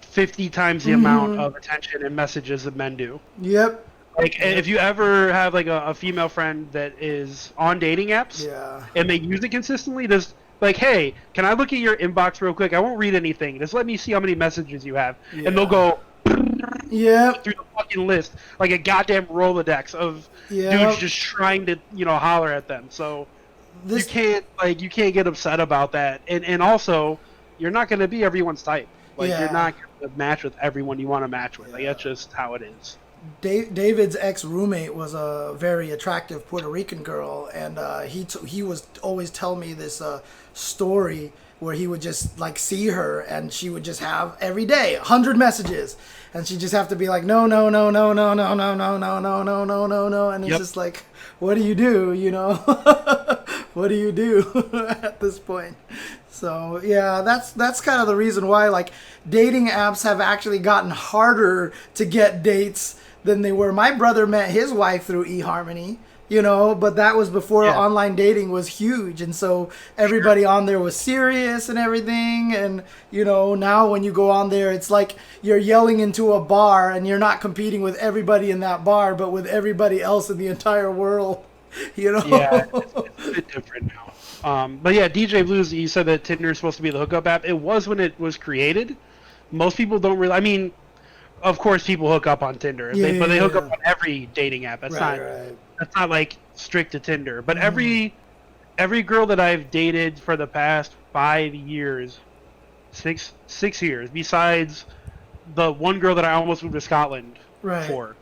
50 times the amount of attention and messages that men do. Yep. Like, if you ever have like a female friend that is on dating apps, and they use it consistently, just like, hey, can I look at your inbox real quick? I won't read anything. Just let me see how many messages you have, and they'll go through the fucking list like a goddamn Rolodex of dudes just trying to, you know, holler at them. So you can't get upset about that, and also you're not going to be everyone's type. Like, you're not going to match with everyone you want to match with. Like, that's just how it is. David's ex-roommate was a very attractive Puerto Rican girl, and he was always telling me this story where he would just like see her, and she would just have every day 100 messages, and she'd just have to be like, no, and it's just like, what do you do, you know? What do you do at this point? So yeah, that's kind of the reason why like dating apps have actually gotten harder to get dates than they were. My brother met his wife through eHarmony, you know, but that was before online dating was huge, and so everybody on there was serious and everything. And you know, now when you go on there, it's like you're yelling into a bar, and you're not competing with everybody in that bar, but with everybody else in the entire world. You know? Yeah, it's a bit different now. But yeah, DJ Blues, you said that Tinder is supposed to be the hookup app. It was when it was created. Most people don't really. I mean, of course, people hook up on Tinder, but they hook up on every dating app. That's that's not like strict to Tinder. But every girl that I've dated for the past 5 years, six years, besides the one girl that I almost moved to Scotland for,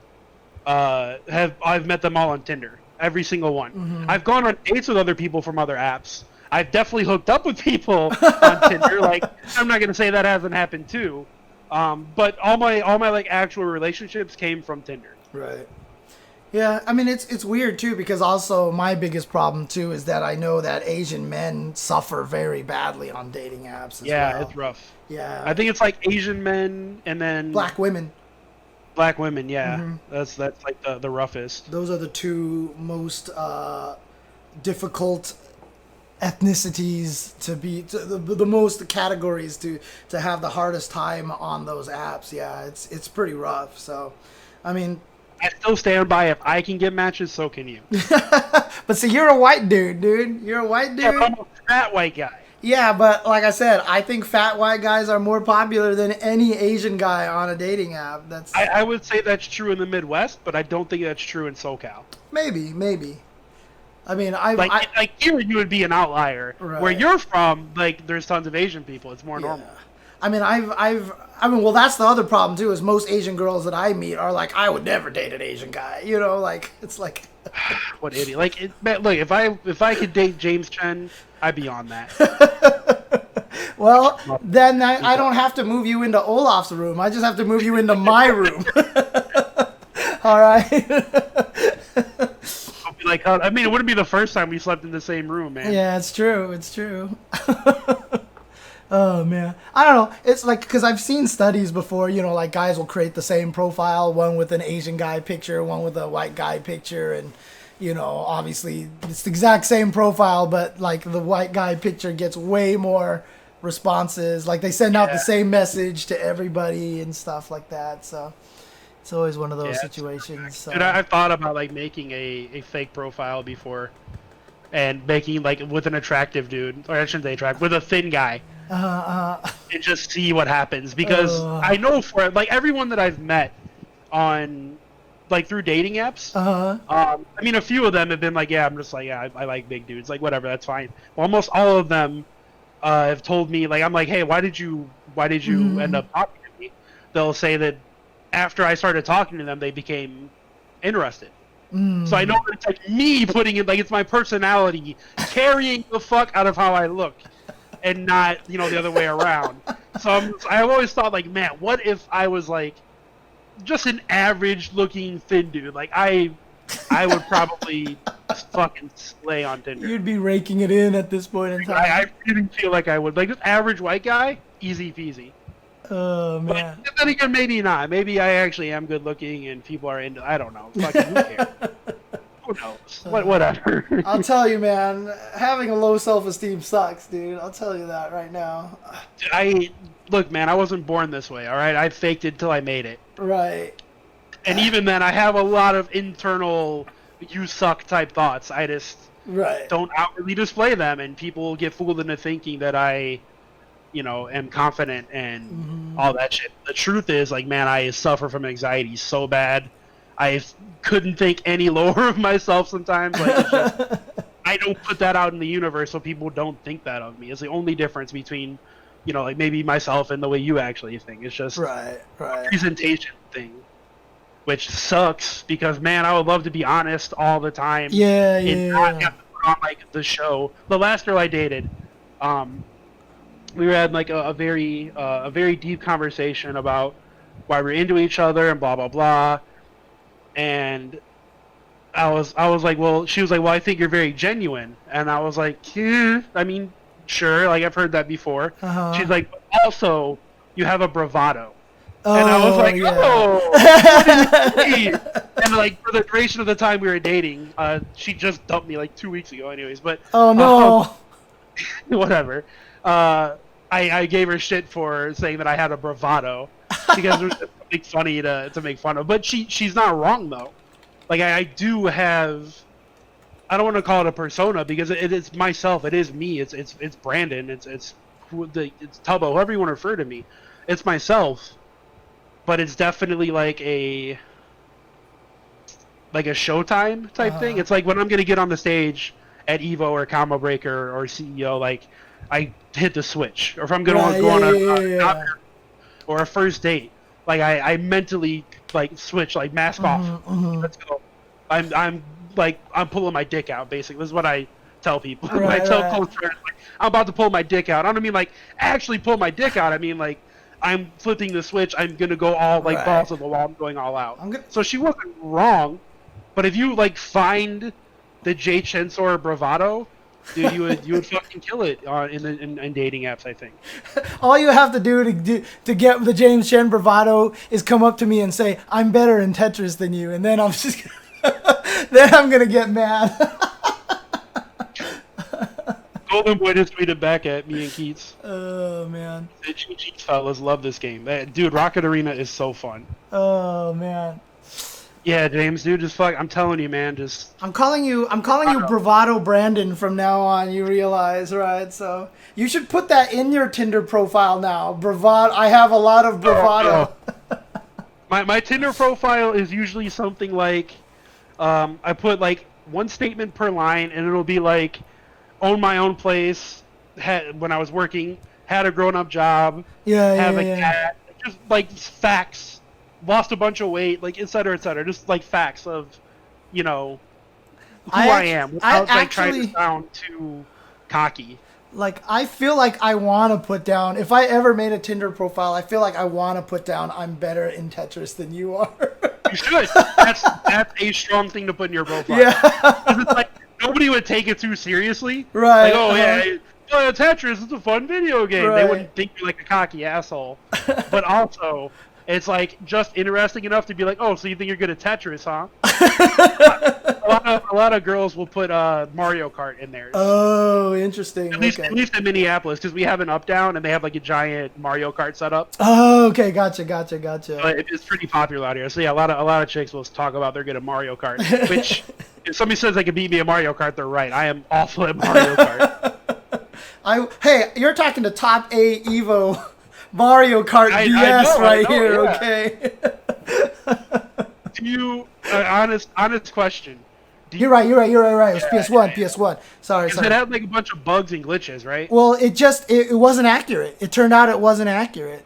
I've met them all on Tinder. Every single one. I've gone on dates with other people from other apps. I've definitely hooked up with people on Tinder. Like, I'm not gonna say that hasn't happened too, but all my like actual relationships came from Tinder. Right. Yeah, I mean it's weird too, because also my biggest problem too is that I know that Asian men suffer very badly on dating apps as well. It's rough. Yeah. I think it's like Asian men and then black women. Black women, yeah. That's like the roughest. Those are the two most difficult ethnicities to be the most categories to have the hardest time on those apps. Yeah, it's pretty rough. So, I mean, I still stand by, if I can get matches, so can you. But see, you're a white dude. You're a white dude. I'm a fat white guy. Yeah, but like I said, I think fat white guys are more popular than any Asian guy on a dating app. I would say that's true in the Midwest, but I don't think that's true in SoCal. Maybe. I mean, like here you would be an outlier. Right. Where you're from, like there's tons of Asian people. It's more normal. I mean, well, that's the other problem too. Is most Asian girls that I meet are like, I would never date an Asian guy. You know, like it's like. What idiot! Like, look, if I could date James Chen, I'd be on that. Well, then I don't have to move you into Olaf's room. I just have to move you into my room. All right. Like, I mean, it wouldn't be the first time we slept in the same room, man. Yeah, it's true. It's true. Oh man, I don't know. It's like, because I've seen studies before. You know, like guys will create the same profile, one with an Asian guy picture, one with a white guy picture, and you know, obviously it's the exact same profile, but like the white guy picture gets way more responses. Like they send out the same message to everybody and stuff like that. So it's always one of those situations. So. Dude, I've thought about like making a fake profile before, and making like with an attractive dude, or I shouldn't say attractive, with a thin guy. And just see what happens, because I know for like everyone that I've met on like through dating apps, I mean, a few of them have been like, yeah, I'm just like, yeah, I like big dudes, like whatever, that's fine. Well, almost all of them have told me, like, I'm like, hey, why did you end up talking to me? They'll say that after I started talking to them, they became interested. So I know that it's like me putting it, like it's my personality carrying the fuck out of how I look. And not, you know, the other way around. So I've always thought, like, man, what if I was, like, just an average-looking thin dude? Like, I would probably fucking slay on Tinder. You'd be raking it in at this point in time. I really feel like I would. Like, just average white guy, easy peasy. Oh, man. But then again, maybe not. Maybe I actually am good-looking and people are into, I don't know. Fucking who cares? Who knows? Whatever. I'll tell you, man. Having a low self-esteem sucks, dude. I'll tell you that right now. Look, man. I wasn't born this way. All right, I faked it till I made it. Right. And even then, I have a lot of internal "you suck" type thoughts. I just don't outwardly display them, and people get fooled into thinking that I, you know, am confident and all that shit. The truth is, like, man, I suffer from anxiety so bad. I couldn't think any lower of myself sometimes. Like, it's just, I don't put that out in the universe so people don't think that of me. It's the only difference between, you know, like maybe myself and the way you actually think. It's just a presentation thing, which sucks because, man, I would love to be honest all the time. And not have to put on, like, the show. The last girl I dated, we were having, like, a very deep conversation about why we're into each other and blah, blah, blah. And I was like, well, she was like, well, I think you're very genuine. And I was like, I mean, sure, like I've heard that before. She's like, but also, you have a bravado. And I was like, and like for the duration of the time we were dating, she just dumped me like 2 weeks ago anyways, but whatever. I gave her shit for saying that I had a bravado because it was just something funny to make fun of. But she's not wrong though. Like I do have, I don't want to call it a persona because it is myself. It is me. It's Brandon. It's Tubo. However you want to refer to me, it's myself. But it's definitely like a Showtime type thing. It's like when I'm gonna get on the stage at Evo or Combo Breaker or CEO, like I hit the switch. Or if I'm gonna go on a or a first date, like I mentally like switch, like mask off. Let's go. I'm pulling my dick out. Basically, this is what I tell people. I tell close friends, like, I'm about to pull my dick out. I don't mean like actually pull my dick out. I mean like I'm flipping the switch. I'm gonna go all like balls to the wall. I'm going all out. So she wasn't wrong, but if you like find the jchensor bravado, Dude, you would fucking kill it in dating apps, I think. All you have to do to get the James Chen bravado is come up to me and say, "I'm better in Tetris than you," and then I'm just then I'm gonna get mad. Golden Boy just tweeted back at me and Keats. Oh man. The GG fellas love this game. Dude, Rocket Arena is so fun. Oh man. Yeah, James, dude, just fuck. I'm telling you, man. I'm calling you Bravado Brandon from now on. You realize, right? So you should put that in your Tinder profile now. Bravado. I have a lot of bravado. My Tinder profile is usually something like, I put like one statement per line, and it'll be like, own my own place. When I was working, had a grown-up job. Have a cat. Just like facts. Lost a bunch of weight, like et cetera, just like facts of, who I am without trying to sound too cocky. Like, I feel like I want to put down, if I ever made a Tinder profile, I feel like I want to put down, I'm better in Tetris than you are. You should. That's a strong thing to put in your profile. Yeah. It's like, nobody would take it too seriously. Right. Like, oh, yeah, Tetris is a fun video game. Right. They wouldn't think you're like a cocky asshole. But also, it's like just interesting enough to be like, oh, so you think you're good at Tetris, huh? a lot of girls will put Mario Kart in there. Oh, interesting. At least in Minneapolis, because we have an up down and they have like a giant Mario Kart setup. Oh, okay, gotcha. But it's pretty popular out here. So yeah, a lot of chicks will talk about they're good at Mario Kart. Which, if somebody says they can beat me at Mario Kart, they're right. I am awful at Mario Kart. Hey, you're talking to top 8 Evo Mario Kart BS right here, yeah. Okay? Do you, honest question. You're right. It was PS1. Sorry. Because it had like a bunch of bugs and glitches, right? Well, it wasn't accurate. It turned out it wasn't accurate.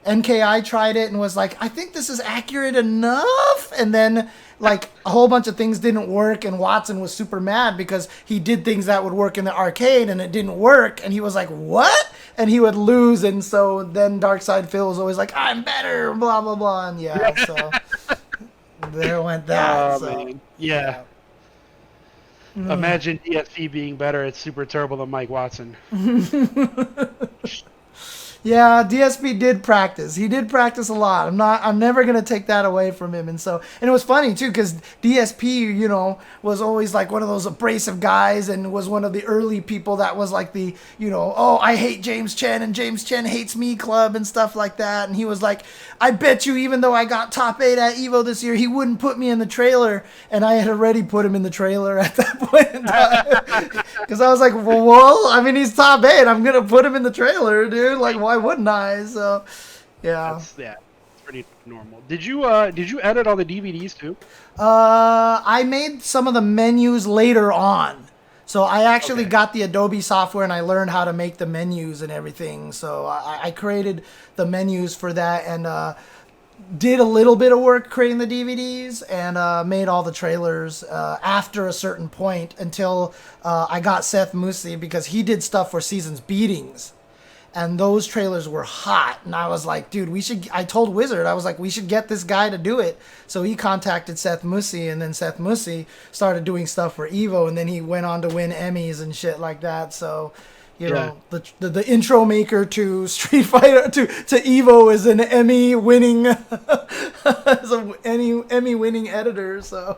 NKI tried it and was like, I think this is accurate enough. And then like a whole bunch of things didn't work, and Watson was super mad because he did things that would work in the arcade and it didn't work, and he was like, what? And he would lose, and so then Darkside Phil was always like, I'm better, blah blah blah, and yeah, so there went that. Man. Yeah. Imagine DSP being better at Super Turbo than Mike Watson. Yeah, DSP did practice. He did practice a lot. I'm never gonna take that away from him. And it was funny too, because DSP, was always like one of those abrasive guys, and was one of the early people that was like the, oh, I hate James Chen and James Chen hates me club and stuff like that. And he was like, I bet you even though I got top 8 at Evo this year, he wouldn't put me in the trailer. And I had already put him in the trailer at that point in time. Because I was like, well, I mean, he's top 8. I'm gonna put him in the trailer, dude. Like, why wouldn't I? So, yeah. It's pretty normal. Did you edit all the DVDs too? I made some of the menus later on. So I actually got the Adobe software and I learned how to make the menus and everything. So I created the menus for that and did a little bit of work creating the DVDs and made all the trailers after a certain point until I got Seth Musi, because he did stuff for Seasons Beatings. And those trailers were hot. And I was like, dude, I told Wizard, I was like, we should get this guy to do it. So he contacted Seth Musi, and then Seth Musi started doing stuff for Evo, and then he went on to win Emmys and shit like that. So, you know, the intro maker to Street Fighter, to Evo is an Emmy-winning Emmy-winning editor, so...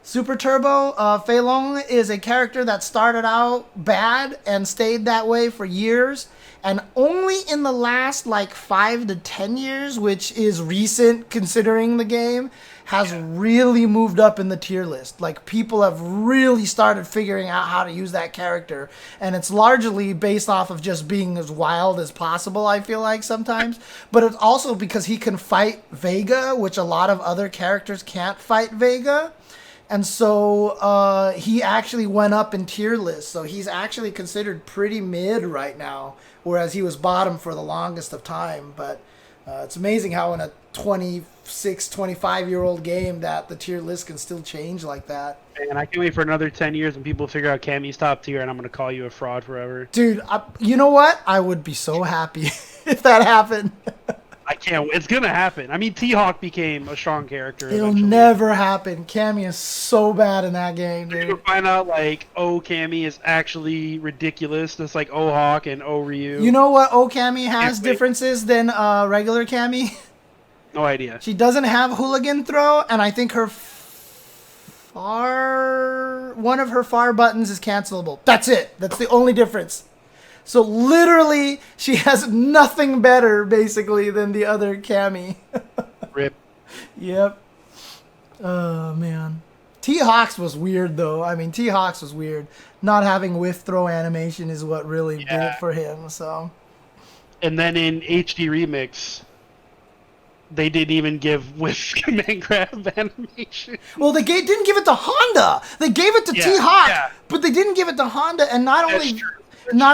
Super Turbo, Fei Long is a character that started out bad and stayed that way for years, and only in the last like 5 to 10 years, which is recent considering the game, has really moved up in the tier list. Like, people have really started figuring out how to use that character, and it's largely based off of just being as wild as possible, I feel like sometimes, but it's also because he can fight Vega, which a lot of other characters can't fight Vega. And so he actually went up in tier list. So he's actually considered pretty mid right now, whereas he was bottom for the longest of time. But it's amazing how in a 26, 25-year-old game that the tier list can still change like that. And I can't wait for another 10 years when people figure out Cammy's top tier, and I'm going to call you a fraud forever. Dude, you know what? I would be so happy if that happened. can't. It's gonna happen. I mean, T-Hawk became a strong character. It'll eventually. never happen. Cammy is so bad in that game, dude. You find out like Cammy is actually ridiculous. It's like Hawk and Ryu. You know what Cammy has differences than regular Cammy? No idea. She doesn't have hooligan throw, and I think her one of her far buttons is cancelable. That's it. That's the only difference. So literally, she has nothing better basically than the other Cammy. Rip. Yep. Oh man. T-Hawks was weird though. I mean, T-Hawks was weird. Not having whiff throw animation is what really did it for him. So. And then in HD Remix, they didn't even give whiff command grab animation. Well, they didn't give it to Honda. They gave it to T-Hawk, but they didn't give it to Honda. And not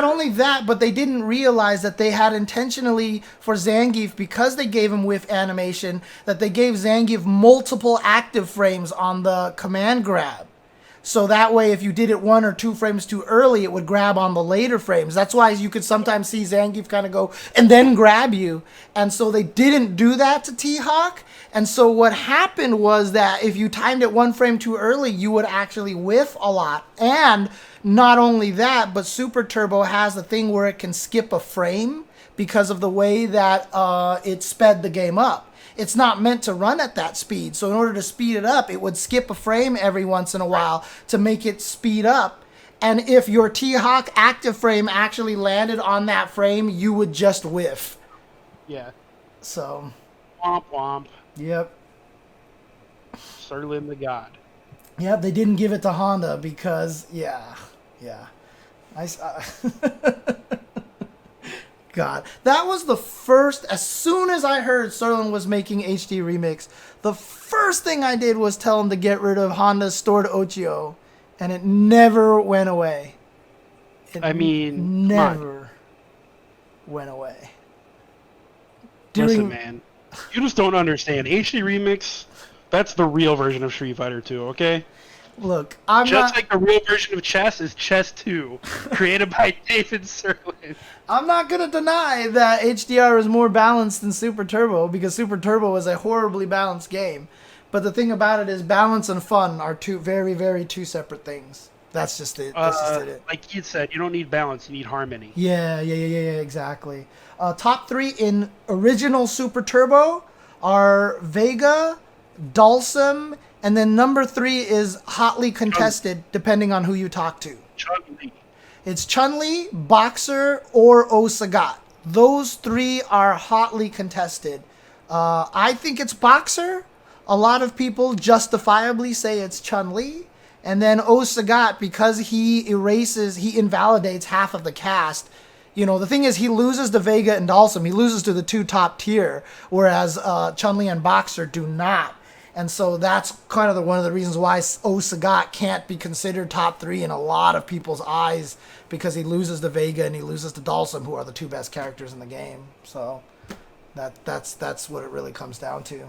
only that, but they didn't realize that they had intentionally for Zangief, because they gave him whiff animation, that they gave Zangief multiple active frames on the command grab. So that way, if you did it 1 or 2 frames too early, it would grab on the later frames. That's why you could sometimes see Zangief kind of go and then grab you. And so they didn't do that to T-Hawk. And so what happened was that if you timed it 1 frame too early, you would actually whiff a lot. And not only that, but Super Turbo has the thing where it can skip a frame because of the way that it sped the game up. It's not meant to run at that speed. So in order to speed it up, it would skip a frame every once in a while to make it speed up. And if your T-Hawk active frame actually landed on that frame, you would just whiff. Yeah. So. Womp womp. Yep. Serlin the God. Yep, they didn't give it to Honda because, yeah. God, that was the first, as soon as I heard Serlin was making HD Remix, the first thing I did was tell him to get rid of Honda's stored Ochio, and it never went away. Never went away. Listen, man, you just don't understand. HD Remix, that's the real version of Street Fighter 2, okay? Look, like the real version of Chess is Chess 2, created by David Serlin. I'm not going to deny that HDR is more balanced than Super Turbo, because Super Turbo is a horribly balanced game. But the thing about it is balance and fun are two very, very two separate things. That's just it. Like you said, you don't need balance, you need harmony. Yeah, exactly. Top 3 in original Super Turbo are Vega, Dalsum, and then number 3 is hotly contested, depending on who you talk to. Chun-Li. It's Chun-Li, Boxer, or Sagat. Those 3 are hotly contested. I think it's Boxer. A lot of people justifiably say it's Chun-Li. And then Sagat, because he invalidates half of the cast. You know, the thing is, he loses to Vega and Dalsum. He loses to the 2 top tier, whereas Chun-Li and Boxer do not. And so that's kind of one of the reasons why Sagat can't be considered top 3 in a lot of people's eyes, because he loses to Vega and he loses to Dalsum, who are the 2 best characters in the game. So that's what it really comes down to.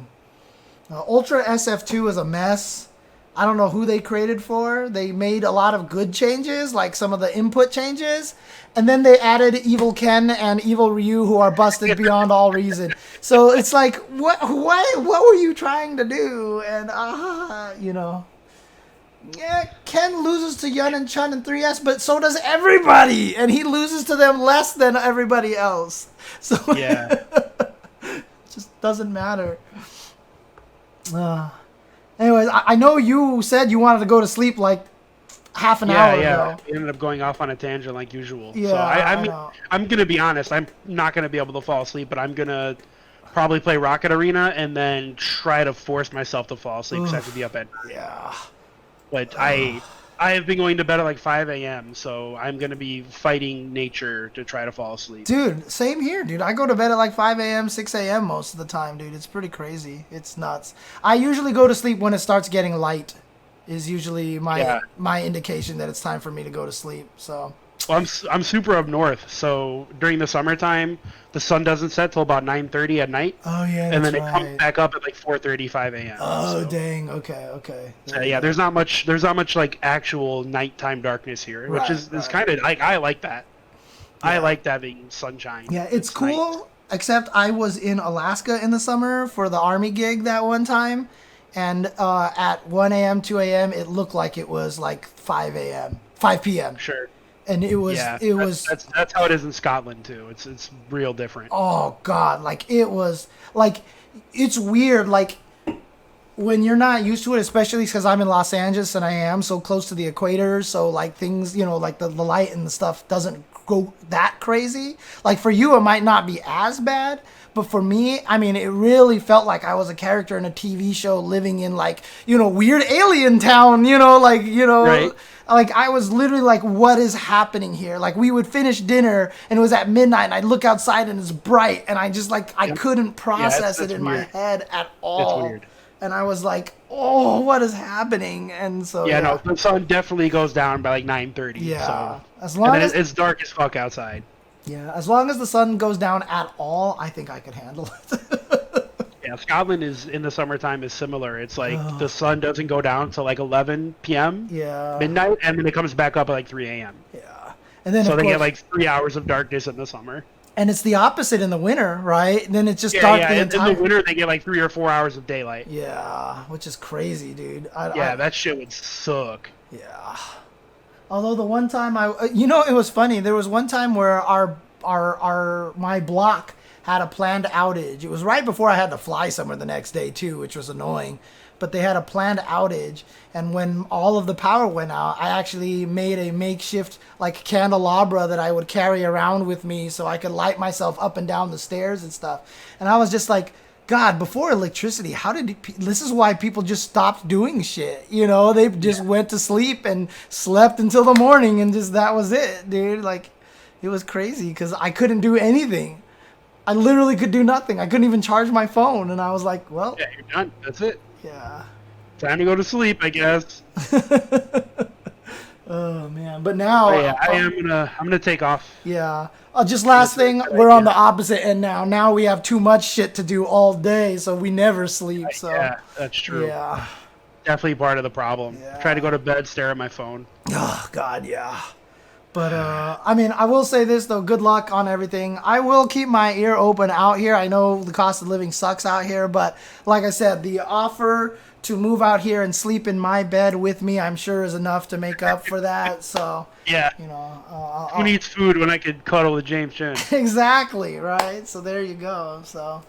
Ultra SF2 is a mess. I don't know who they created for. They made a lot of good changes, like some of the input changes, and then they added Evil Ken and Evil Ryu, who are busted beyond all reason. So it's like, what were you trying to do? And yeah, Ken loses to Yun and Chun in 3S, but so does everybody, and he loses to them less than everybody else. So yeah, it just doesn't matter. Anyways, I know you said you wanted to go to sleep like half an hour ago. Yeah, we ended up going off on a tangent like usual. Yeah, so I'm going to be honest. I'm not going to be able to fall asleep, but I'm going to probably play Rocket Arena and then try to force myself to fall asleep because I have to be up at... Yeah. But I have been going to bed at like 5 a.m., so I'm going to be fighting nature to try to fall asleep. Dude, same here, dude. I go to bed at like 5 a.m., 6 a.m. most of the time, dude. It's pretty crazy. It's nuts. I usually go to sleep when it starts getting light, is usually my indication that it's time for me to go to sleep. So. Well, I'm super up north, so during the summertime, the sun doesn't set till about 9:30 at night. Oh yeah, and then it comes back up at like 4:35 a.m. Oh so. Dang, okay. Yeah, there's not much like actual nighttime darkness here, which is kind of I like that. Yeah. I like that being sunshine. Yeah, it's cool. Night. except I was in Alaska in the summer for the Army gig that one time. And at 1 a.m., 2 a.m., it looked like it was like 5 p.m. Sure. And it was, that's how it is in Scotland too. It's real different. Oh God. Like it was like, it's weird. Like when you're not used to it, especially because I'm in Los Angeles and I am so close to the equator. So like things, you know, like the light and the stuff doesn't go that crazy. Like for you, it might not be as bad. But for me, I mean, it really felt like I was a character in a TV show living in like, you know, weird alien town, you know, like, you know, right. Like I was literally like, what is happening here? Like we would finish dinner and it was at midnight and I'd look outside and it's bright and I just like, I couldn't process it in my head at all. It's weird. And I was like, oh, what is happening? And so no, the sun definitely goes down by like 9:30. Yeah, so. as long as it's dark as fuck outside. Yeah, as long as the sun goes down at all, I think I could handle it. Yeah, Scotland is in the summertime is similar. It's like the sun doesn't go down until like 11 p.m. Midnight, and then it comes back up at like 3 a.m. Yeah, and then so they get like 3 hours of darkness in the summer. And it's the opposite in the winter, right? And then it's just dark the entire. In the winter, they get like 3 or 4 hours of daylight. Yeah, which is crazy, dude. That shit would suck. Yeah. Although the one time it was funny. There was one time where my block had a planned outage. It was right before I had to fly somewhere the next day too, which was annoying. But they had a planned outage, and when all of the power went out, I actually made a makeshift like candelabra that I would carry around with me so I could light myself up and down the stairs and stuff. And I was just like, God, before electricity, this is why people just stopped doing shit. You know, they just went to sleep and slept until the morning and just, that was it, dude. Like, it was crazy because I couldn't do anything. I literally could do nothing. I couldn't even charge my phone. And I was like, well. Yeah, you're done. That's it. Yeah. Time to go to sleep, I guess. Oh man, but now I'm gonna take off. Yeah. Just last thing, we're on the opposite end now. Now we have too much shit to do all day, so we never sleep. So yeah, that's true. Yeah. Definitely part of the problem. Yeah. Try to go to bed, stare at my phone. Oh God, yeah. But I mean, I will say this though. Good luck on everything. I will keep my ear open out here. I know the cost of living sucks out here, but like I said, the offer to move out here and sleep in my bed with me, I'm sure is enough to make up for that. So yeah, you know, who needs food when I could cuddle with James Chen? Exactly, right. So there you go. So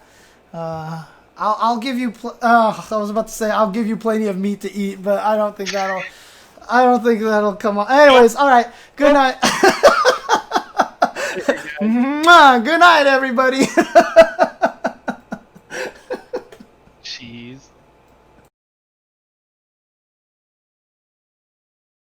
I'll give you. I was about to say I'll give you plenty of meat to eat, but I don't think that'll come on. Anyways, all right. Good night. Good night, everybody.